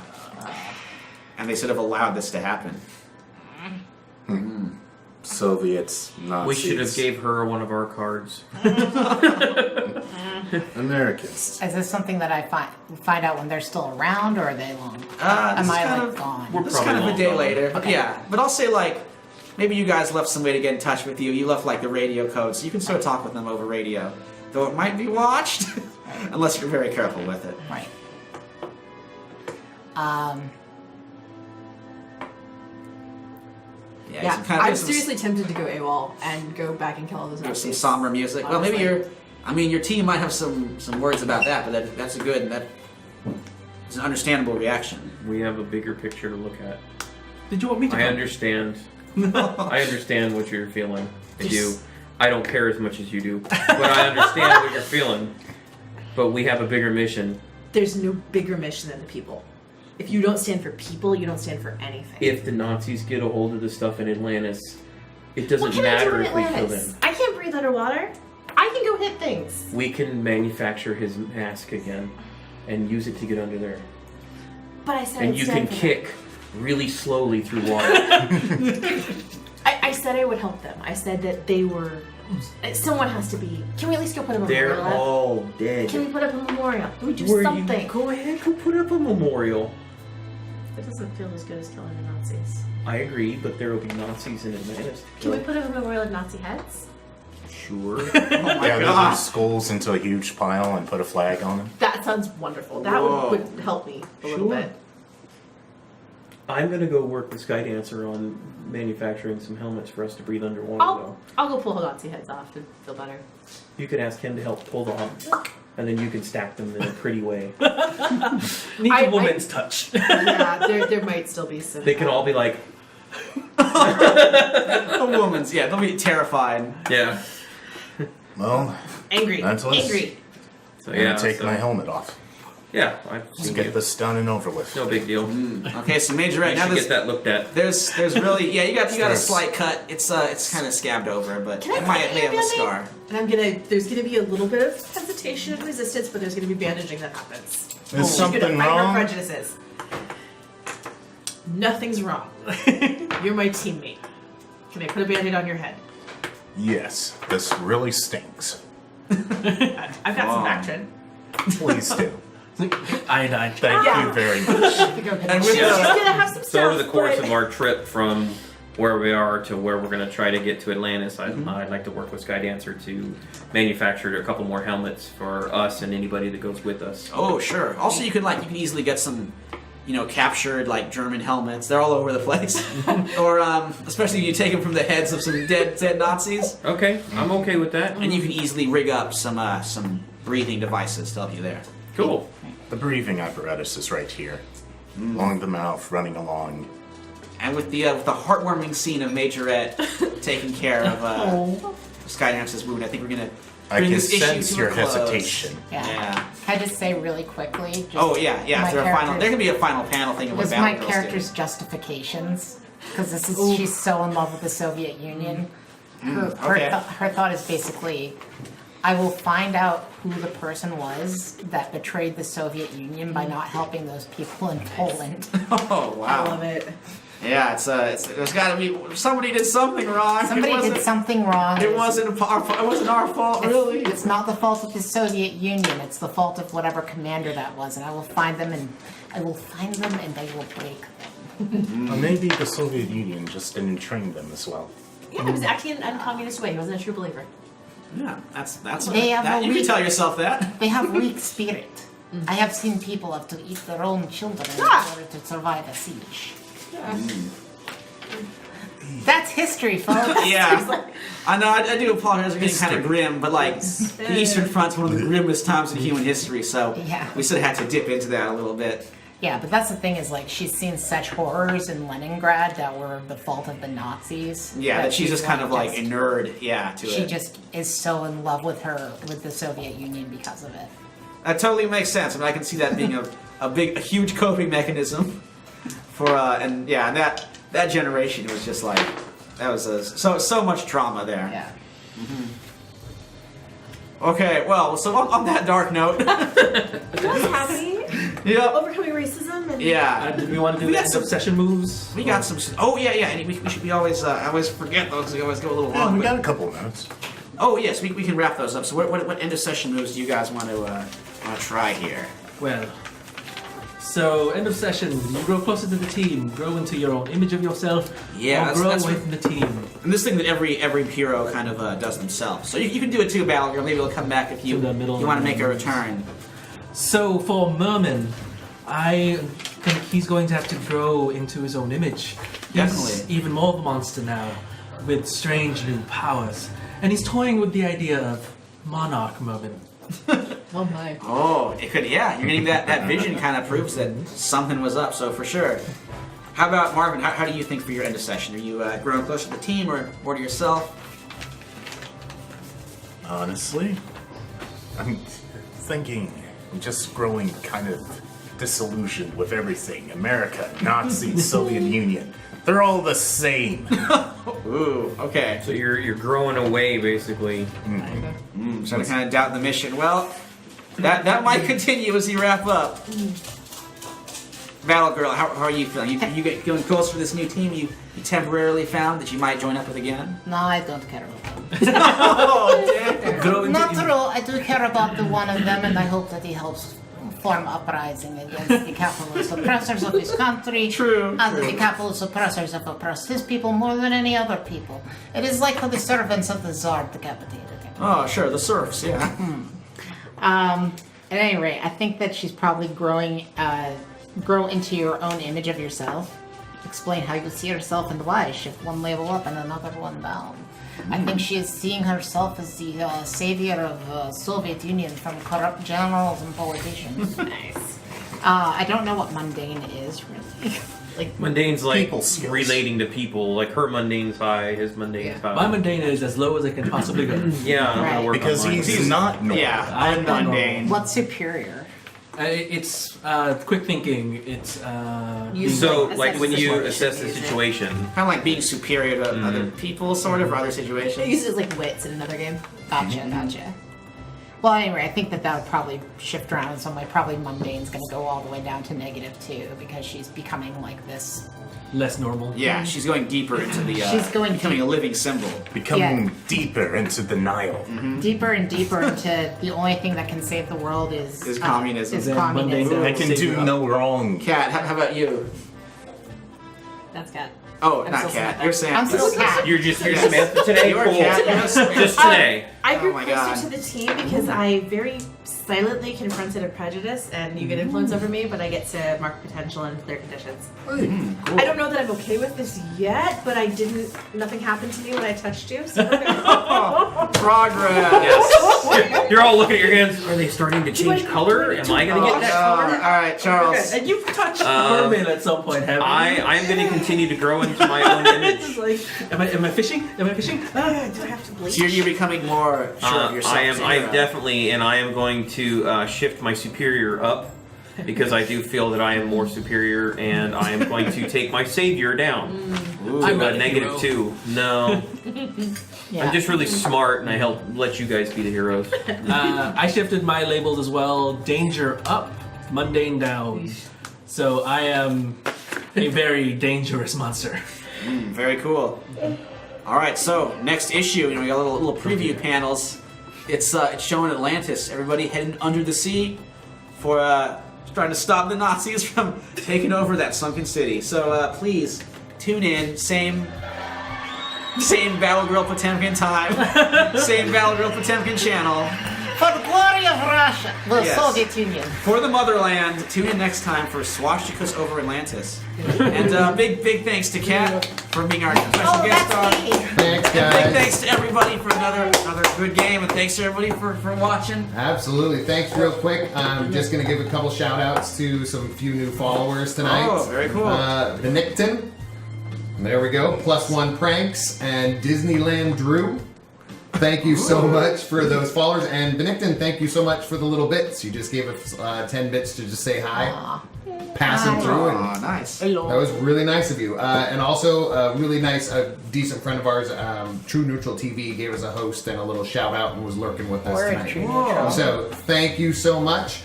and they sort of allowed this to happen. Soviets, Nazis. We should have gave her one of our cards. Americans. Is this something that I find out when they're still around, or are they long? Am I like gone? This is kind of a day later, but yeah. But I'll say like, maybe you guys left some way to get in touch with you. You left like the radio code, so you can sort of talk with them over radio, though it might be watched, unless you're very careful with it. Right. Yeah, some kind of- I'm some- seriously tempted to go AWOL and go back and kill all those There's some Nazis. somber music. Well, maybe Honestly. your team might have some words about that, but that's a good, it's an understandable reaction. We have a bigger picture to look at. Did you want me to? I understand. I understand what you're feeling. I do. I don't care as much as you do, but I understand what you're feeling. But we have a bigger mission. There's no bigger mission than the people. If you don't stand for people, you don't stand for anything. If the Nazis get a hold of the stuff in Atlantis, it doesn't What can I do matter in if we kill Atlantis? them. I can't breathe underwater. I can go hit things. We can manufacture his mask again and use it to get under there. But I said And I'd you stand can for them. kick really slowly through water. I said I would help them. I said that they were... Someone has to be... Can we at least go put up a They're memorial? all dead. Can we put up a memorial? Can we do Where something? You go ahead, go put up a memorial. It doesn't feel as good as killing the Nazis. I agree, but there will be Nazis in Atlantis. Can we put up a memorial of Nazi heads? Sure. Yeah, those skulls into a huge pile and put a flag on them. That sounds wonderful. That would help me a little Sure. bit. I'm gonna go work with Skydancer on manufacturing some helmets for us to breathe underwater. Though I'll go pull Nazi heads off to feel better. you could ask him to help pull them off, and then you can stack them in a pretty way. Need I- a woman's touch. Yeah, there might still be some... They can all be like, A woman's, yeah, they'll be terrified. yeah. Well, Angry. That's what- Angry. So I'm yeah, gonna take so- my helmet off. Yeah, I've Let's seen get you. this done and over with. No big deal. Okay, so Major I Right now should get that looked at. there's really you got a Starts. slight cut. It's kind of scabbed over, but Can I it put may have a bandage? scar. And there's gonna be a little bit of hesitation and resistance, but there's gonna be bandaging that happens. Is She's something gonna fight her wrong? prejudices. Nothing's wrong. You're my teammate. Can I put a band-aid on your head? Yes, this really stinks. I've got some action. Please do. Iodine. Thank Yeah. you very much. And with She's gonna have some stuff. So over the course but- of our trip from where we are to where we're going to try to get to Atlantis, I'd like to work with Skydancer to manufacture a couple more helmets for us and anybody that goes with us. oh sure. Also, you can easily get some, captured German helmets. They're all over the place. Or especially if you take them from the heads of some dead Nazis, Okay, I'm okay with that. and you can easily rig up some breathing devices to help you there. Cool. The breathing apparatus is right here. Along the mouth, running along. And with the heartwarming scene of Majorette taking care of Skydancer's wound, I think we're gonna I bring can this issue sense to your a close. hesitation. Yeah. Can I just say really quickly? Just Oh yeah. my Is there character's- can be a final panel thing of what was my Battlegirl's character's justifications, because she's so in love with the Soviet Union. okay. Her thought is basically, I will find out who the person was that betrayed the Soviet Union by not helping those people in Poland. Oh wow. I love it. Yeah, it's there's got to be somebody did something wrong. Somebody it wasn't, did something wrong. It wasn't our fault, really. It's not the fault of the Soviet Union. It's the fault of whatever commander that was, and I will find them and I will break them. Or maybe the Soviet Union just didn't train them as well. Yeah, he was acting in an uncommunist way. He wasn't a true believer. Yeah, that's They have a you can weak- tell yourself that. They have weak spirit. I have seen people have to eat their own children in order to survive a siege. That's history, folks. Yeah, I know. I do apologize for getting kind of grim, but the Eastern Front's one of the grimmest times in human history, so Yeah. we sort of had to dip into that a little bit. Yeah, but that's the thing is like she's seen such horrors in Leningrad that were the fault of the Nazis. Yeah, that she's just kind of like just- inured, yeah, to She it. just is so in love with the Soviet Union because of it. That totally makes sense. I mean, I can see that being a huge coping mechanism for, and that generation was just like, that was so much trauma there. Yeah. Okay, well, so on that dark note, What's happening? yeah, Overcoming racism and Did we want to do We the got end some- of session moves? we got some. Oh yeah, and we always I always forget those. 'Cause we always go a little Yeah, long. we but- got a couple of minutes. oh yes, we can wrap those up. So what end of session moves do you guys want to try here? Well, so end of session, you grow closer to the team, grow into your own image of yourself, Yeah, or grow that's with what- the team. And this thing that every hero kind of does themselves. So you can do it too, Battlegirl. Maybe it'll come back if you To the middle you want to of make a return. So for Merman, I think he's going to have to grow into his own image. Definitely. He's even more of a monster now, with strange new powers. And he's toying with the idea of Monarch Merman. oh my. Oh, it could. Yeah, you're getting that vision kind of proves that something was up. So for sure. How about Marvin? How do you think for your end of session? Are you growing closer to the team or more to yourself? Honestly, I'm thinking I'm just growing kind of disillusioned with everything. America, Nazis, Soviet Union. They're all the same. Ooh, okay. So you're growing away, basically. So to kind of doubt the mission. Well, that might continue as you wrap up. Battlegirl, how are you feeling? You get feeling closer to this new team you temporarily found that you might join up with again? No, I don't care about them. Oh, damn. Grow into Not true. I do care about the one of them, and I hope that he helps form uprising against the capitalist oppressors of his country. True, And true. the capitalist oppressors have oppressed his people more than any other people. It is like for the servants of the Tsar decapitated him. Oh, sure, the serfs, yeah. At any rate, I think that she's probably grow into your own image of yourself. Explain how you see yourself and why. Shift one level up and another one down. I think she is seeing herself as the savior of Soviet Union from corrupt generals and politicians. Nice. I don't know what mundane is really. Like Mundane's like People skills. relating to people. Like her mundane's high, his mundane's high. My mundane is as low as it can possibly go. Yeah, I'm gonna Right. work Because on mine. he's not normal. Yeah, I'm not mundane. what's superior? It's quick thinking. It's You- So, Assess like when the you situation, assess the use it. situation, Kind of like being superior to other people, sort of, or other It situations. uses like wits in another game. Gotcha. Well, anyway, I think that would probably shift around. So my probably mundane's going to go all the way down to -2 because she's becoming like this. less normal. Yeah, she's going deeper into the. She's going becoming a living symbol. Becoming Yeah. deeper into denial. Deeper and deeper into the only thing that can save the world is communism. Is Then communism. mundane- I can Save do you up. no wrong. Kat, how about you? That's cat. Oh, I'm not still Kat. Samantha. You're Sam. I'm still Kat. you're Yes. Samantha today. You're Cool. Kat. Just today. I grew Oh my closer God. to the team because I very silently confronted a prejudice, and you get influence over me, but I get to mark potential in clear conditions. I don't know that I'm okay with this yet, but I didn't. Nothing happened to me when I touched you, so we're gonna Progress. Yes. You're all looking at your hands. Are they starting to change color? Am I gonna get that color? All right, Charles. And you've touched Um, Merman at some point, haven't you? I am going to continue to grow into my own image. It's like, Am I fishing? Am I fishing? do I have to bleach? So you're becoming more sure of yourself. I definitely, and I am going to shift my superior up because I do feel that I am more superior, and I am going to take my savior down to I'm a not a negative hero. 2. No, Yeah. I'm just really smart, and I help let you guys be the heroes. I shifted my labels as well. Danger up, mundane down. So I am a very dangerous monster. Very cool. All right, so next issue, we got little preview panels. It's showing Atlantis. Everybody heading under the sea for trying to stop the Nazis from taking over that sunken city. So please tune in. Same Battlegirl Potemkin time. Same Battlegirl Potemkin channel For the glory of Russia, the Yes. Soviet Union. For the motherland. Tune in next time for Swastikas over Atlantis. And big thanks to Kat for being our special Oh, guest star. that's me. Thanks, And big guys. thanks to everybody for another good game, and thanks to everybody for watching. Absolutely. Thanks, real quick. I'm just going to give a couple shout outs to some few new followers tonight. Oh, very cool. Benicton. There we go. +1 Pranks and Disneyland Drew. Thank you so much for those followers. And Benicton, thank you so much for the little bits. You just gave us 10 bits to just say hi. Passing through. And Oh, nice. that was really nice of you. And also, really nice, a decent friend of ours, True Neutral TV, gave us a host and a little shout out and was lurking with us Word, tonight. True Neutral. So, thank you so much.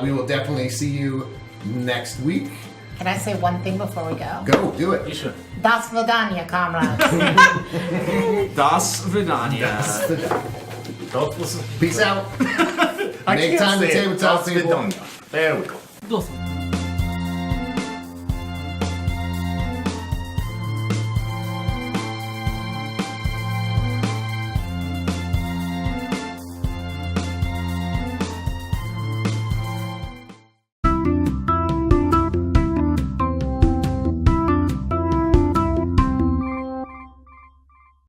We will definitely see you next week. Can I say one thing before we go? Go, do it. You should. Das Vidania, comrades. Das Vidania. Don't listen. Peace out. I Make can't time to say it. tabletop That's people. Vidonia. There we go. Awesome.